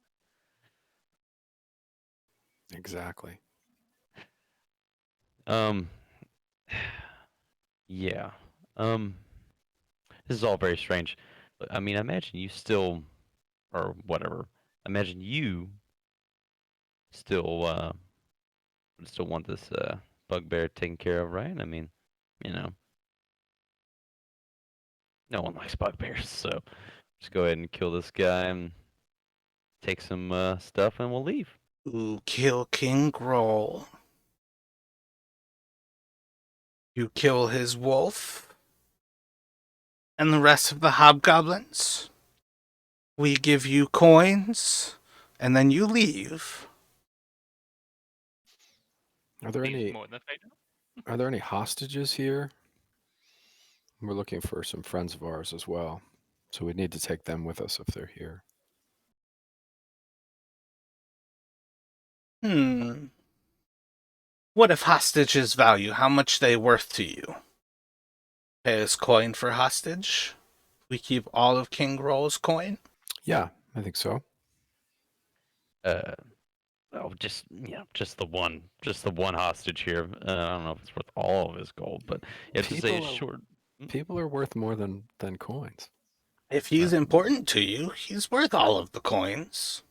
Exactly. Yeah. This is all very strange. I mean, I imagine you still, or whatever. I imagine you still still want this bugbear taken care of, right? I mean, you know, no one likes bugbears, so just go ahead and kill this guy and take some stuff, and we'll leave. You kill King Grol. You kill his wolf. And the rest of the hobgoblins. We give you coins, and then you leave. Are there Seems any more than fair. Are there any hostages here? We're looking for some friends of ours as well, so we need to take them with us if they're here. What if hostages value how much they worth to you? Pay us coin for hostage? We keep all of King Grol's coin? Yeah, I think so. Oh, just the one hostage here. I don't know if it's worth all of his gold, but yeah, to say it's short. People are worth more than coins. If he's important to you, he's worth all of the coins.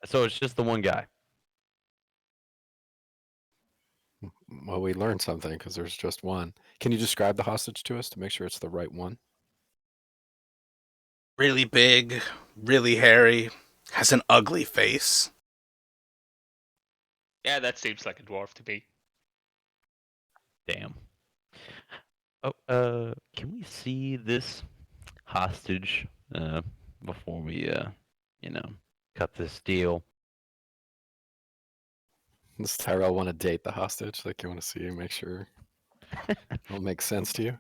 So it's just the one guy. Well, we learned something because there's just one. Can you describe the hostage to us to make sure it's the right one? Really big, really hairy, has an ugly face. Yeah, that seems like a dwarf to me. Damn. Oh, can we see this hostage before we cut this deal? Does Tyrell want to date the hostage? Like, you want to see and make sure it'll make sense to you?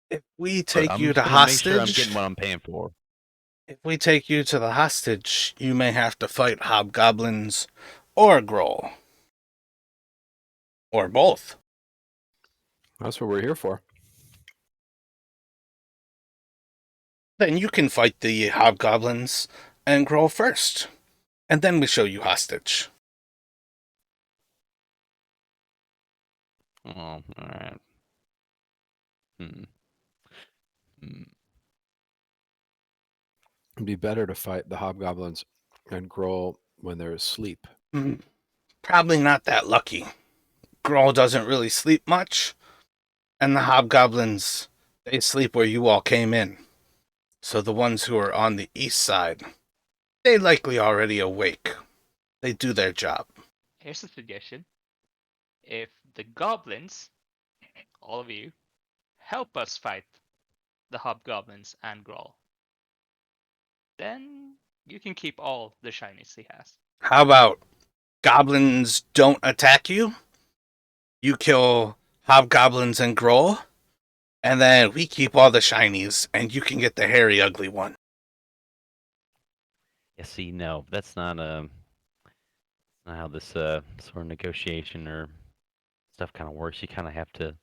If we But take I'm you just to gonna make sure I'm hostage, getting what I'm paying for. if we take you to the hostage, you may have to fight hobgoblins or Grol. Or both. That's what we're here for. Then you can fight the hobgoblins and Grol first. And then we show you hostage. Oh, all right. It'd be better to fight the hobgoblins and Grol when they're asleep. Probably not that lucky. Grol doesn't really sleep much, and the hobgoblins, they sleep where you all came in. So the ones who are on the east side, they likely already awake. They do their job. Here's a suggestion. If the goblins, all of you, help us fight the hobgoblins and Grol, then you can keep all the shinies he has. How about goblins don't attack you? You kill hobgoblins and Grol, and then we keep all the shinies, and you can get the hairy, ugly one. Yeah, see, no, that's not not how this sort of negotiation or stuff kind of works. You kind of have to,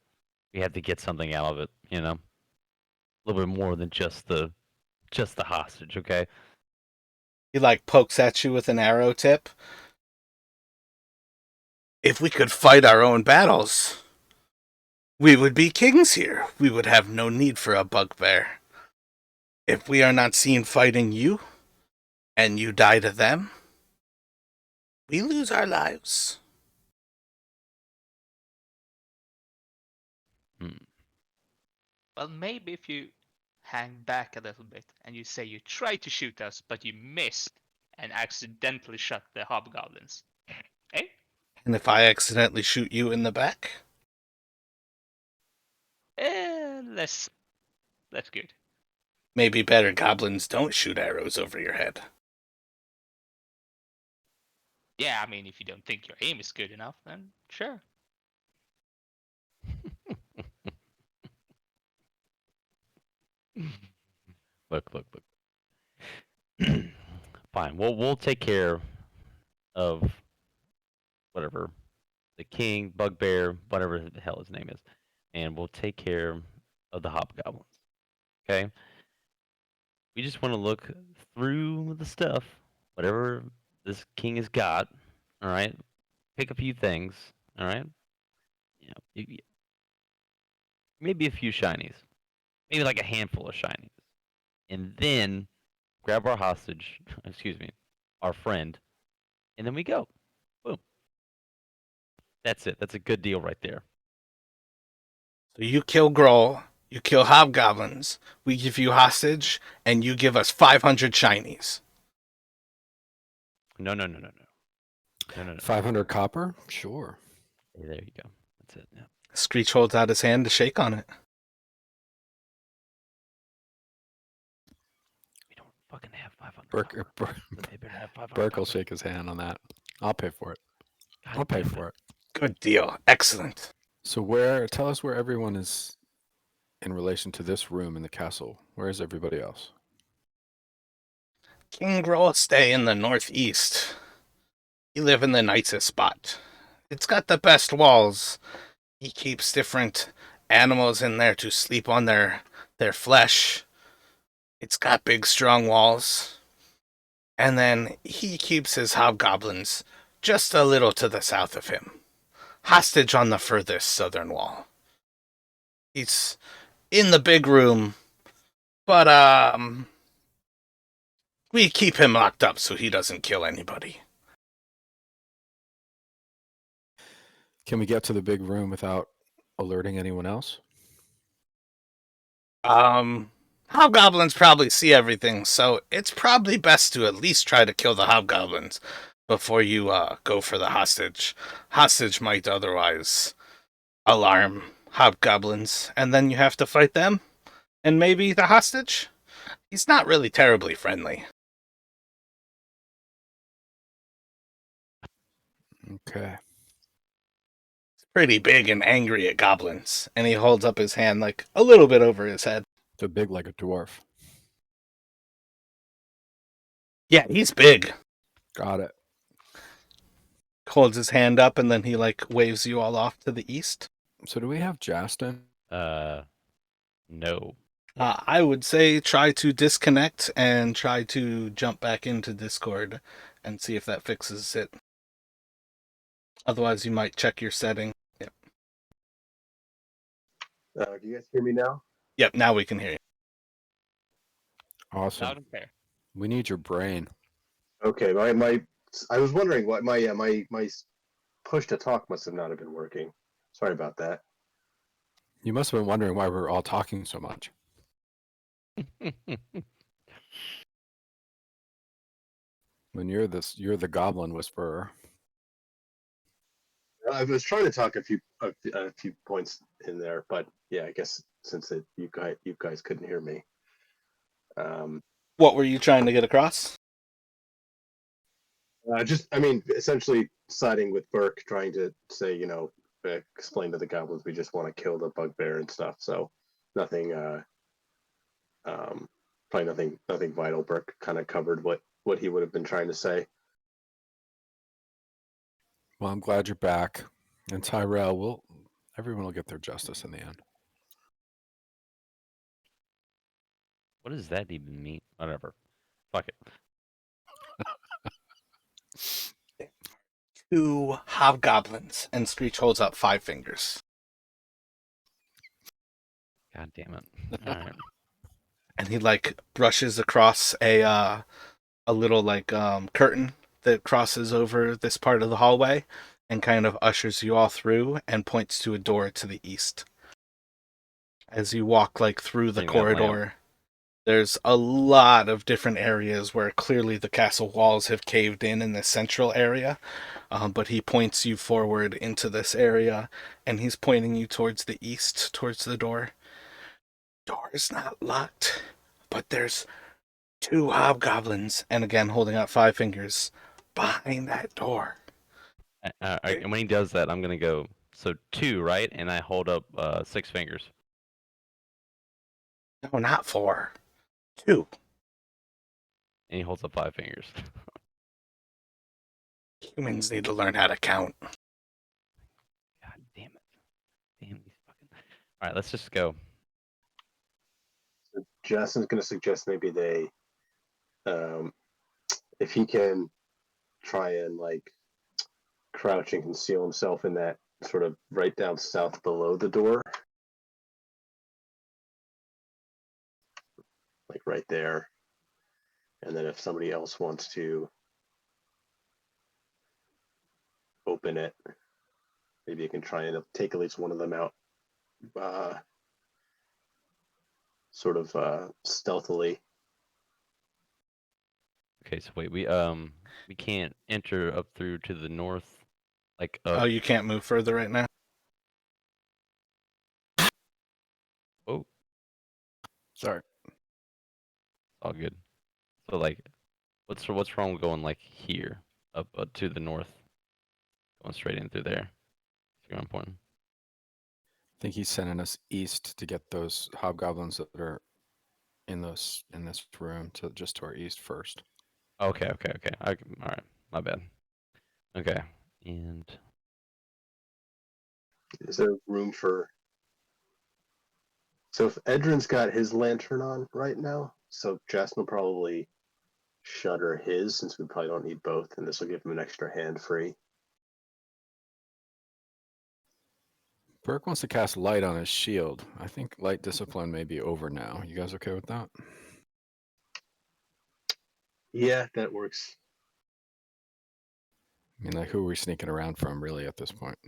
you have to get something out of it, you know, a little bit more than just the hostage. Okay. He like pokes at you with an arrow tip. If we could fight our own battles, we would be kings here. We would have no need for a bugbear. If we are not seen fighting you, and you die to them, we lose our lives. Hmm. Well, maybe if you hang back a little bit and you say you tried to shoot us, but you missed and accidentally shot the hobgoblins. Eh? And if I accidentally shoot you in the back? Less good. Maybe better goblins don't shoot arrows over your head. Yeah, I mean, if you don't think your aim is good enough, then sure. Look. Fine. We'll take care of whatever the king, bugbear, whatever the hell his name is, and we'll take care of the hobgoblins. Okay. We just want to look through the stuff, whatever this king has got. All right. Pick a few things. All right. Maybe a few shinies, maybe like a handful of shinies, and then grab our hostage. Excuse me, our friend, and then we go. Boom. That's it. That's a good deal right there. So you kill Grol, you kill hobgoblins, we give you hostage, and you give us 500 shinies. No. 500 copper? Sure. Hey, there you go. That's it. Yeah. Skreech holds out his hand to shake on it. We don't fucking have 500. They better have 500. Burke will shake his hand on that. I'll pay for it. God I'll pay damn for it. Good deal. Excellent. So tell us where everyone is in relation to this room in the castle. Where is everybody else? King Grol stay in the northeast. You live in the nicest spot. It's got the best walls. He keeps different animals in there to sleep on their flesh. It's got big, strong walls. And then he keeps his hobgoblins just a little to the south of him. Hostage on the furthest southern wall. He's in the big room, but we keep him locked up so he doesn't kill anybody. Can we get to the big room without alerting anyone else? Hobgoblins probably see everything, so it's probably best to at least try to kill the hobgoblins before you go for the hostage. Hostage might otherwise alarm hobgoblins, and then you have to fight them. And maybe the hostage? He's not really terribly friendly. Okay. Pretty big and angry at goblins, and he holds up his hand like a little bit over his head. So big like a dwarf. Yeah, he's big. Got it. Holds his hand up, and then he like waves you all off to the east. So do we have Justin? No. I would say try to disconnect and try to jump back into Discord and see if that fixes it. Otherwise, you might check your setting. Yep. Do you guys hear me now? Yep, now we can hear you. Awesome. Loud and clear. We need your brain. Okay, I was wondering what my push to talk must have not have been working. Sorry about that. You must have been wondering why we're all talking so much. When you're the goblin whisperer. I was trying to talk a few points in there, but yeah, I guess since you guys couldn't hear me. What were you trying to get across? I mean, essentially siding with Burke, trying to say, explain to the goblins we just want to kill the bugbear and stuff. So nothing, probably nothing vital. Burke kind of covered what he would have been trying to say. Well, I'm glad you're back. And Tyrell, everyone will get their justice in the end. What does that even mean? Whatever. Fuck it. 2 hobgoblins, and Skreech holds up 5 fingers. God damn it. All right. And he brushes across a little curtain that crosses over this part of the hallway and kind of ushers you all through and points to a door to the east. As you walk through the Ring that lamp. corridor, there's a lot of different areas where clearly the castle walls have caved in the central area, but he points you forward into this area, and he's pointing you towards the east, towards the door. Door is not locked, but there's 2 hobgoblins, and again holding out 5 fingers, behind that door. And when he does that, I'm gonna go. So 2, right? And I hold up 6 fingers. No, not 4. 2. And he holds up 5 fingers. Humans need to learn how to count. God damn it! Damn these fucking. All right, let's just go. So Justin's going to suggest maybe they, if he can try and crouch and conceal himself in that sort of right down south below the door, right there. And then if somebody else wants to open it, maybe you can try and take at least one of them out, sort of stealthily. Okay, so wait, we can't enter up through to the north, Oh, you can't move further right now? Oh, Sorry. all good. So what's wrong with going here up to the north, going straight in through there? It's important. I think he's sending us east to get those hobgoblins that are in this room to our east first. Okay. All right, my bad. Okay, and Is there room for? So if Edrin's got his lantern on right now, so Jasmine will probably shutter his, since we probably don't need both, and this will give him an extra hand free. Burke wants to cast light on his shield. I think light discipline may be over now. You guys okay with that? Yeah, that works. I mean, who are we sneaking around from, really, at this point?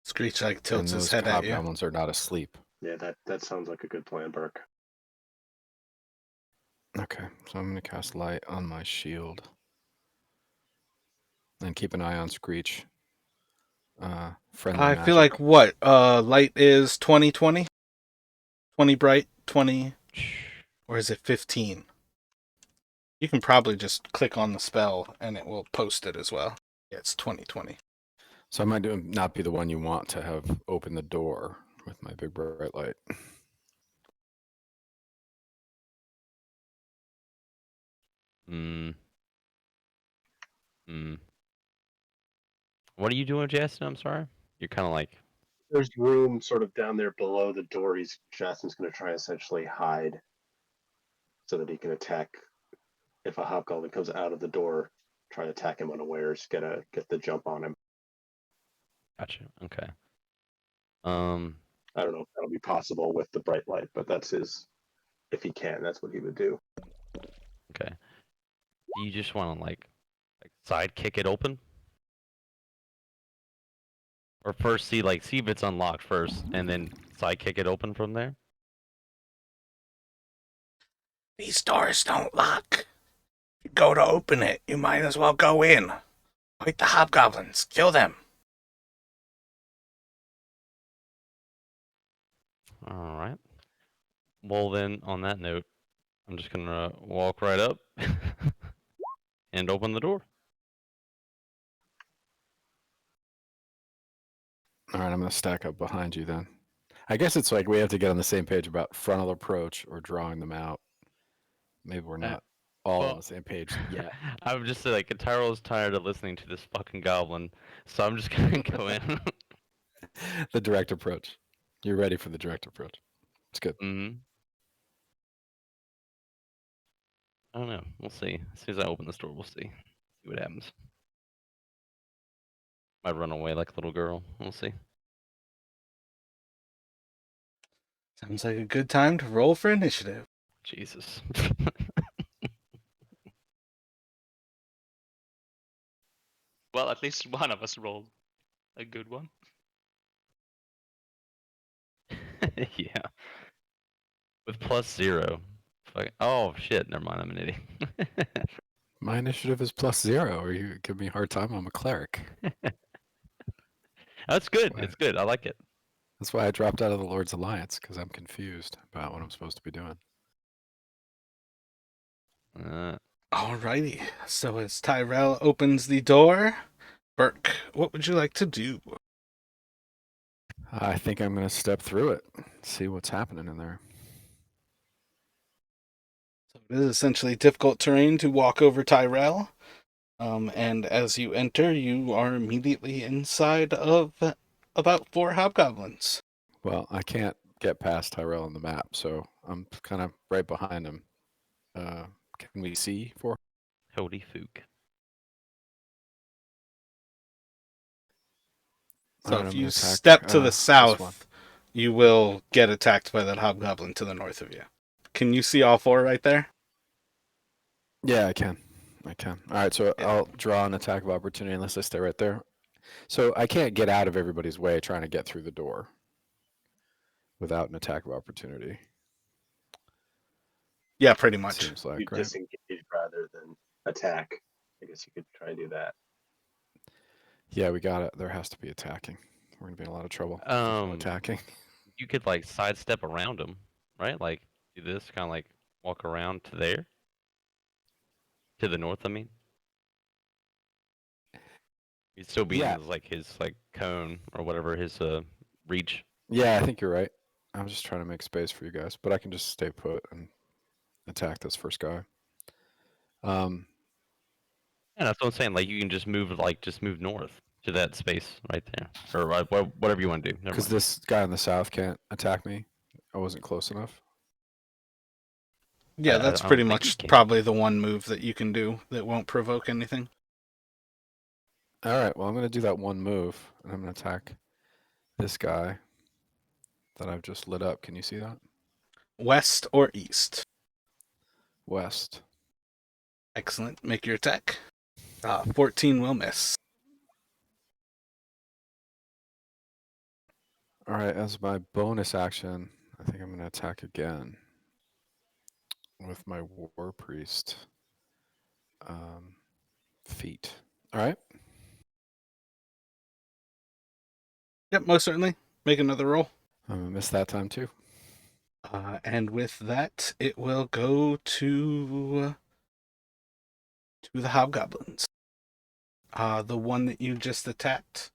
Skreech tilts and his those head at you. hobgoblins are not asleep. Yeah, that sounds like a good plan, Burke. Okay, so I'm going to cast light on my shield. And keep an eye on Skreech. Friendly I magic. feel like what? Light is 20, 20? 20 bright, 20, or is it 15? You can probably just click on the spell and it will post it as well. Yeah, it's 20, 20. So I might not be the one you want to have open the door with my big bright light. What are you doing, Justin? I'm sorry. You're kind of There's room sort of down there below the door. Justin's going to try essentially hide so that he can attack. If a hobgoblin comes out of the door, try to attack him unawares, get the jump on him. Gotcha. Okay. I don't know if that'll be possible with the bright light, but that's his. If he can, that's what he would do. Okay. You just want to side kick it open? Or first see if it's unlocked first, and then sidekick it open from there. These doors don't lock. You go to open it, you might as well go in. Fight the hobgoblins. Kill them. All right. Well then, on that note, I'm just gonna walk right up and open the door. All right, I'm going to stack up behind you then. I guess it's like we have to get on the same page about frontal approach or drawing them out. Maybe we're not all on the same page yet. I'm just like Tyro's tired of listening to this fucking goblin, so I'm just gonna go in. The direct approach. You're ready for the direct approach. It's good. I don't know. We'll see. As soon as I open this door, we'll see. See what happens. Might run away like a little girl. We'll see. Sounds like a good time to roll for initiative. Jesus. Well, at least one of us rolled a good one. Yeah. With +0. Fuck. Oh shit. Never mind. I'm an idiot. My initiative is +0, or you give me a hard time. I'm a cleric. That's good. Right. It's good. I like it. That's why I dropped out of the Lord's Alliance, because I'm confused about what I'm supposed to be doing. Alrighty. So as Tyrell opens the door, Burke, what would you like to do? I think I'm going to step through it, see what's happening in there. So it is essentially difficult terrain to walk over Tyrell. And as you enter, you are immediately inside of about 4 hobgoblins. Well, I can't get past Tyrell on the map, so I'm kind of right behind him. Can we see 4? Howdy Fook. So Alright, if I'm you gonna attack, step to the this one. south, you will get attacked by that hobgoblin to the north of you. Can you see all 4 right there? Yeah, I can. All right, so Yeah. I'll draw an attack of opportunity unless I stay right there. So I can't get out of everybody's way trying to get through the door without an attack of opportunity. Yeah, pretty much. Seems like, You right? disengage rather than attack. I guess you could try and do that. Yeah, we got it. There has to be attacking. We're gonna be in a lot of trouble. If there's no attacking. You could like sidestep around him, right? Like do this, kind of like walk around to there, to the north. I mean, he'd still be Yeah. in his like cone or whatever his reach. Yeah, I think you're right. I was just trying to make space for you guys, but I can just stay put and attack this first guy. And that's what I'm saying. Like you can just move north to that space right there, or whatever you want to do. Never Because mind. this guy in the south can't attack me. I wasn't close enough. Yeah, I that's don't pretty think you much can. probably the one move that you can do that won't provoke anything. All right, well, I'm going to do that one move, and I'm going to attack this guy that I've just lit up. Can you see that? West or east? West. Excellent. Make your attack. 14 will miss. All right, as my bonus action, I think I'm going to attack again with my War Priest feat. All right. Yep, most certainly. Make another roll. I'm going to miss that time too. And with that, it will go to the hobgoblins. The one that you just attacked,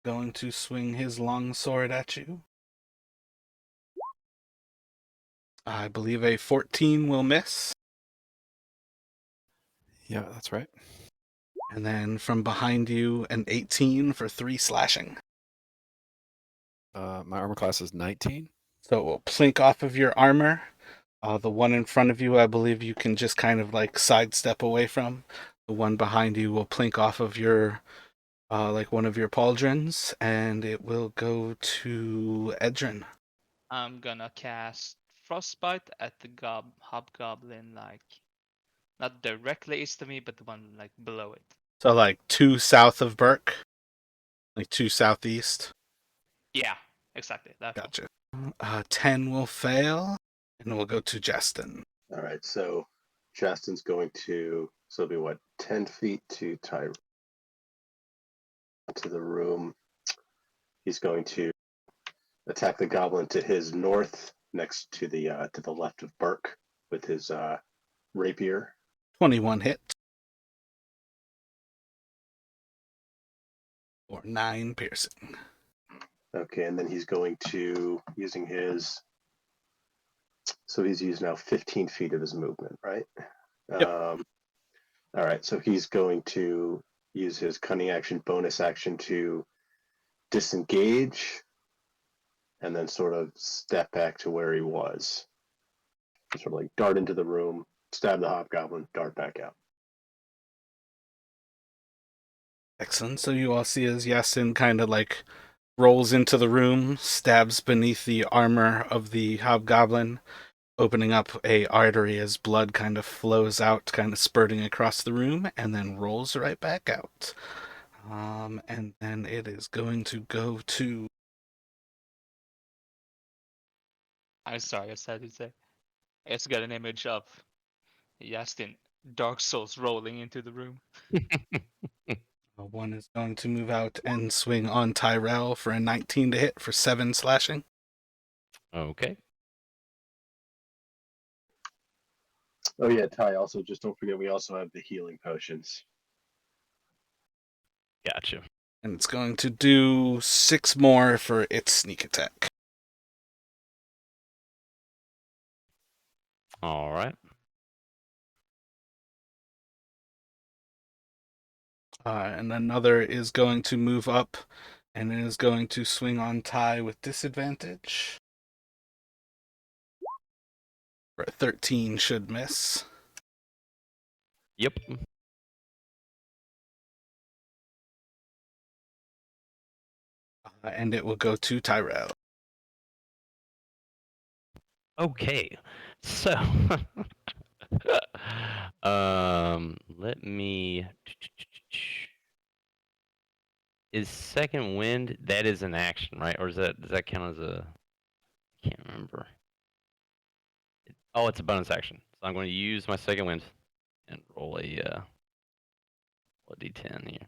going to swing his long sword at you. I believe a 14 will miss. Yeah, that's right. And then from behind you, an 18 for 3 slashing. My armor class is 19. So it will plink off of your armor. The one in front of you, I believe you can just kind of like sidestep away from. The one behind you will plink off of your, like one of your pauldrons, and it will go to Edrin. I'm gonna cast Frostbite at the hobgoblin, like not directly east of me, but the one like below it. So like 2 south of Burke. Like 2 southeast. Yeah, exactly. That one. Gotcha. 10 will fail, and we'll go to Justin. All right, so Justin's going to, so it'll be what, 10 feet to tie to the room. He's going to attack the goblin to his north, next to the left of Burke, with his rapier. 21 hit. Or 9 piercing. Okay, and then he's going to, using his, so he's used now 15 feet of his movement, right? Yep. All right, so he's going to use his cunning action, bonus action to disengage, and then sort of step back to where he was. Sort of like dart into the room, stab the hobgoblin, dart back out. Excellent. So you all see as Yasin kind of like rolls into the room, stabs beneath the armor of the hobgoblin, opening up a artery as blood kind of flows out, kind of spurting across the room, and then rolls right back out. And then it is going to go to... I'm sorry, I said it. It's got an image of Justin Dark Souls rolling into the room. One is going to move out and swing on Tyrell for a 19 to hit for 7 slashing. Okay. Oh yeah, Ty, also just don't forget we also have the healing potions. Gotcha. And it's going to do 6 more for its sneak attack. All right. And another is going to move up and it is going to swing on Ty with disadvantage. For a 13 should miss. Yep. And it will go to Tyrell. Okay. So, let me. Is second wind, that is an action, right? Or does that count as a? I can't remember. Oh, it's a bonus action. So I'm going to use my second wind and roll a d10 here.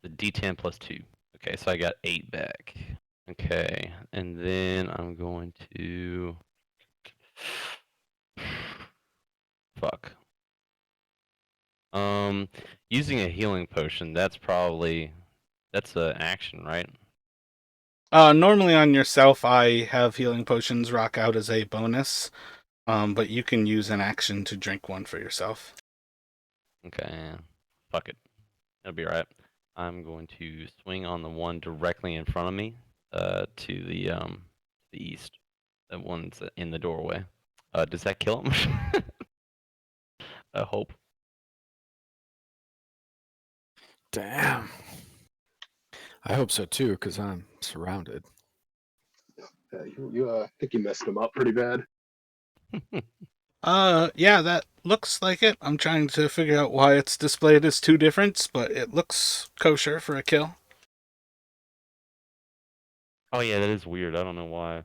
The d10 plus 2. Okay, so I got 8 back. Okay, and then I'm going to. Fuck. Using a healing potion, that's an action, right? Normally on yourself, I have healing potions rock out as a bonus. But you can use an action to drink one for yourself. Okay, fuck it. It'll be alright. I'm going to swing on the one directly in front of me, to the east. The one's in the doorway. Does that kill him? I hope. Damn. I hope so too, because I'm surrounded. I think you messed him up pretty bad. Yeah, that looks like it. I'm trying to figure out why it's displayed as 2 different, but it looks kosher for a kill. Oh yeah, that is weird. I don't know why.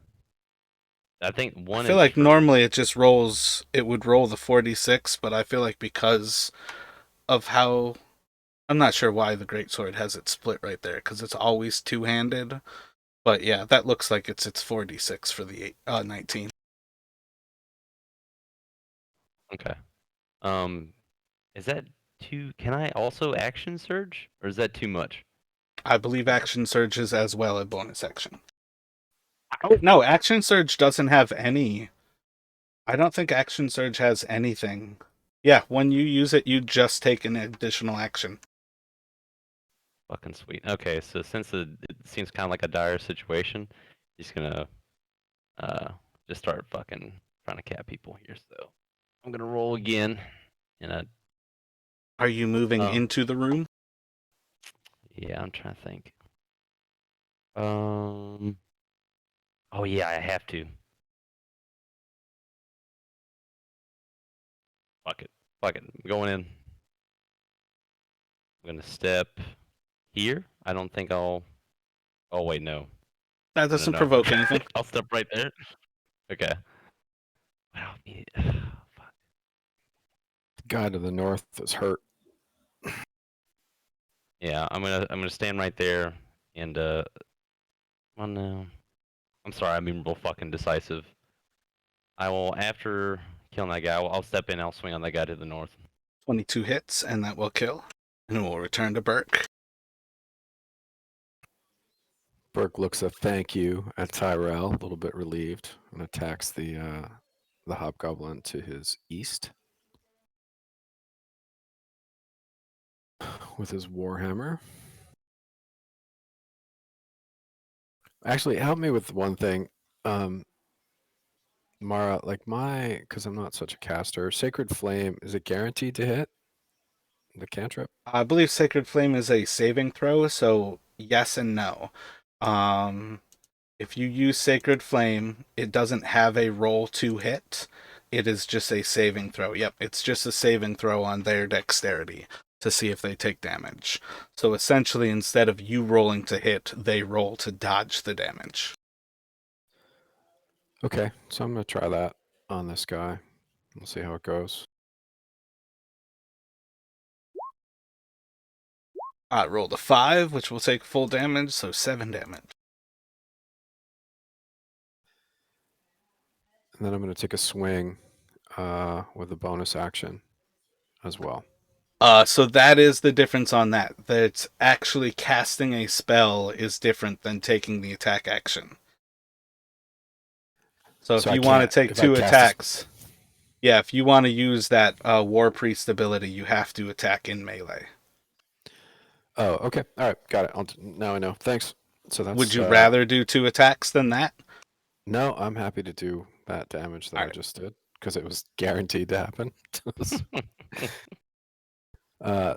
I think one I feel is like for... normally it just rolls, it would roll the 46, but I feel like because of how, I'm not sure why the Greatsword has it split right there, because it's always 2-handed. But yeah, that looks like it's 46 for the 19. Okay. Is that too... Can I also action surge? Or is that too much? I believe Action Surge is as well a bonus action. Oh, no, Action Surge doesn't have any. I don't think Action Surge has anything. Yeah, when you use it, you just take an additional action. Fucking sweet. Okay, so since it seems kind of like a dire situation, he's gonna just start fucking trying to cap people here. So I'm gonna roll again. And Are you moving Oh. into the room? yeah, I'm trying to think. Oh yeah, I have to. Fuck it. I'm going in. I'm gonna step here. I don't think I'll. Oh wait, no. That No, doesn't no. provoke anything. I'll step right there. Okay. Wow. Fuck. Guy to the north is hurt. Yeah, I'm gonna stand right there and oh no. I'm sorry, I'm being real fucking decisive. I will after killing that guy, I'll step in, I'll swing on that guy to the north. 22 hits, and that will kill. And it will return to Burke. Burke looks a thank you at Tyrell, a little bit relieved, and attacks the hobgoblin to his east with his warhammer. Actually, help me with one thing, Mara. Like because I'm not such a caster. Sacred Flame, is it guaranteed to hit the cantrip? I believe Sacred Flame is a saving throw, so yes and no. If you use Sacred Flame, it doesn't have a roll to hit. It is just a saving throw. Yep, it's just a saving throw on their dexterity to see if they take damage. So essentially, instead of you rolling to hit, they roll to dodge the damage. Okay, so I'm gonna try that on this guy. We'll see how it goes. I rolled a 5, which will take full damage, so 7 damage. And then I'm gonna take a swing with a bonus action as well. So that is the difference on that. That actually casting a spell is different than taking the attack action. So if I you want to can't- take if I 2 cast a attacks, yeah, if you want to use that War Priest ability, you have to attack in melee. Oh, okay. All right, got it. Now I know. Thanks. So that's. Would you rather do 2 attacks than that? No, I'm happy to do that damage that I Alright. just did because it was guaranteed to happen.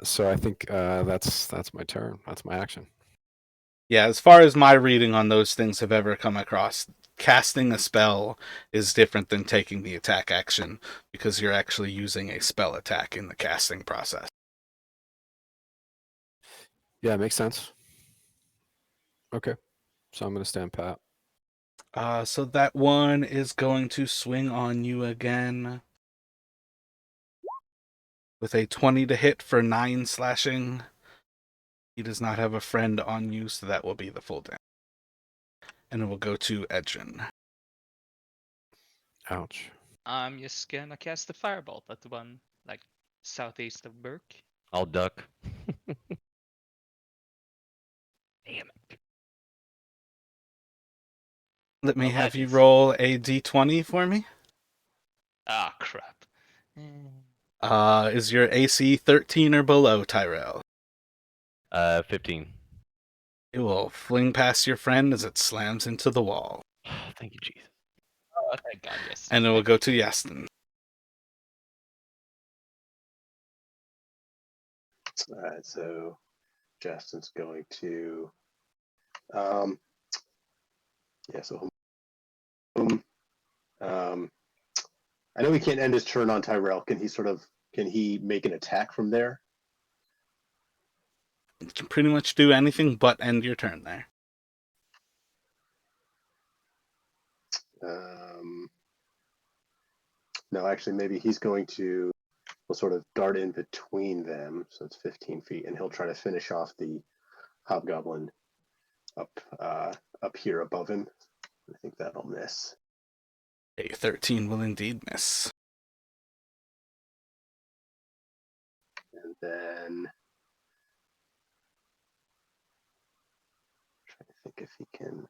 So I think that's my turn. That's my action. Yeah, as far as my reading on those things have ever come across, casting a spell is different than taking the attack action because you're actually using a spell attack in the casting process. Yeah, it makes sense. Okay, so I'm gonna stand pat. So that one is going to swing on you again with a 20 to hit for 9 slashing. He does not have a friend on you, so that will be the full damage. And it will go to Edrin. Ouch. I'm just gonna cast the firebolt at the one like southeast of Burke. I'll duck. Damn it. Let me Well, have that you is- roll a d20 for me. Ah, crap. Is your AC 13 or below, Tyrell? 15. It will fling past your friend as it slams into the wall. Thank you, Jesus. Oh, thank God, yes. And it will go to Yastin. Alright, so Justin's going to yeah, so I know he can't end his turn on Tyrell. Can he make an attack from there? You can pretty much do anything but end your turn there. No, actually, maybe he's going to will sort of dart in between them, so it's 15 feet, and he'll try to finish off the hobgoblin up here above him. I think that'll miss. A 13 will indeed miss. And then trying to think if he can.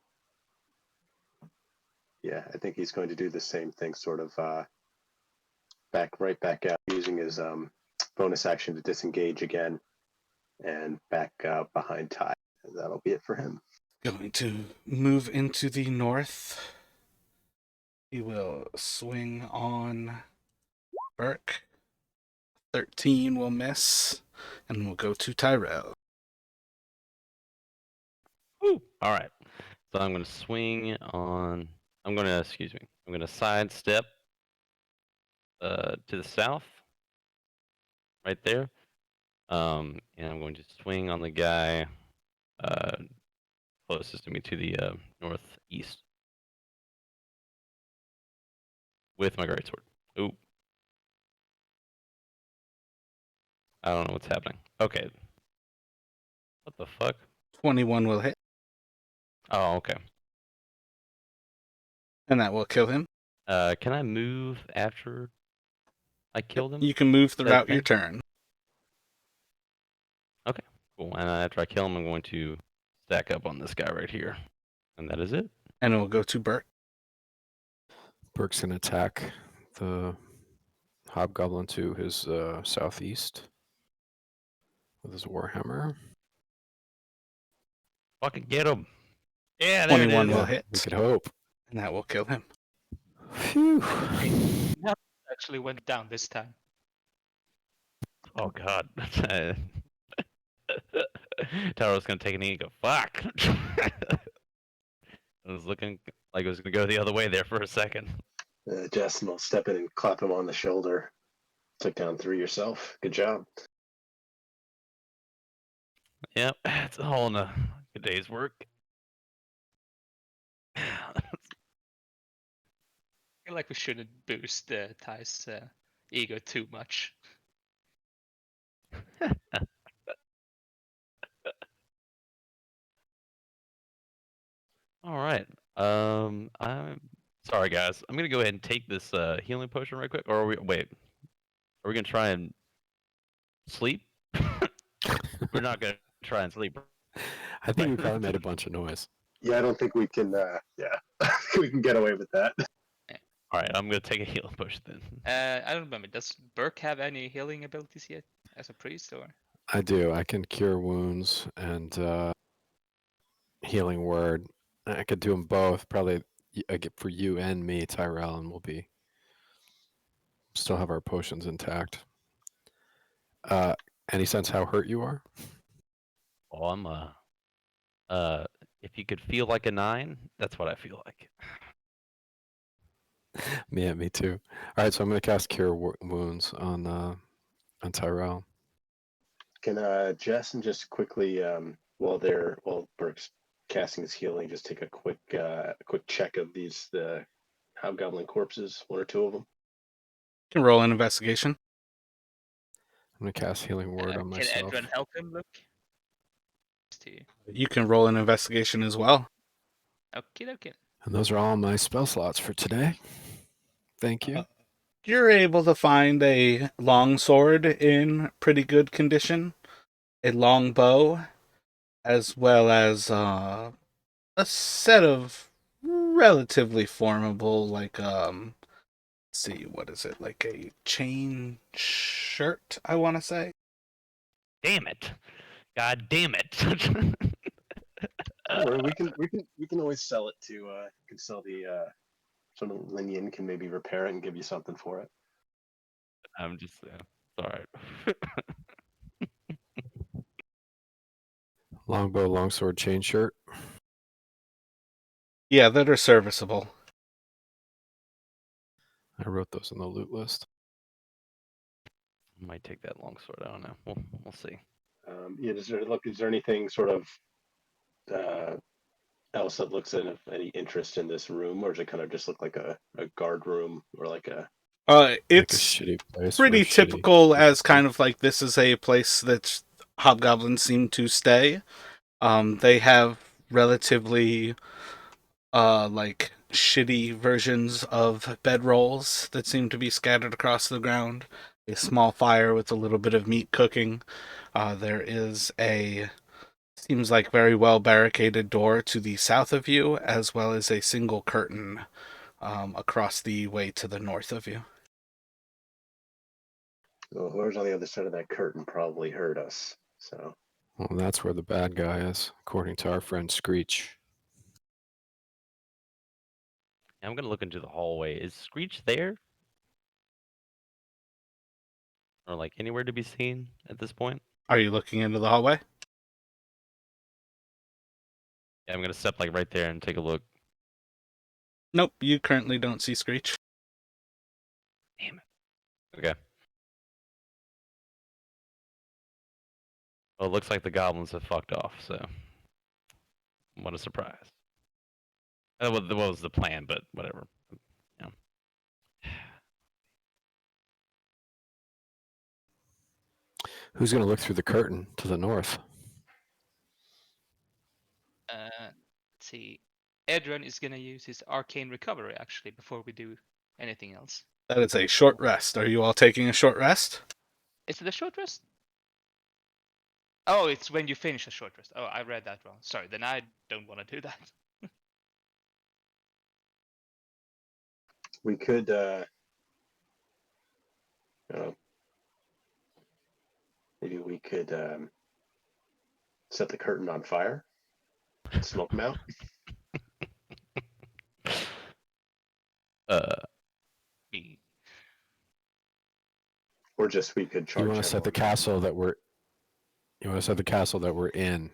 Yeah, I think he's going to do the same thing, sort of right back out, using his bonus action to disengage again, and back behind Ty. And that'll be it for him. Going to move into the north. He will swing on Burke. 13 will miss, and we'll go to Tyrell. Woo! All right. So I'm going to swing on. I'm going to sidestep to the south. Right there. And I'm going to swing on the guy closest to me to the northeast with my greatsword. Ooh. I don't know what's happening. Okay. What the fuck? 21 will hit, Oh, okay. and that will kill him. Can I move after I killed him? You can move That throughout your thing? turn. Cool. And after I kill him, I'm going to stack up on this guy right here. And that is it. And it will go to Bert. Burke's gonna attack the hobgoblin to his southeast with his warhammer. Fucking get him. Yeah, there it 21 is. will Yeah, hit, we could hope. and that will kill him. Phew. Actually went down this time. Oh, God. Taro's going to take an E and go, fuck. It was looking like it was going to go the other way there for a second. Justin will step in and clap him on the shoulder. Took down 3 yourself. Good job. Yep, it's all in a good day's work. I feel like we shouldn't boost Ty's ego too much. All right. I'm sorry, guys. I'm gonna go ahead and take this healing potion right quick. Or are we wait? Are we gonna try and sleep? We're not gonna try and sleep. I think we probably made a bunch of noise. Yeah, I don't think we can. We can get away with that. All right, I'm gonna take a healing potion then. I don't remember. Does Burke have any healing abilities yet as a priest, or? I do. I can cure wounds and healing word. I could do them both. Probably I get for you and me, Tyrell, and we'll be still have our potions intact. Any sense how hurt you are? Oh, I'm if you could feel like a 9, that's what I feel like. Yeah, me too. All right, so I'm going to cast Cure Wounds on Tyrell. Can Justin just quickly, while Burke's casting his healing, just take a quick check of the hobgoblin corpses, 1 or 2 of them. You can roll an investigation. I'm going to cast Healing Word on Can myself. Edrin help him look? See. You can roll an investigation as well. Okay. And those are all my spell slots for today. Thank you. You're able to find a long sword in pretty good condition, a long bow, as well as a set of relatively formable, let's see, what is it, like a chain shirt, I want to say. Damn it! God damn it! Don't worry, we can always sell it to. You can sell the. Some of Linian can maybe repair it and give you something for it. I'm just sorry. Longbow, longsword, chain shirt. Yeah, that are serviceable. I wrote those in the loot list. Might take that long sword. I don't know. We'll see. Yeah, is there anything sort of else that looks of any interest in this room, or does it kind of just look like a guard room or like a? It's like a shitty place pretty where shitty typical people as sleep. kind of like this is a place that hobgoblins seem to stay. They have relatively like shitty versions of bedrolls that seem to be scattered across the ground. A small fire with a little bit of meat cooking. There is a seems like very well barricaded door to the south of you, as well as a single curtain across the way to the north of you. Well, whoever's on the other side of that curtain probably heard us. So Well, that's where the bad guy is, according to our friend Skreech. I'm gonna look into the hallway. Is Skreech there? Or like anywhere to be seen at this point? Are you looking into the hallway? Yeah, I'm gonna step like right there and take a look. Nope, you currently don't see Skreech. Damn it. Okay. Well, it looks like the goblins have fucked off. So, what a surprise. What was the plan? But whatever. Yeah. Who's going to look through the curtain to the north? Let's see. Edron is gonna use his arcane recovery actually before we do anything else. That is a short rest. Are you all taking a short rest? Is it a short rest? Oh, it's when you finish a short rest. Oh, I read that wrong. Sorry, then I don't want to do that. We could, maybe we could set the curtain on fire, smoke them out. Me. Or just we could charge. You want to set the castle that we're in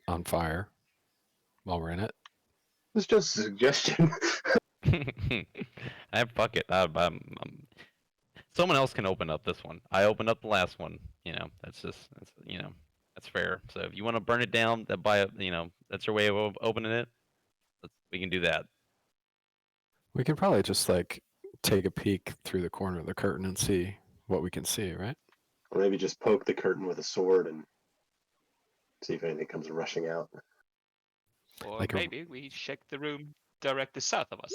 on fire while we're in it? It's just a suggestion. Fuck it. Someone else can open up this one. I opened up the last one. That's fair. So if you want to burn it down, that's your way of opening it. We can do that. We can probably just like take a peek through the corner of the curtain and see what we can see, right? Or maybe just poke the curtain with a sword and see if anything comes rushing out. Or Like maybe we check the room directly south of us.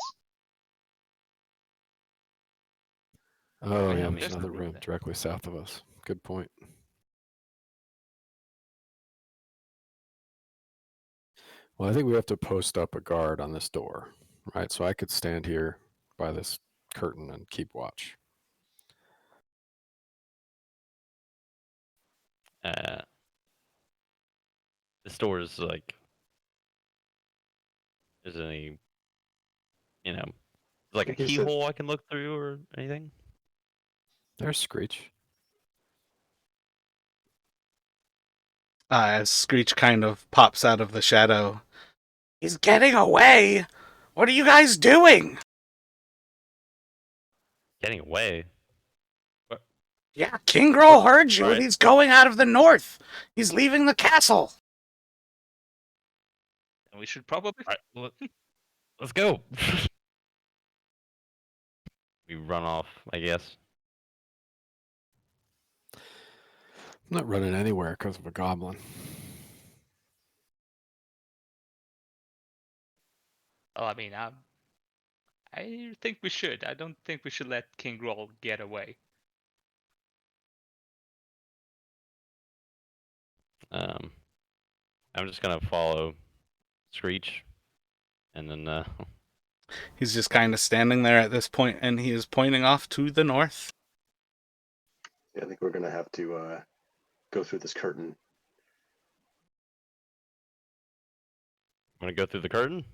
Oh, Yeah, yeah, I mean, there's there's no another room room there. directly south of us. Good point. Well, I think we have to post up a guard on this door, right? So I could stand here by this curtain and keep watch. This door is like, is there any, like a Like you said- keyhole I can look through or anything? There's Skreech. As Skreech kind of pops out of the shadow. He's getting away. What are you guys doing? Getting away. Yeah, King Grol heard you, Right. and he's going out of the north. He's leaving the castle. And we should probably. All right, let's go. We run off, I guess. I'm not running anywhere because of a goblin. Oh, I mean, I think we should. I don't think we should let King Grol get away. I'm just gonna follow Screech, and then He's just kind of standing there at this point, and he is pointing off to the north. Yeah, I think we're gonna have to go through this curtain. want to go through the curtain.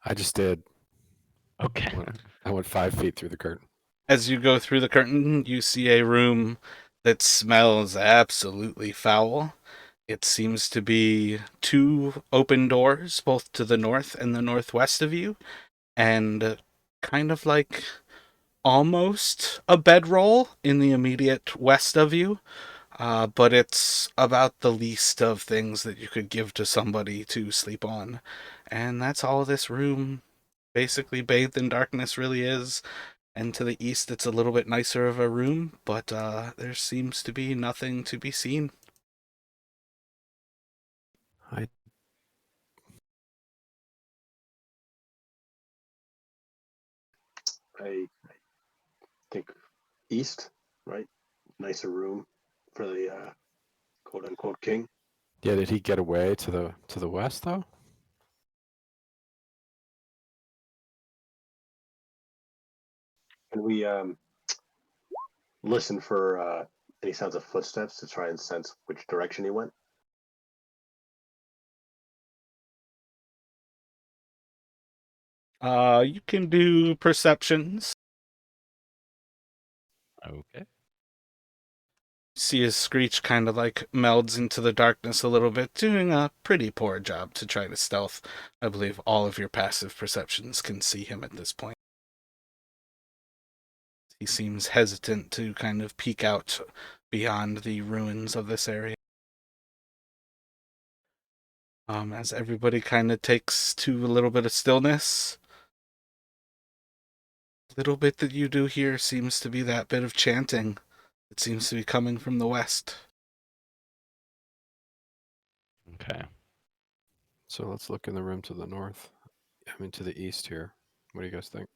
I just did. Okay. I went 5 feet through the curtain. As you go through the curtain, you see a room that smells absolutely foul. It seems to be 2 open doors, both to the north and the northwest of you, and kind of like almost a bedroll in the immediate west of you. But it's about the least of things that you could give to somebody to sleep on. And that's all this room, basically bathed in darkness, really is. And to the east, it's a little bit nicer of a room, but there seems to be nothing to be seen. I think east, right? Nicer room for the quote unquote king. Yeah, did he get away to the west though? Can we listen for any sounds of footsteps to try and sense which direction he went? You can do perceptions. Okay. See his Screech kind of like melds into the darkness a little bit, doing a pretty poor job to try to stealth. I believe all of your passive perceptions can see him at this point. He seems hesitant to kind of peek out beyond the ruins of this area. As everybody kind of takes to a little bit of stillness. Little bit that you do here seems to be that bit of chanting. It seems to be coming from the west. Okay. So let's look in the room to the north. I mean, to the east here. What do you guys think?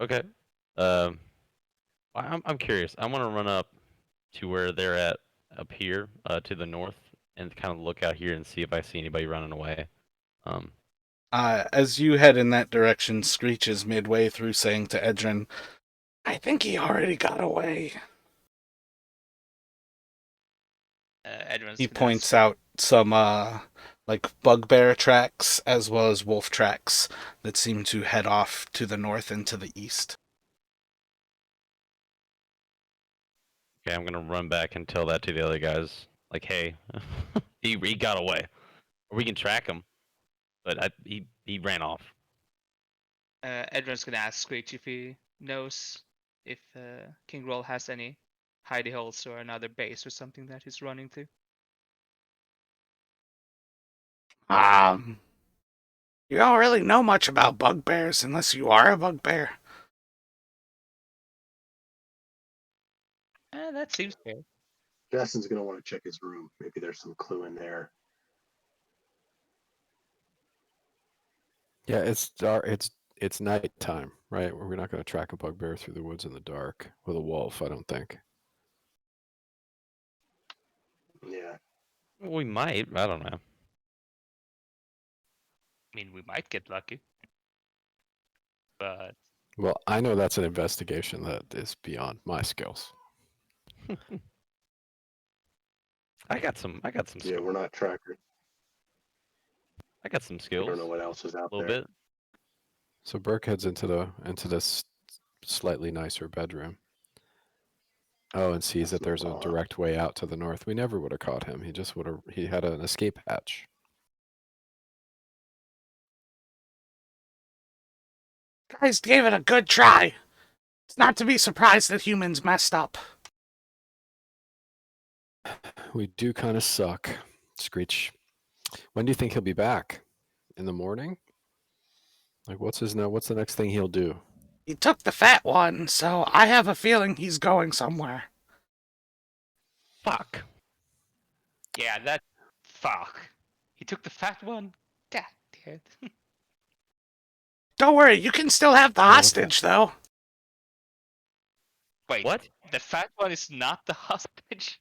Okay. I'm curious. I want to run up to where they're at up here, to the north, and kind of look out here and see if I see anybody running away. As you head in that direction, Skreech is midway through saying to Edrin, I think he already got away. Edwin's He gonna points ask, out some, like bugbear tracks as well as wolf tracks that seem to head off to the north and to the east. Okay, I'm gonna run back and tell that to the other guys. Like, hey, he got away, or we can track him, but he ran off. Edwin's gonna ask Skreech if he knows if King Grol has any hidey holes or another base or something that he's running to. You don't really know much about bugbears unless you are a bugbear. That seems fair. Justin's gonna want to check his room. Maybe there's some clue in there. Yeah, it's dark. It's nighttime, right? We're not going to track a bugbear through the woods in the dark with a wolf, I don't think. Yeah. We might. I don't know. I mean, we might get lucky, but Well, I know that's an investigation that is beyond my skills. I got some. Yeah, Skills. we're not trackers. I got some We skills. don't know what else is out A little there. bit. So Burke heads into this slightly nicer bedroom. Oh, and sees that there's a direct way out to the north. We never would have caught him. He had an escape hatch. Guys gave it a good try. It's not to be surprised that humans messed up. We do kind of suck. Skreech. When do you think he'll be back? In the morning? Like, what's the next thing he'll do? He took the fat one, so I have a feeling he's going somewhere. Fuck. yeah, that fuck. He took the fat one. God damn it. Don't worry, you can still have the hostage, though. Wait, What? the fat one is not the hostage?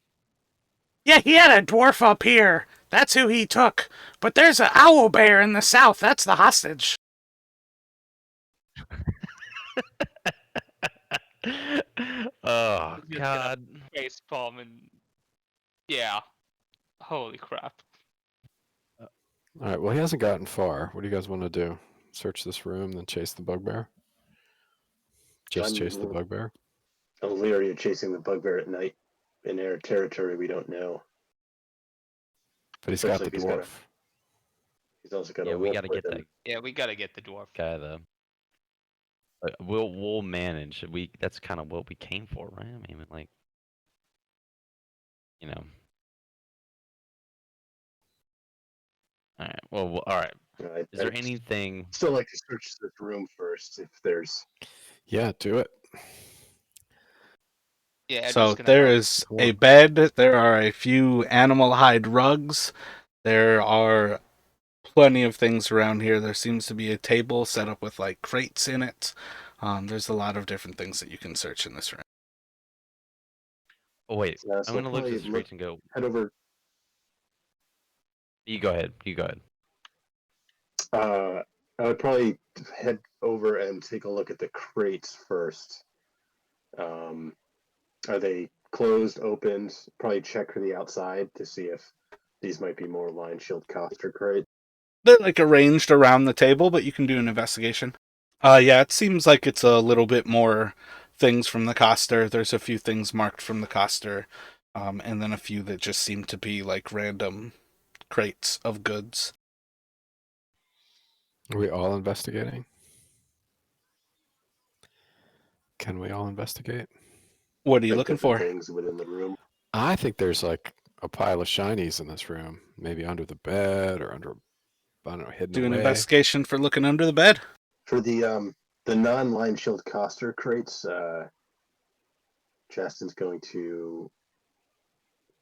Yeah, he had a dwarf up here. That's who he took. But there's an owl bear in the south. That's the hostage. Oh He's just gonna God. Face palm and yeah. Holy crap. All right. Well, he hasn't gotten far. What do you guys want to do? Search this room, then chase the bugbear? Just chase the bugbear? I'm leery of chasing the bugbear at night in air territory we don't know. But he's got the Especially if dwarf. He's also got Yeah, a we wolf gotta with get him. that Yeah, we gotta get the dwarf. guy though. We'll manage. That's kind of what we came for, right? I mean, like, you know. All right. Well, all right. Is there I'd anything? still like to search this room first if there's. Yeah, do it. Yeah, Edward's So gonna there help. is a bed, there are a few animal hide rugs, there are plenty of things around here. There seems to be a table set up with like crates in it. There's a lot of different things that you can search in this room. Oh wait, So I'm gonna look at the probably streets and go. Head over. You go ahead. You go ahead. I would probably head over and take a look at the crates first. Are they closed, opened? Probably check for the outside to see if these might be more line shield coster crates. They're like arranged around the table, but you can do an investigation. Yeah, it seems like it's a little bit more things from the coster. There's a few things marked from the coster, and then a few that just seem to be like random crates of goods. Are we all investigating? Can we all investigate? What are you like looking different for? things within the room. I think there's like a pile of shinies in this room. Maybe under the bed or under, I don't know, hidden Do an away. investigation for looking under the bed. For the non-line shield coster crates, Justin's going to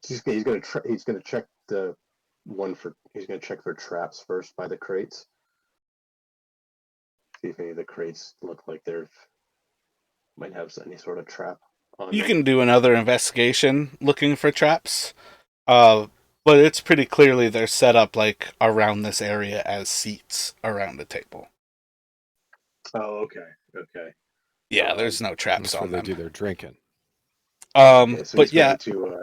he's going to check for traps first by the crates. See if any of the crates look like they're might have any sort of trap on You them. can do another investigation looking for traps. But it's pretty clearly they're set up like around this area as seats around the table. Oh, okay. Yeah, there's no traps That's where on they them. do their drinking. Okay, so But he's yeah, going to.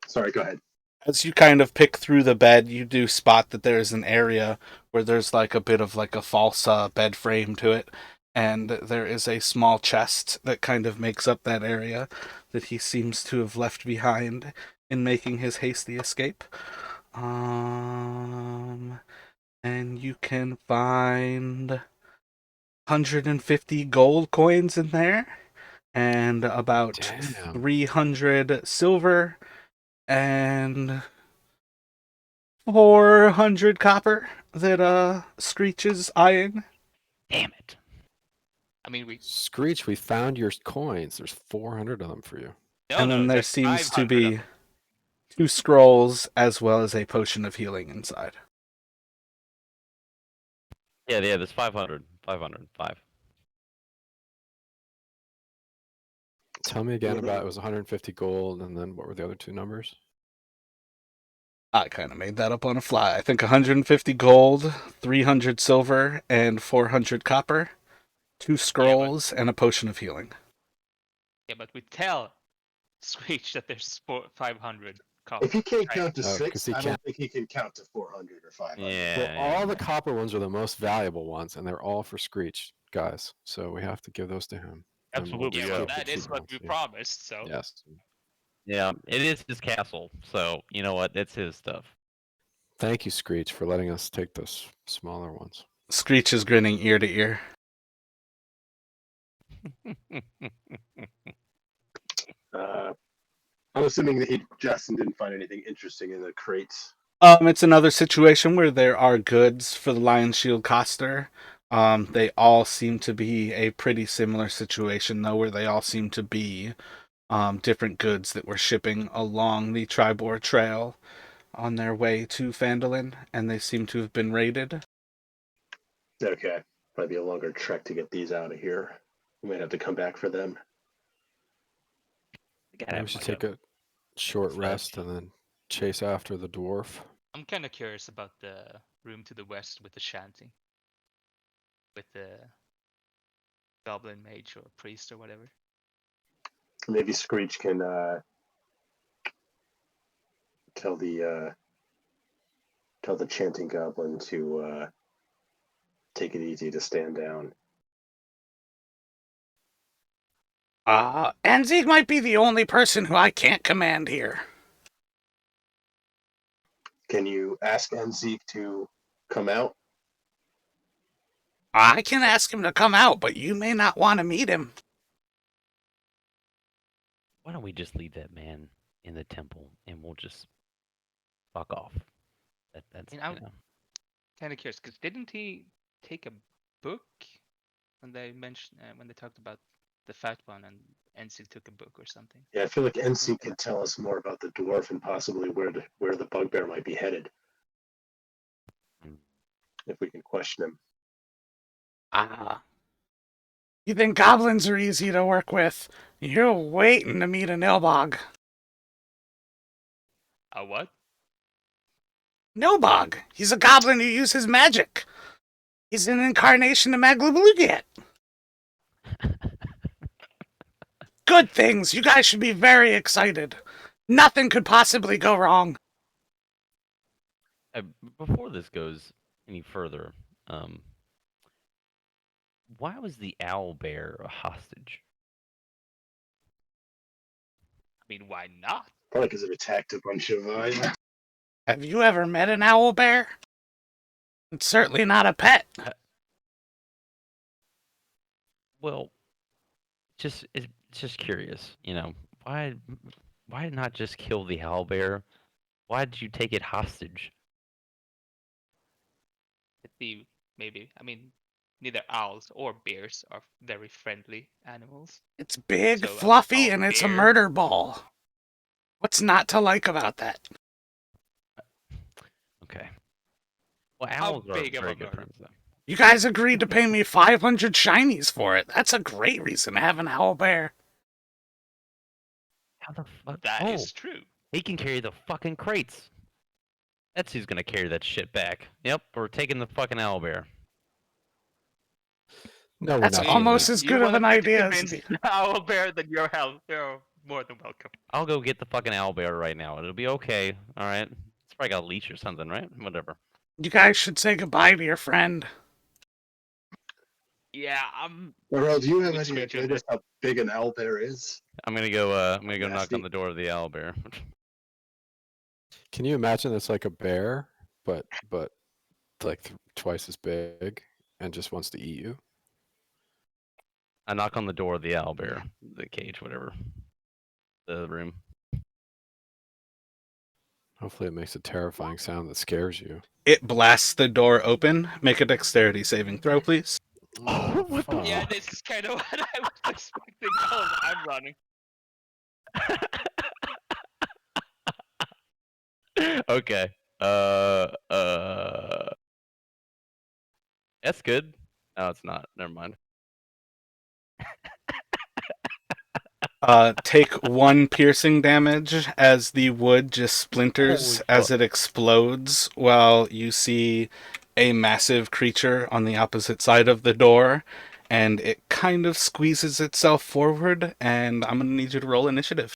Sorry, go ahead. as you kind of pick through the bed, you do spot that there's an area where there's like a bit of like a false bed frame to it, and there is a small chest that kind of makes up that area that he seems to have left behind in making his hasty escape. And you can find 150 gold coins in there, and about Damn. 300 silver, and 400 copper that Skreech is eyeing. Damn it. I mean, we Skreech, we found your coins. There's 400 of them for you. no, And no, then there there's seems to 500 of be them. 2 scrolls as well as a potion of healing inside. Yeah, there's 500. 505. Tell me again Yeah, about it was 150 gold, and then what were the other two numbers? I kind of made that up on the fly. I think 150 gold, 300 silver, and 400 copper, 2 scrolls, and a potion of healing. Yeah, but we tell Skreech that there's 500 copper. If he can't Right. count to Oh, 'cause 6, he I don't can't. think he can count to 400 or 500. Yeah. Well, all the copper ones are the most valuable ones, and they're all for Skreech, guys. So we have to give those to him. And we'll Absolutely, just Yeah, well, keep the that is cheap what ones, we yeah. promised. So Yes. Yeah, it is his castle, so you know what? It's his stuff. Thank you, Skreech, for letting us take those smaller ones. Skreech is grinning ear to ear. I'm assuming that Justin didn't find anything interesting in the crates. It's another situation where there are goods for the Lion Shield Coster. They all seem to be a pretty similar situation, though, where they all seem to be different goods that were shipping along the Tribor Trail on their way to Phandalin, and they seem to have been raided. Okay, might be a longer trek to get these out of here. We might have to come back for them. Maybe we should take a short fetch. rest and then chase after the dwarf. I'm kind of curious about the room to the west with the shanty, with the goblin mage or priest or whatever. Maybe Skreech can tell the chanting goblin to take it easy, to stand down. Enzig might be the only person who I can't command here. Can you ask Enzik to come out? I can ask him to come out, but you may not want to meet him. Why don't we just leave that man in the temple and we'll just fuck off? That's You know, kind of curious because didn't he take a book when they mentioned when they talked about the fat one and Enzig took a book or something? Yeah, I feel like Enzik can tell us more about the dwarf and possibly where the bugbear might be headed. If we can question him. You think goblins are easy to work with? You're waiting to meet a Nilbog. A what? Nilbog. He's a goblin who uses magic. He's an incarnation of Maglubalugiet. Good things. You guys should be very excited. Nothing could possibly go wrong. Before this goes any further, why was the owl bear a hostage? I mean, why not? Probably because it attacked a bunch of Have you ever met an owl bear? It's certainly not a pet. Well, it's just curious. Why not just kill the owlbear? Why did you take it hostage? Maybe. I mean, neither owls or bears are very friendly animals. It's big, So fluffy, a and it's a bear- murder ball. What's not to like about that? Okay. Well, How owls are big of very a good murder? friends, though. You guys agreed to pay me 500 shinies for it. That's a great reason to have an owl bear. How the fuck? That is true. He can carry the fucking crates. That's who's gonna carry that shit back. Yep, we're taking the fucking owlbear. No, we're That's not doing almost that. as You good of wanna an try to idea as convince the owl bear that you're more than welcome. I'll go get the fucking owlbear right now. It'll be okay. All right. It's probably got a leash or something, right? Whatever. You guys should say goodbye to your friend. Yeah, Earl, do you have With any Skreech idea on just how big an owl bear is? I'm gonna go. I'm gonna go knock Nasty. on the door of the owlbear. Can you imagine it's like a bear, but like twice as big and just wants to eat you? I knock on the door of the owlbear, the cage, whatever, the room. Hopefully, it makes a terrifying sound that scares you. It blasts the door open. Make a dexterity saving throw, please. Oh, what the Yeah, fuck. this is kind of what I was expecting. Oh, I'm running. Okay. That's good. No, it's not. Never mind. Take 1 piercing damage as the wood just splinters Holy as fuck. it explodes, while you see a massive creature on the opposite side of the door, and it kind of squeezes itself forward, and I'm gonna need you to roll initiative.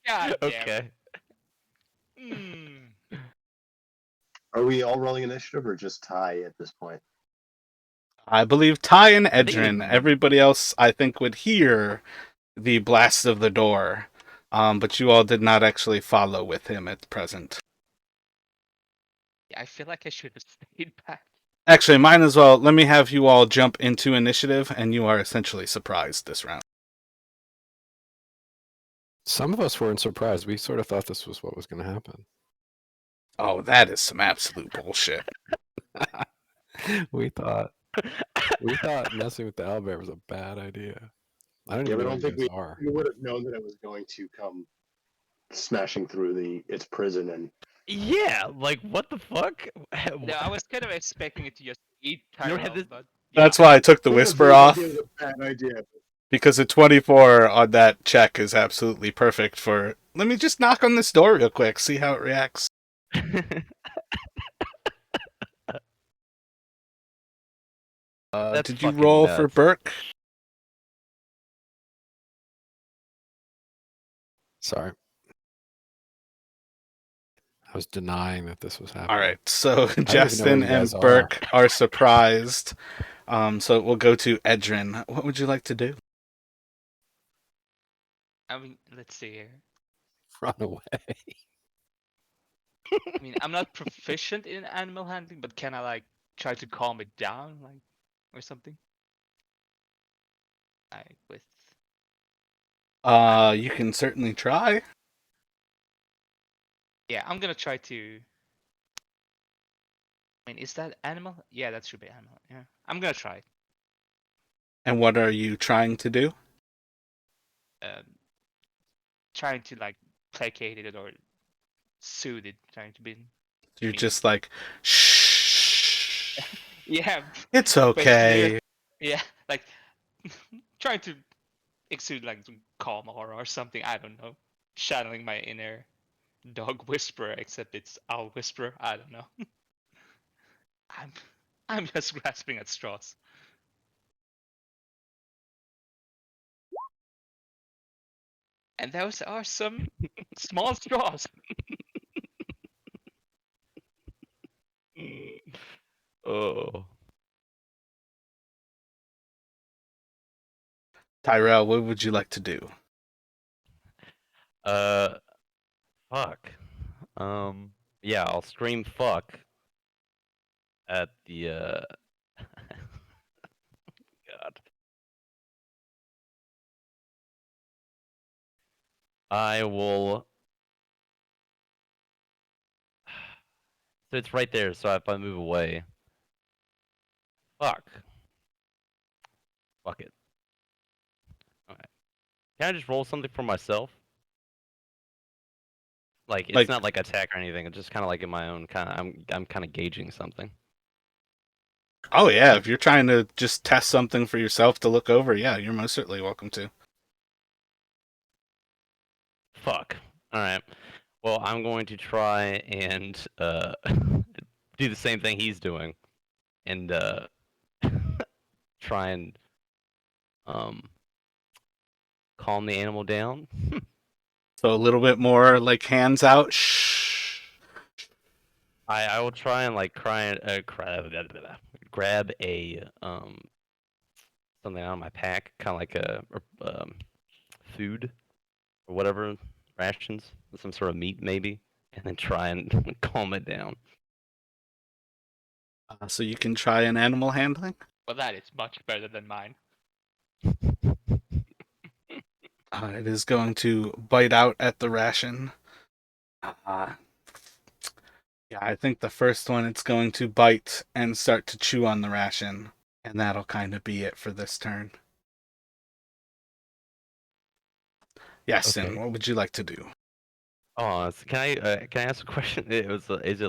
God damn. Okay. Are we all rolling initiative or just Ty at this point? I believe Ty and think we Edrin, can- everybody else I think would hear the blast of the door, but you all did not actually follow with him at present. Yeah, I feel like I should have stayed back. Actually, might as well. Let me have you all jump into initiative, and you are essentially surprised this round. Some of us weren't surprised. We sort of thought this was what was going to happen. Oh, that is some absolute bullshit. we thought messing with the owlbear was a bad idea. I don't Yeah, even but I know don't who you think guys are. we would have known that it was going to come smashing through its prison and Yeah, like what the fuck? No, I was kind of expecting it to just eat You don't Tyrell, have this- but That's why I took the Yeah, whisper I off, think it was a bad idea. because a 24 on that check is absolutely perfect for. Let me just knock on this door real quick, see how it reacts. That's Did you fucking roll for nuts. Burke? Sorry. I was denying that this was happening. All right, so even know Justin where you and guys are. Burke are surprised. So we'll go to Edrin. What would you like to do? I mean, let's see here. Run away. I mean, I'm not proficient in animal handling, but can I like try to calm it down, like, or something? Like with. You can certainly try. Yeah, I'm gonna try to. I mean, is that animal? Yeah, that should be animal. Yeah, I'm gonna try it. And what are you trying to do? Trying to like placate it or soothe it, trying to be. You're mean. just like, shh. Yeah, It's okay. yeah, like trying to exude like some calm aura or something. I don't know, channeling my inner dog whisperer, except it's owl whisperer. I don't know. I'm just grasping at straws. And those are some small straws. Oh. Tyrell, what would you like to do? Fuck. Yeah, I'll scream fuck at the I will. So it's right there. So if I move away, fuck it. Okay. Can I just roll something for myself? Like it's Like, not like attack or anything. It's just kind of like in my own kind of. I'm kind of gauging something. oh yeah, if you're trying to just test something for yourself to look over, yeah, you're most certainly welcome to. Fuck. All right. Well, I'm going to try and do the same thing he's doing, and try and um calm the animal down. So a little bit more like hands out. Shh. I will try and like grab a something out of my pack, kind of like a food or whatever, rations, some sort of meat maybe, and then try and calm it down. So you can try an animal handling. Well, that is much better than mine. It is going to bite out at the ration. Yeah, I think the first one it's going to bite and start to chew on the ration, and that'll kind of be it for this turn. Yes, Okay. and what would you like to do? Oh, so can I ask a question? It was is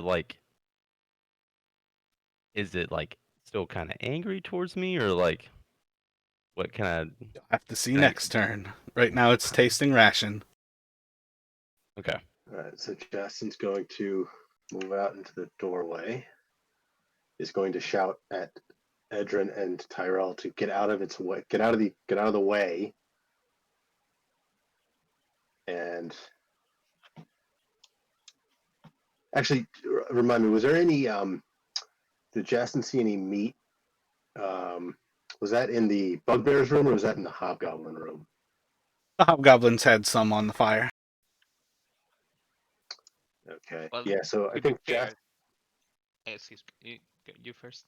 it like still kind of angry towards me, or like what kind of? You'll have to see Can I- next turn. Right now it's tasting ration. Okay. All right, so Justin's going to move out into the doorway. Is going to shout at Edrin and Tyrell to get out of its way, get out of the way. And actually, remind me, was there any? Did Justin see any meat? Was that in the Bugbear's room or was that in the Hobgoblin room? The hobgoblins had some on the fire. Okay. Well, Yeah. So I to be think fair, excuse me, you first.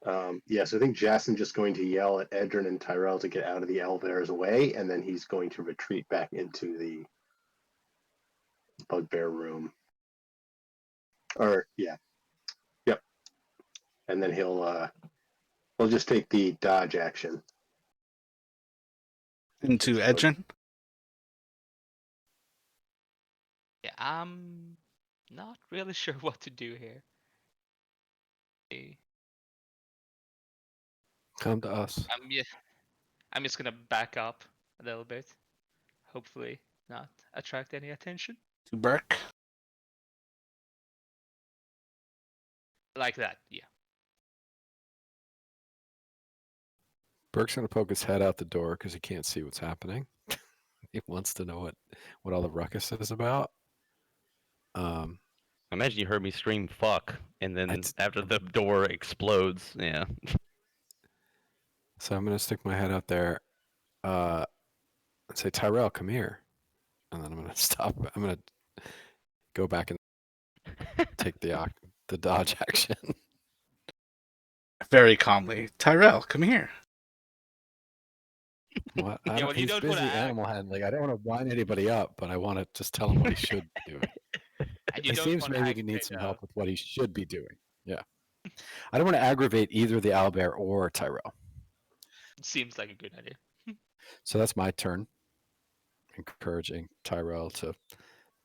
So I think Jason's just going to yell at Edrin and Tyrell to get out of the owlbear's way, and then he's going to retreat back into the Bugbear room. Or yeah, yep. And then he'll just take the dodge action. Into Edrin. Yeah, I'm not really sure what to do here. Come to us. I'm just gonna back up a little bit. Hopefully, not attract any attention. To Burke. Like that, yeah. Burke's gonna poke his head out the door because he can't see what's happening. He wants to know what all the ruckus is about. Imagine you heard me scream "fuck," and then I'd- after the door explodes, yeah. So I'm gonna stick my head out there, and say, Tyrell, come here, and then I'm gonna stop. I'm gonna go back and take the dodge action. Very calmly. Tyrell, come here. What? Yeah, well, you He's don't busy wanna act- animal handling. I don't want to wind anybody up, but I want to just tell him what he should be doing. And you It don't seems wanna maybe he needs aggravate, some help with what he should be doing. Yeah. I don't want to aggravate either the owlbear or Tyrell. Seems like a good idea. So that's my turn. Encouraging Tyrell to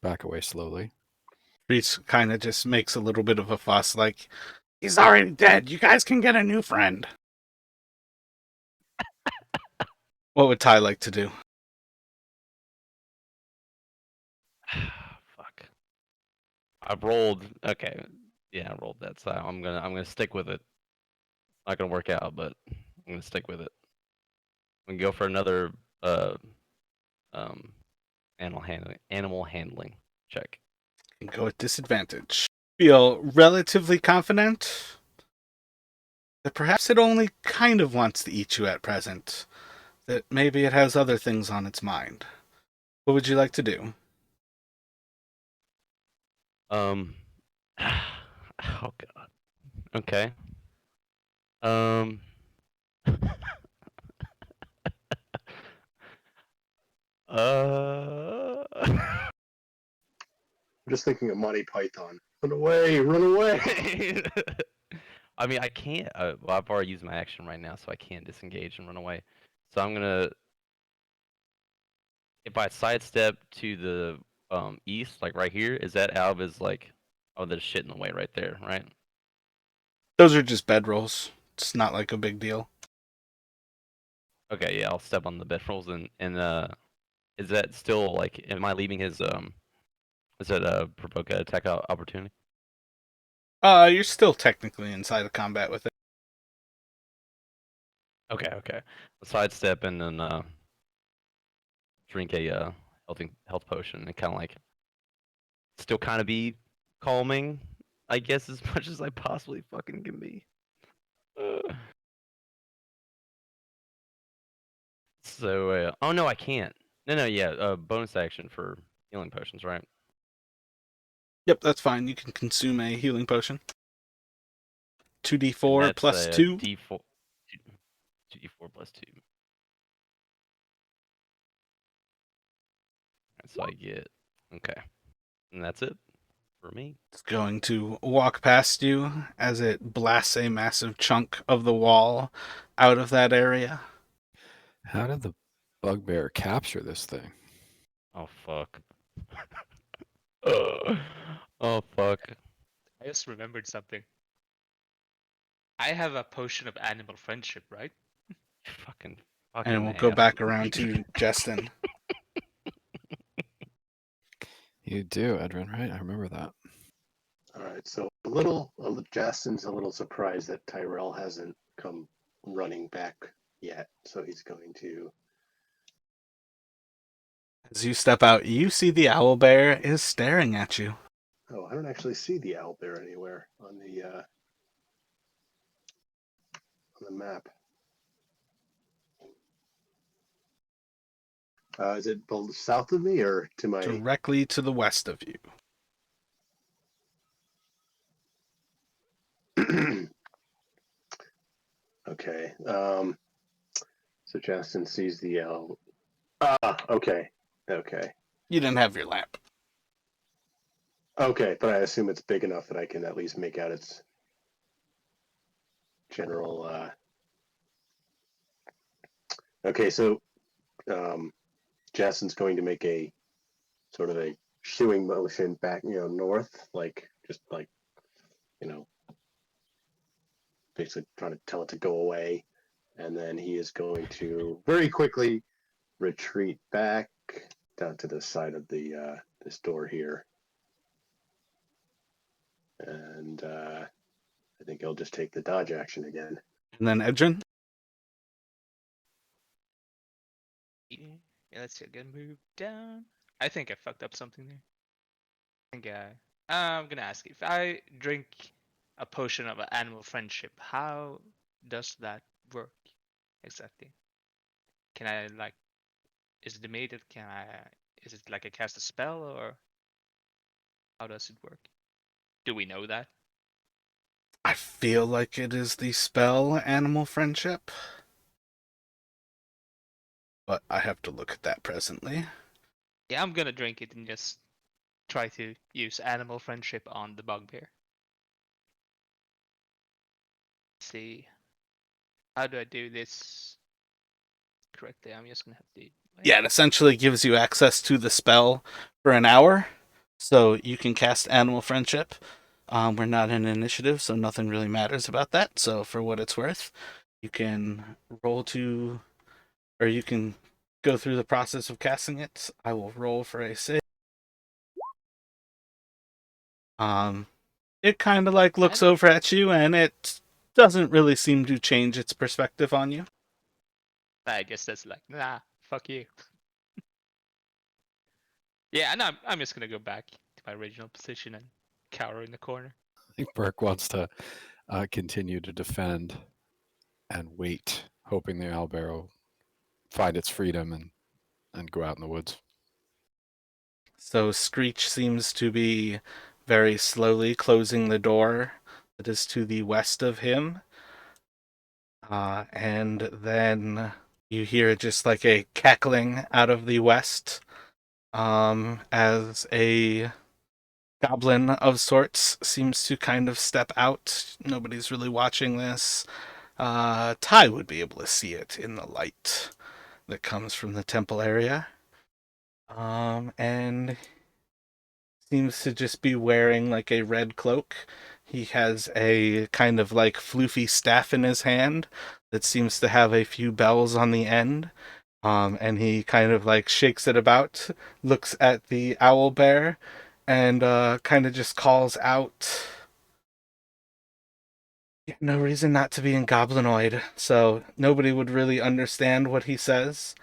back away slowly. Reese kind of just makes a little bit of a fuss, like, he's already dead. You guys can get a new friend. What would Ty like to do? Fuck. I've rolled. Okay. Yeah, I rolled that. So I'm gonna stick with it. Not gonna work out, but I'm gonna stick with it. I'm gonna go for another um animal handling check. You can go with disadvantage. Feel relatively confident that perhaps it only kind of wants to eat you at present. That maybe it has other things on its mind. What would you like to do? Oh god. Okay. Um. I'm just thinking of Monty Python. Run away! Run away! I mean, I can't. Well, I've already used my action right now, so I can't disengage and run away. So I'm gonna, if I sidestep to the east, like right here, is that out of his like? Oh, there's shit in the way right there, right? Those are just bedrolls. It's not like a big deal. Okay, yeah, I'll step on the bedrolls and is that still like? Am I leaving his Is that provoke a attack opportunity? You're still technically inside of combat with it. Okay, okay. Sidestep and then drink a health potion and kind of like still kind of be calming, I guess, as much as I possibly fucking can be. Oh no, I can't. No, yeah, bonus action for healing potions, right? Yep, that's fine. You can consume a healing potion. And 2d4 that's plus a 2. D4, 2d4 plus 2. So I get okay, and that's it for me. It's going to walk past you as it blasts a massive chunk of the wall out of that area. How did the bugbear capture this thing? Oh fuck. Oh fuck. I just remembered something. I have a potion of animal friendship, right? Fucking And we'll ass. go back around to Justin. You do, Edrin, right? I remember that. All right, so Justin's a little surprised that Tyrell hasn't come running back yet, so he's going to. As you step out, you see the owlbear is staring at you. Oh, I don't actually see the owlbear anywhere on the map. Is it both south of me or to my? Directly to the west of you. Okay. So Justin sees the owl. Okay. Okay. You didn't have your lamp. Okay, but I assume it's big enough that I can at least make out its general. Okay, so Justin's going to make a sort of a shooing motion back, north, just like, basically trying to tell it to go away, and then he is going to very quickly retreat back down to the side of this door here, and I think he'll just take the dodge action again. And then Edrin. Yeah, let's see. Again, move down. I think I fucked up something there. I'm gonna ask if I drink a potion of animal friendship, how does that work exactly? Can I like? Is it immediate? Is it like I cast a spell or how does it work? Do we know that? I feel like it is the spell Animal Friendship. But I have to look at that presently. Yeah, I'm gonna drink it and just try to use animal friendship on the bugbear. See, how do I do this correctly? I'm just gonna have to. Yeah, it essentially gives you access to the spell for an hour. So you can cast Animal Friendship. We're not in initiative, so nothing really matters about that. So for what it's worth, you can roll to, or you can go through the process of casting it. I will roll for a save. It kind of like looks over at you, and it doesn't really seem to change its perspective on you. I guess that's like, nah, fuck you. Yeah, and I'm just gonna go back to my original position and cower in the corner. I think Burke wants to continue to defend and wait, hoping the owlbear will find its freedom and go out in the woods. So Skreech seems to be very slowly closing the door that is to the west of him. And then you hear just like a cackling out of the west. as a goblin of sorts seems to kind of step out. Nobody's really watching this. Ty would be able to see it in the light that comes from the temple area. And seems to just be wearing like a red cloak. He has a kind of like floofy staff in his hand that seems to have a few bells on the end. And he kind of like shakes it about, looks at the owl bear, and kind of just calls out, no reason not to be in Goblinoid. So nobody would really understand what he says.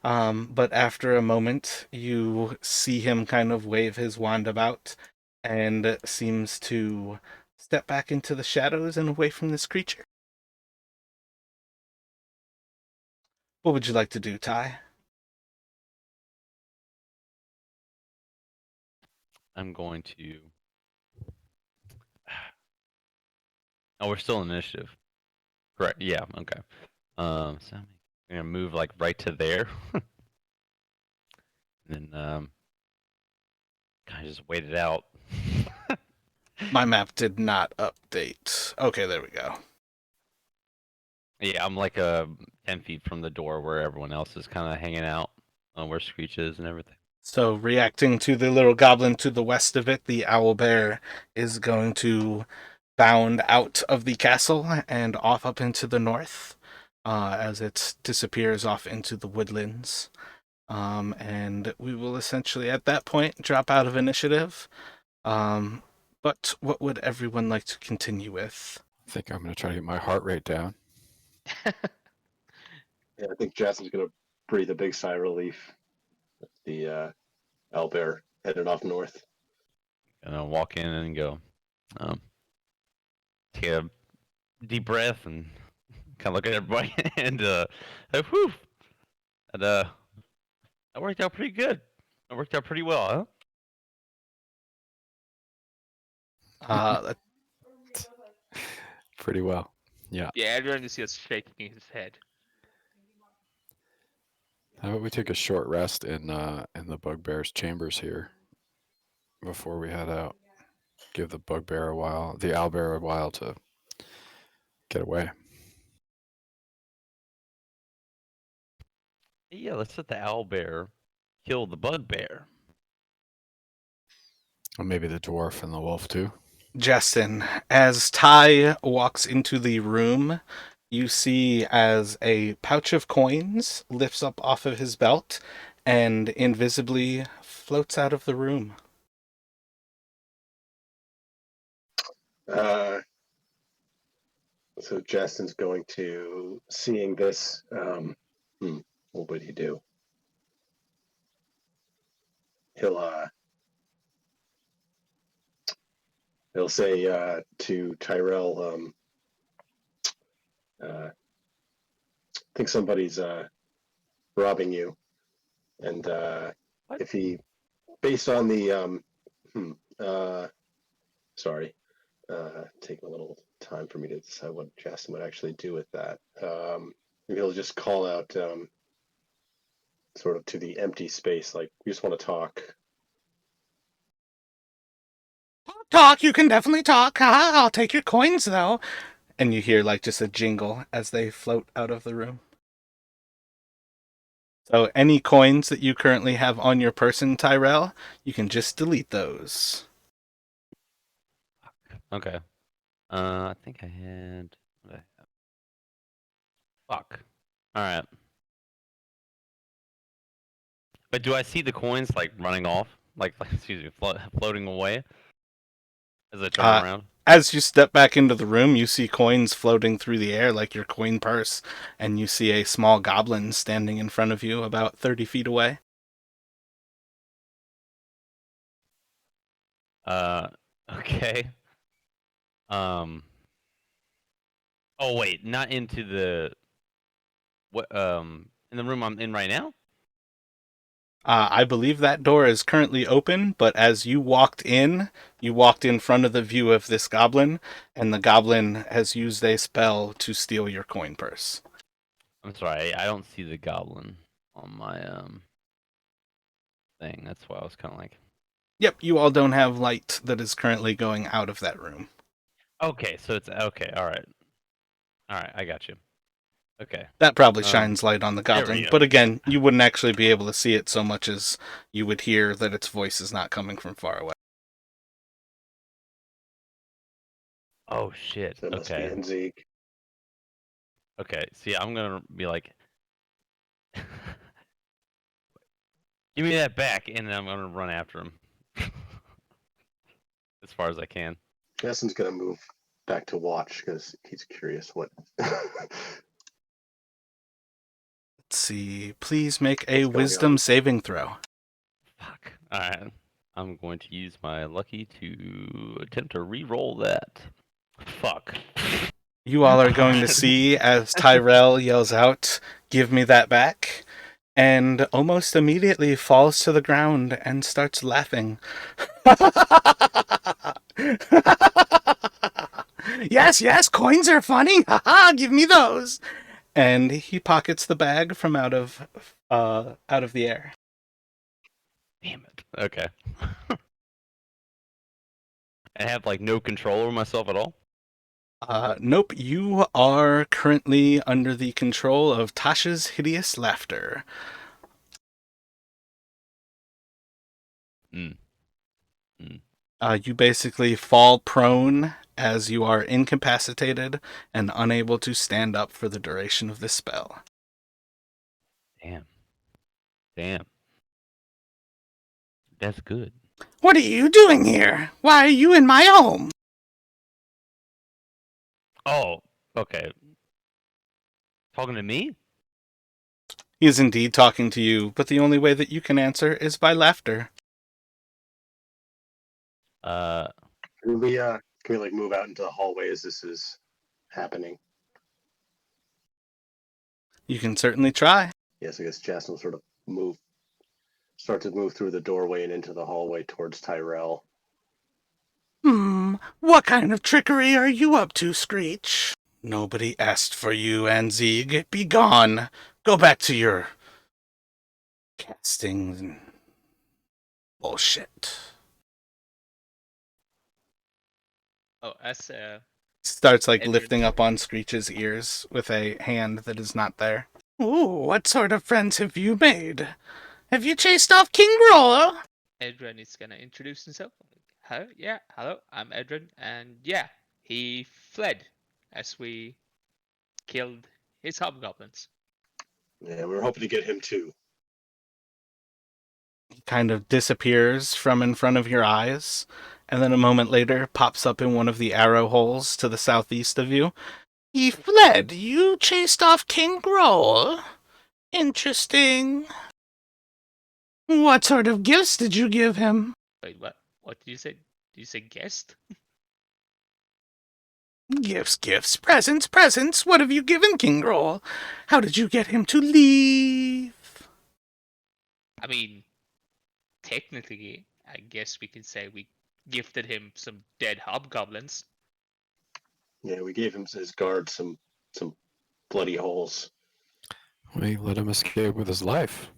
But after a moment, you see him kind of wave his wand about and seems to step back into the shadows and away from this creature. What would you like to do, Ty? I'm going to. Oh, we're still in initiative. Correct. Yeah. Okay. So I'm gonna move like right to there, and then kind of just wait it out. My map did not update. Okay, there we go. Yeah, I'm like 10 feet from the door where everyone else is kind of hanging out, where Skreech is and everything. So, reacting to the little goblin to the west of it, the owl bear is going to bound out of the castle and off up into the north as it disappears off into the woodlands. And we will essentially, at that point, drop out of initiative. But what would everyone like to continue with? I think I'm going to try to get my heart rate down. Yeah, I think Jason's gonna breathe a big sigh of relief. The owlbear headed off north. And I'll walk in and go, take a deep breath and kind of look at everybody and whew, and that worked out pretty good. That worked out pretty well, huh? Pretty well. Yeah. Yeah, everyone is just shaking his head. How about we take a short rest in the bugbear's chambers here before we head out? Give the bugbear a while, the owlbear a while to get away. Yeah, let's let the owlbear kill the bugbear. Or maybe the dwarf and the wolf too. Justin, as Ty walks into the room, you see as a pouch of coins lifts up off of his belt and invisibly floats out of the room. So Justin's going to, seeing this, what would he do? He'll say to Tyrell, I think somebody's robbing you, and if he, based on the, sorry, taking a little time for me to decide what Justin would actually do with that. Maybe he'll just call out sort of to the empty space, like, we just want to talk. Talk, you can definitely talk. I'll take your coins, though. And you hear like just a jingle as they float out of the room. So any coins that you currently have on your person, Tyrell, you can just delete those. Okay. I think I had. What did I have? Fuck. All right. But do I see the coins like running off, like excuse me, floating away as I turn around? As you step back into the room, you see coins floating through the air like your coin purse, and you see a small goblin standing in front of you about 30 feet away. Okay. Oh wait, not into the what? In the room I'm in right now. I believe that door is currently open, but as you walked in front of the view of this goblin, and the goblin has used a spell to steal your coin purse. I'm sorry, I don't see the goblin on my thing. That's why I was kind of like, Yep, you all don't have light that is currently going out of that room. okay, so it's okay. All right, I got you. Okay, That probably shines light on the there we goblin, go. but again, you wouldn't actually be able to see it so much as you would hear that its voice is not coming from far away. Oh shit. That must be Okay. Enzig. Okay. See, I'm gonna be like, give me that back, and then I'm gonna run after him as far as I can. Justin's gonna move back to watch because he's curious what. Let's see. Please make a What's going wisdom on? saving throw. Fuck. All right. I'm going to use my lucky to attempt to re-roll that. Fuck. You all are going to see as Tyrell yells out, "Give me that back," and almost immediately falls to the ground and starts laughing. Yes, yes, coins are funny. Haha, give me those. And he pockets the bag from out of the air. Damn it. Okay. I have like no control over myself at all. Nope, you are currently under the control of Tasha's hideous laughter. Mm. You basically fall prone as you are incapacitated and unable to stand up for the duration of this spell. Damn. Damn. That's good. What are you doing here? Why are you in my home? Oh, okay. Talking to me? He is indeed talking to you, but the only way that you can answer is by laughter. Can we like move out into the hallway as this is happening? You can certainly try. Yes, I guess Justin will sort of start to move through the doorway and into the hallway towards Tyrell. What kind of trickery are you up to, Skreech? Nobody asked for you, Anzig. Be gone. Go back to your casting and bullshit. Oh, as Starts like Edward. lifting up on Screech's ears with a hand that is not there. Ooh, what sort of friends have you made? Have you chased off King Grol? Edwin is gonna introduce himself. Hello, I'm Edwin, and yeah, he fled as we killed his hobgoblins. Yeah, we were hoping to get him too. He kind of disappears from in front of your eyes, and then a moment later pops up in one of the arrow holes to the southeast of you. He fled. You chased off King Grol. Interesting. What sort of gifts did you give him? Wait, what? What did you say? Did you say guest? Gifts, presents. What have you given King Grol? How did you get him to leave? I mean, technically, I guess we can say we gifted him some dead hobgoblins. Yeah, we gave him his guard some bloody holes. We let him escape with his life.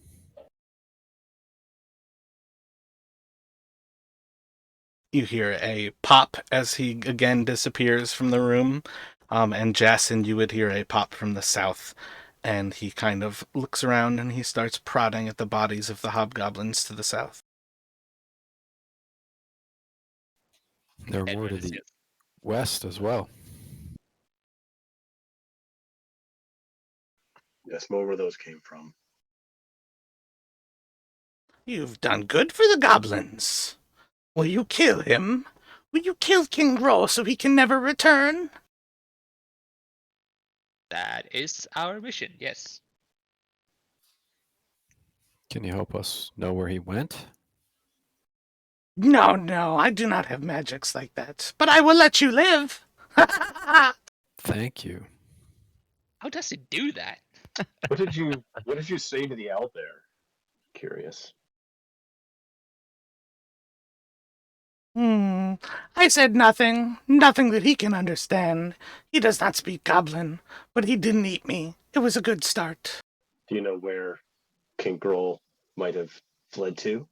You hear a pop as he again disappears from the room, and Jason, you would hear a pop from the south, and he kind of looks around and he starts prodding at the bodies of the hobgoblins to the south. There are more to Edwin is the west as well. Yes, more where those came from. You've done good for the goblins. Will you kill him? Will you kill King Grol so he can never return? That is our mission, yes. Can you help us know where he went? No, I do not have magics like that. But I will let you live. Thank you. How does it do that? What did you say to the owl there? Curious. I said nothing. Nothing that he can understand. He does not speak goblin, but he didn't eat me. It was a good start. Do you know where King Grol might have fled to?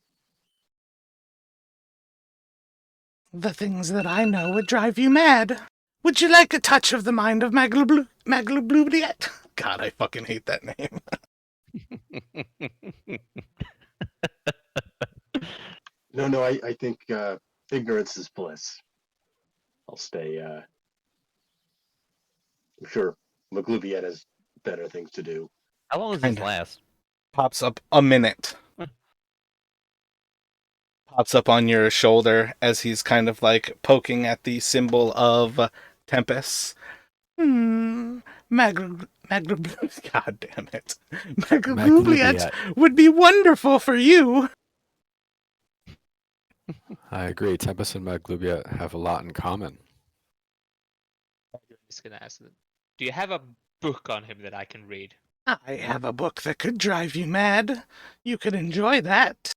The things that I know would drive you mad. Would you like a touch of the mind of Maglublubliet? God, I fucking hate that name. No, I think ignorance is bliss. I'll stay. I'm sure Maglubiet has better things to do. How long does this Kinda. last? Pops up a minute. Pops up on your shoulder as he's kind of like poking at the symbol of Tempest. God damn it. Maglublubliet Maglubiet. would be wonderful for you. I agree. Tempest and Maglubiet have a lot in common. I'm just gonna ask them. Do you have a book on him that I can read? I have a book that could drive you mad. You could enjoy that.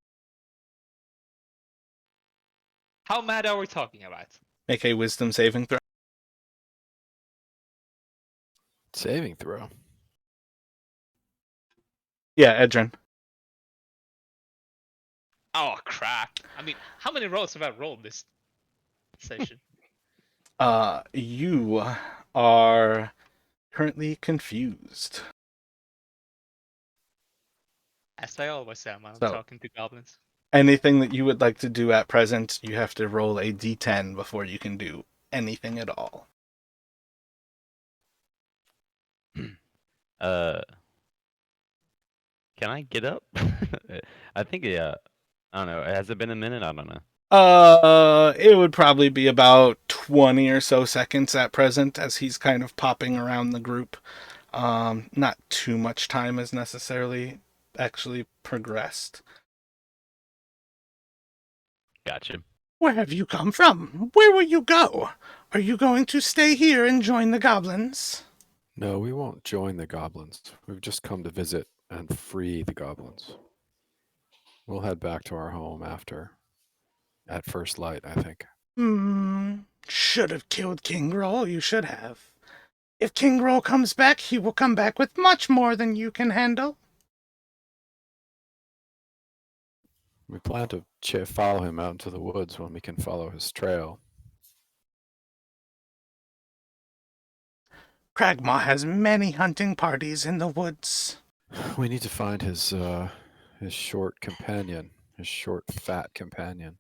How mad are we talking about? Make a wisdom saving throw. Saving throw. Yeah, Edrin. Oh crap! I mean, how many rolls have I rolled this session? You are currently confused. As I always am when I'm So- talking to goblins. Anything that you would like to do at present, you have to roll a d10 before you can do anything at all. Can I get up? I think I don't know. Has it been a minute? I don't know. It would probably be about 20 or so seconds at present as he's kind of popping around the group. Not too much time has necessarily actually progressed. Gotcha. Where have you come from? Where will you go? Are you going to stay here and join the goblins? No, we won't join the goblins. We've just come to visit and free the goblins. We'll head back to our home after. At first light, I think. Should have killed King Grol, you should have. If King Grol comes back, he will come back with much more than you can handle. We plan to follow him out into the woods when we can follow his trail. Cragmaw has many hunting parties in the woods. We need to find his short companion, his short, fat companion.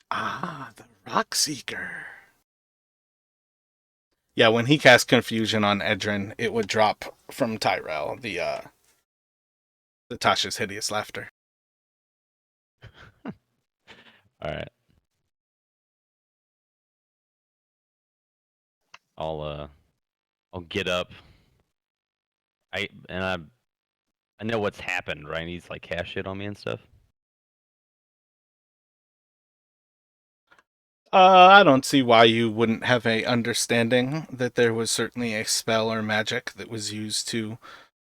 Ah, the Rock Seeker. Yeah, when he cast Confusion on Edrin, it would drop from Tyrell, the Tasha's Hideous Laughter. All right. I'll get up. I know what's happened, right? He's like cast shit on me and stuff. I don't see why you wouldn't have a understanding that there was certainly a spell or magic that was used to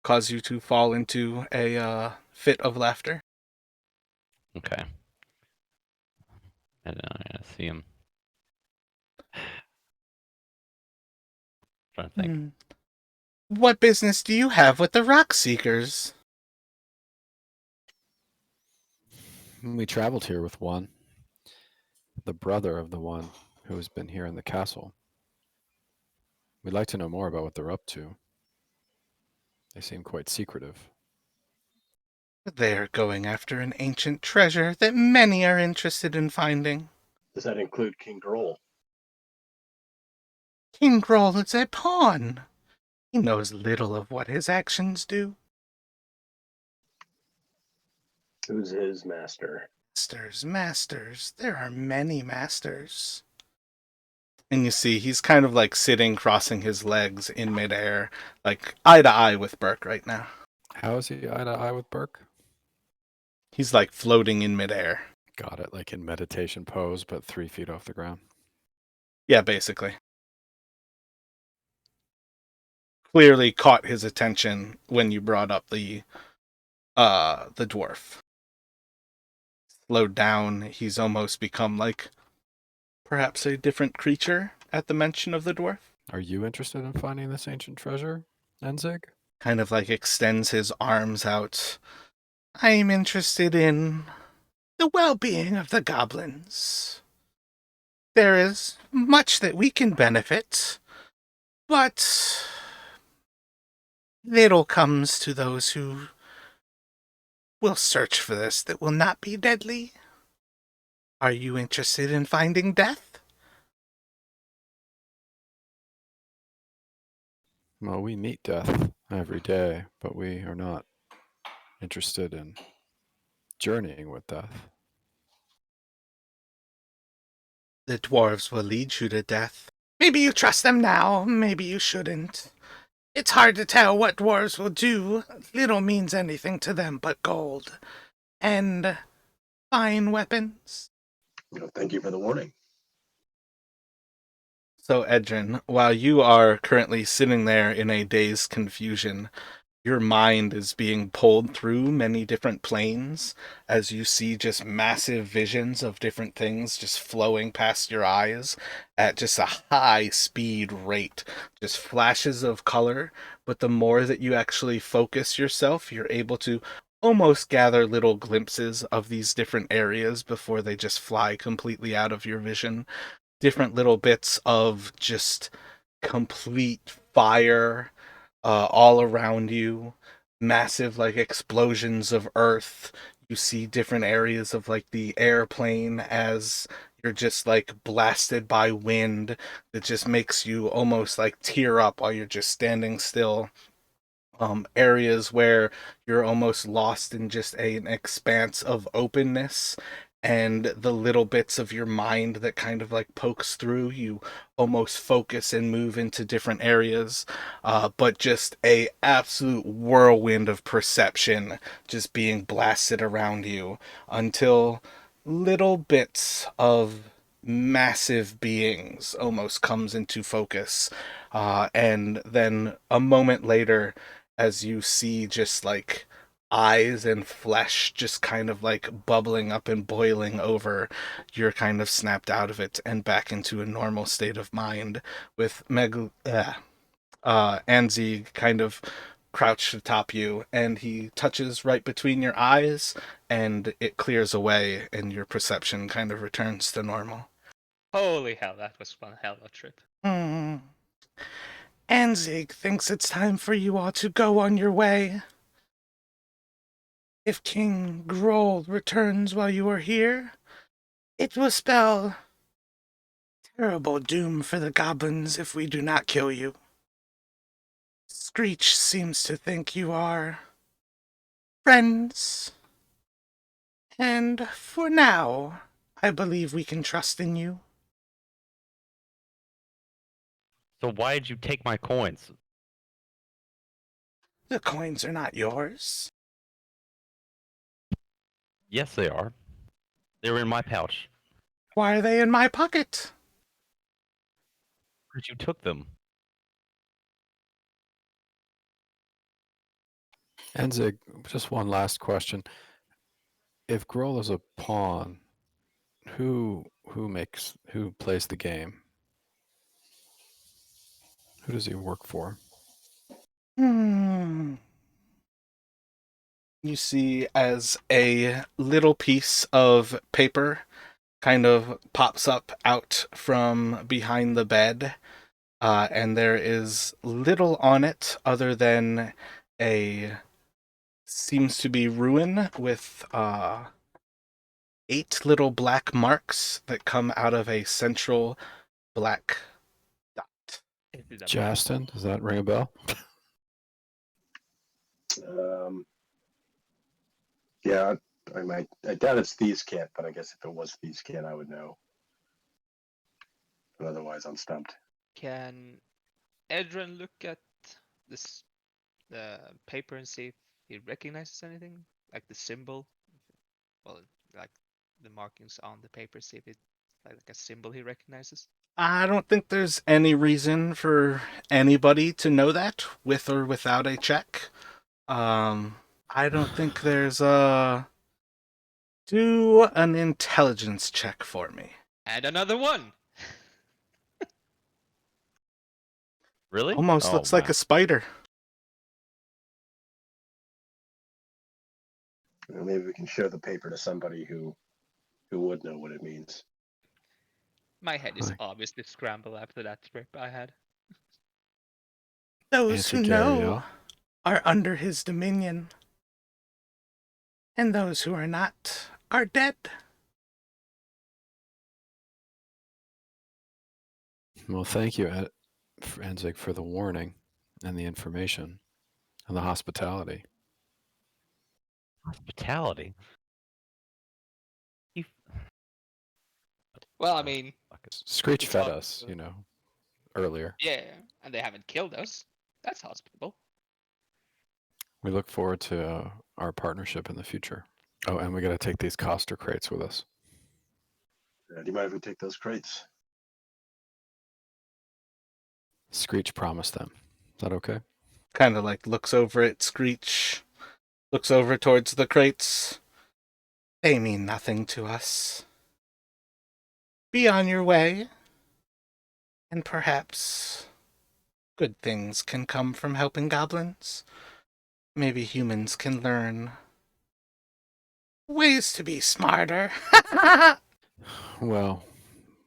cause you to fall into a fit of laughter. Okay. And I see him. Trying to think. What business do you have with the Rock Seekers? We traveled here with one, the brother of the one who has been here in the castle. We'd like to know more about what they're up to. They seem quite secretive. They're going after an ancient treasure that many are interested in finding. Does that include King Grol? King Grol is a pawn. He knows little of what his actions do. Who's his master? Masters. There are many masters. And you see, he's kind of like sitting, crossing his legs in midair, like eye to eye with Burke right now. How is he eye to eye with Burke? He's like floating in midair. Got it, like in meditation pose, but 3 feet off the ground. Yeah, basically. Clearly caught his attention when you brought up the dwarf. Slowed down, he's almost become like perhaps a different creature at the mention of the dwarf. Are you interested in finding this ancient treasure, Enzig? kind of like extends his arms out. I'm interested in the well-being of the goblins. There is much that we can benefit, but little comes to those who will search for this that will not be deadly. Are you interested in finding death? Well, we meet death every day, but we are not interested in journeying with death. The dwarves will lead you to death. Maybe you trust them now, maybe you shouldn't. It's hard to tell what dwarves will do. Little means anything to them but gold. And fine weapons. Thank you for the warning. So, Edrin, while you are currently sitting there in a dazed confusion, your mind is being pulled through many different planes as you see just massive visions of different things just flowing past your eyes at just a high speed rate. Just flashes of color, but the more that you actually focus yourself, you're able to almost gather little glimpses of these different areas before they just fly completely out of your vision. Different little bits of just complete fire all around you, massive like explosions of earth. You see different areas of like the airplane as you're just like blasted by wind that just makes you almost like tear up while you're just standing still. Areas where you're almost lost in just an expanse of openness, and the little bits of your mind that kind of like pokes through you almost focus and move into different areas, but just a absolute whirlwind of perception just being blasted around you until little bits of massive beings almost comes into focus, and then a moment later as you see just like eyes and flesh just kind of like bubbling up and boiling over, you're kind of snapped out of it and back into a normal state of mind with Anzig kind of crouched atop you, and he touches right between your eyes and it clears away and your perception kind of returns to normal. Holy hell, that was one hell of a trip. Anzig thinks it's time for you all to go on your way. If King Grol returns while you are here, it will spell terrible doom for the goblins if we do not kill you. Skreech seems to think you are friends, and for now, I believe we can trust in you. So why did you take my coins? The coins are not yours. Yes, they are. They were in my pouch. Why are they in my pocket? Because you took them. Enzig, just one last question. If Grol is a pawn, who plays the game? Who does he work for? Hmm. You see as a little piece of paper kind of pops up out from behind the bed, and there is little on it other than a seems to be ruin with 8 little black marks that come out of a central black dot. Is it a Justin, does that ring a bell? Yeah, I doubt it's Thieves' Cant, but I guess if it was Thieves' Cant, I would know. But otherwise, I'm stumped. Can Edrin look at this the paper and see if he recognizes anything? Like the symbol? Well, like the markings on the paper, see if it's like a symbol he recognizes? I don't think there's any reason for anybody to know that with or without a check. I don't think there's a... Do an intelligence check for me. And another one! Really? Almost Oh, looks like wow. a spider. Well, maybe we can show the paper to somebody who would know what it means. My head is Hi. obviously scrambled after that trip I had. Those who Auntie know Gariel. are under his dominion, and those who are not are dead. Well, thank you, Enzig, for the warning and the information and the hospitality. Hospitality. You Well, I mean, Skreech it's fed hard us, to- earlier. yeah, and they haven't killed us. That's hospitable. We look forward to our partnership in the future. Oh, and we got to take these Coster crates with us. Do you mind if we take those crates? Skreech promised them. Is that okay? Kind of like looks over at Skreech, looks over towards the crates. They mean nothing to us. Be on your way, and perhaps good things can come from helping goblins. Maybe humans can learn ways to be smarter. Well,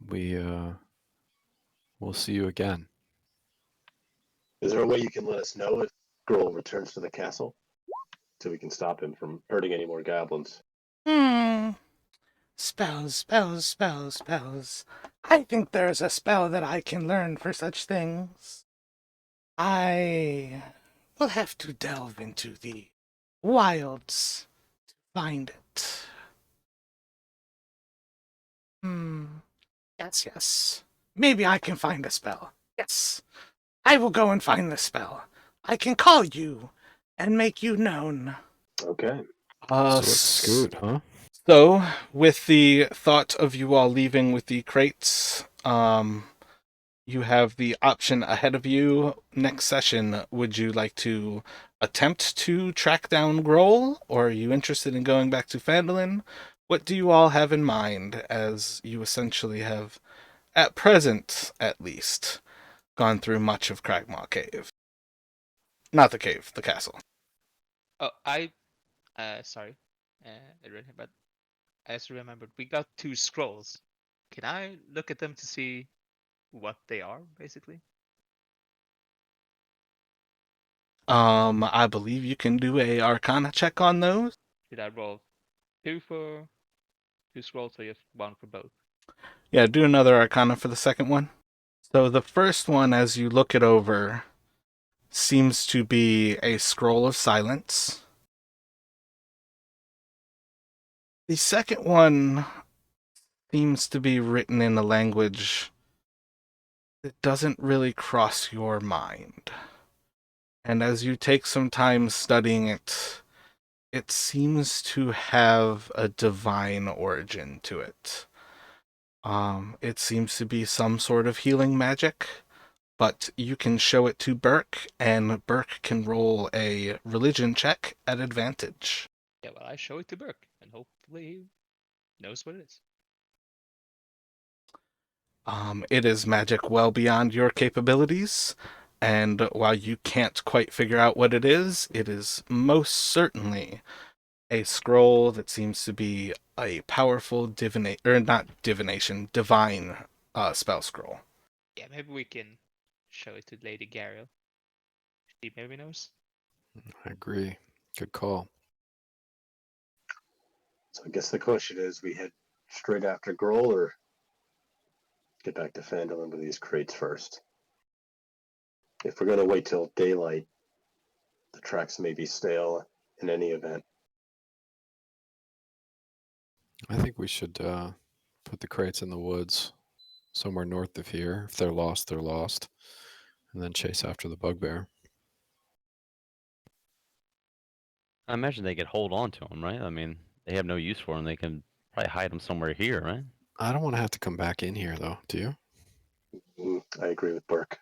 we'll see you again. Is there a way you can let us know if Grol returns to the castle, so we can stop him from hurting any more goblins? Spells, spells, spells, spells. I think there's a spell that I can learn for such things. I will have to delve into the wilds to find it. Yes, yes. Maybe I can find a spell. Yes. I will go and find the spell. I can call you and make you known. Okay. So let's scoot, huh? So, with the thought of you all leaving with the crates, you have the option ahead of you. Next session, would you like to attempt to track down Grol, or are you interested in going back to Phandalin? What do you all have in mind, as you essentially have, at present at least, gone through much of Cragmaw Cave? Not the cave, the castle. Oh, sorry, but I just remembered we got 2 scrolls. Can I look at them to see what they are, basically? I believe you can do a Arcana check on those. Did I roll 2 for 2 scrolls or just 1 for both? Yeah, do another Arcana for the second one. So the first one, as you look it over, seems to be a scroll of silence. The second one seems to be written in a language that doesn't really cross your mind. And as you take some time studying it, it seems to have a divine origin to it. It seems to be some sort of healing magic, but you can show it to Burke, and Burke can roll a religion check at advantage. Yeah, well, I show it to Burke, and hopefully he knows what it is. It is magic well beyond your capabilities, and while you can't quite figure out what it is most certainly a scroll that seems to be a powerful divine spell scroll. Yeah, maybe we can show it to Lady Gariel. She maybe knows. I agree. Good call. So I guess the question is, we head straight after Grol, or get back to Phandalin with these crates first? If we're going to wait till daylight, the tracks may be stale in any event. I think we should put the crates in the woods somewhere north of here. If they're lost, they're lost. And then chase after the bugbear. I imagine they could hold on to them, right? I mean, they have no use for them. They can probably hide them somewhere here, right? I don't want to have to come back in here, though. Do you? I agree with Burke.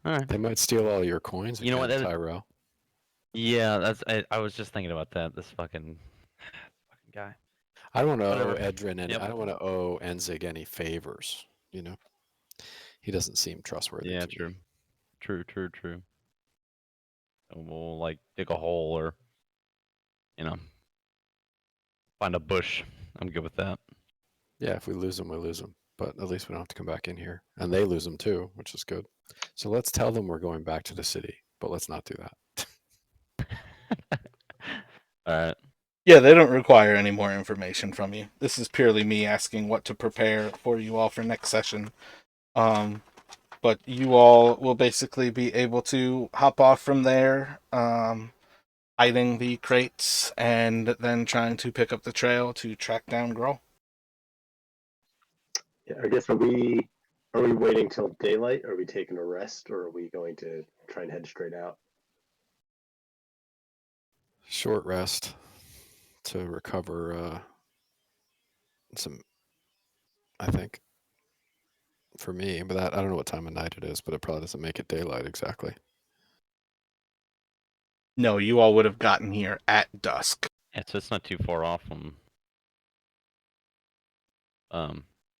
All right. They might steal all your coins. You know what, again, that- Tyrell? Yeah, I was just thinking about that. This fucking guy. I don't want to owe Whatever. Edrin any. Yep. I don't want to owe Enzig any favors. He doesn't seem trustworthy. Yeah, to true. me. True. and we'll like dig a hole or, you know, find a bush. I'm good with that. Yeah, if we lose them, we lose them. But at least we don't have to come back in here. And they lose them too, which is good. So let's tell them we're going back to the city, but let's not do that. All right. Yeah, they don't require any more information from you. This is purely me asking what to prepare for you all for next session. But you all will basically be able to hop off from there, hiding the crates, and then trying to pick up the trail to track down Grol. Yeah, I guess are we waiting till daylight? Are we taking a rest, or are we going to try and head straight out? Short rest to recover some, I think, for me. But that I don't know what time of night it is, but it probably doesn't make it daylight exactly. No, you all would have gotten here at dusk. Yeah, so it's not too far off from.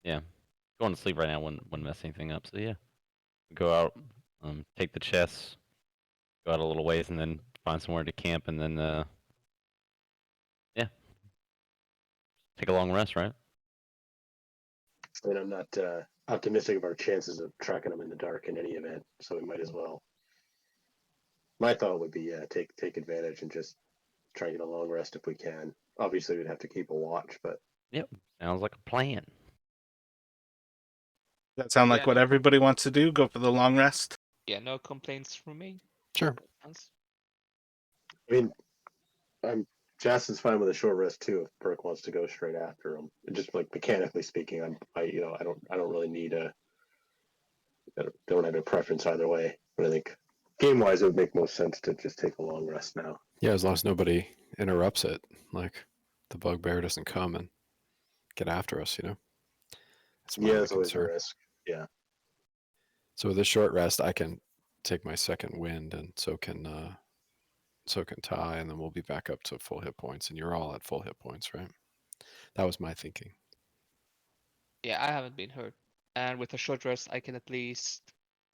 Yeah, going to sleep right now wouldn't mess anything up. So yeah, go out, take the chests, go out a little ways, and then find somewhere to camp, and then yeah, take a long rest, right? And I'm not optimistic of our chances of tracking them in the dark in any event, so we might as well. My thought would be take advantage and just try and get a long rest if we can. Obviously, we'd have to keep a watch, but Yep, sounds like a plan. Does that sound like Yeah, what no everybody wants to do? Go for the long rest? Yeah, no complaints from me. Sure. Hans? I mean, Jason's fine with a short rest too if Burke wants to go straight after him. Just like mechanically speaking, I don't really need don't have a preference either way. But I think game wise, it would make most sense to just take a long rest now. Yeah, as long as nobody interrupts it, like the bugbear doesn't come and get after us, you know. That's my Yeah, only there's always a concern. risk. Yeah. So with this short rest, I can take my second wind, and so can Ty, and then we'll be back up to full hit points, and you're all at full hit points, right? That was my thinking. Yeah, I haven't been hurt. And with a short rest, I can at least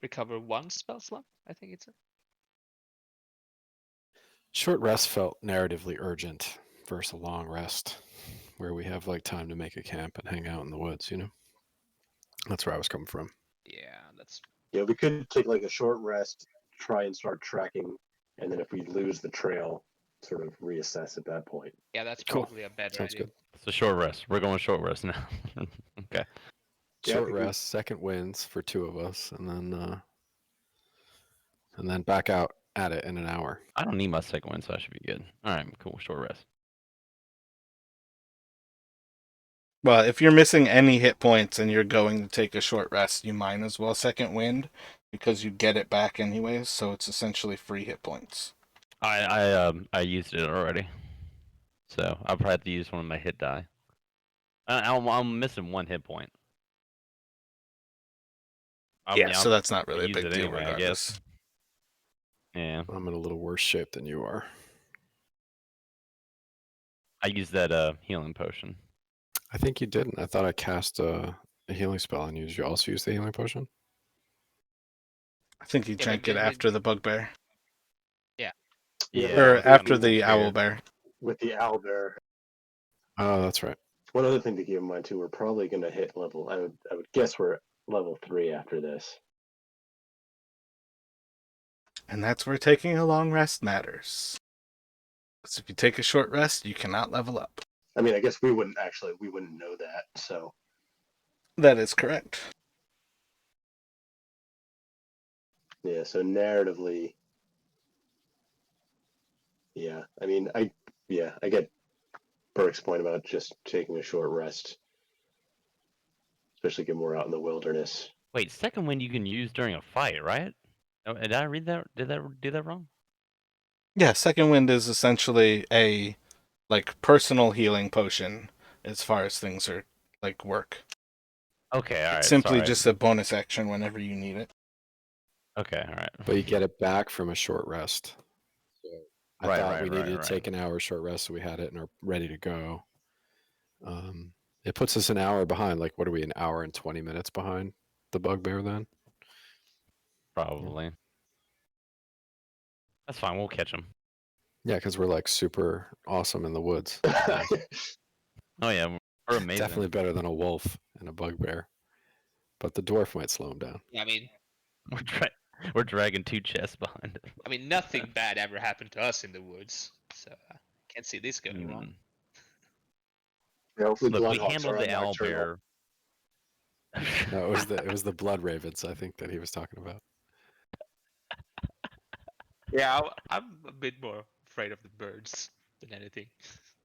recover one spell slot, I think it's. Short rest felt narratively urgent versus a long rest, where we have like time to make a camp and hang out in the woods, you know? That's where I was coming from. Yeah, that's. Yeah, we could take like a short rest, try and start tracking, and then if we lose the trail, sort of reassess at that point. Yeah, that's Cool. probably a better Sounds idea. good. It's a short rest. We're going short rest now. Okay. Yeah, I Short think we- rest, second wins for two of us, and then back out at it in an hour. I don't need my second win, so I should be good. All right, cool. Short rest. Well, if you're missing any hit points and you're going to take a short rest, you might as well second wind because you get it back anyways, so it's essentially free hit points. I used it already, so I'll probably have to use one of my hit die. I'm missing one hit point. So that's not really a use big it deal anyway, I regardless. guess. Yeah, I'm in a little worse shape than you are. I used that healing potion. I think you didn't. I thought I cast a healing spell on you. Did you also use the healing potion? I think you Yeah, drank but it after the bugbear. Yeah, Or but after with the owlbear. with the owlbear. Oh, that's right. One other thing to keep in mind too, we're probably going to hit level. I would guess we're at level 3 after this. And that's where taking a long rest matters. Because if you take a short rest, you cannot level up. I mean, I guess we wouldn't know that. So That is correct. yeah, so narratively, yeah. I mean, I get Burke's point about just taking a short rest, especially given we're out in the wilderness. Wait, second wind you can use during a fight, right? Oh, did I read that? Did I do that wrong? Yeah, second wind is essentially a personal healing potion as far as things are work. Okay, all right. It's simply sorry. just a bonus action whenever you need it. Okay, all right. But you get it back from a short rest. So I thought we needed right. to take an hour short rest, so we had it and are ready to go. It puts us an hour behind. Like, what are we, an hour and 20 minutes behind the bugbear then? Probably. That's fine. We'll catch him. Yeah, because we're like super awesome in the woods. Oh yeah, we're amazing. Definitely better than a wolf and a bugbear. But the dwarf might slow him down. Yeah, We're dragging 2 chests behind him. I mean, nothing bad ever happened to us in the woods, so can't see this going wrong. Mm. Yeah, hopefully Look, we Bloodhawks handled are the owl nocturnal. bear. No, it was the blood ravens, I think, that he was talking about. Yeah, I'm a bit more afraid of the birds than anything.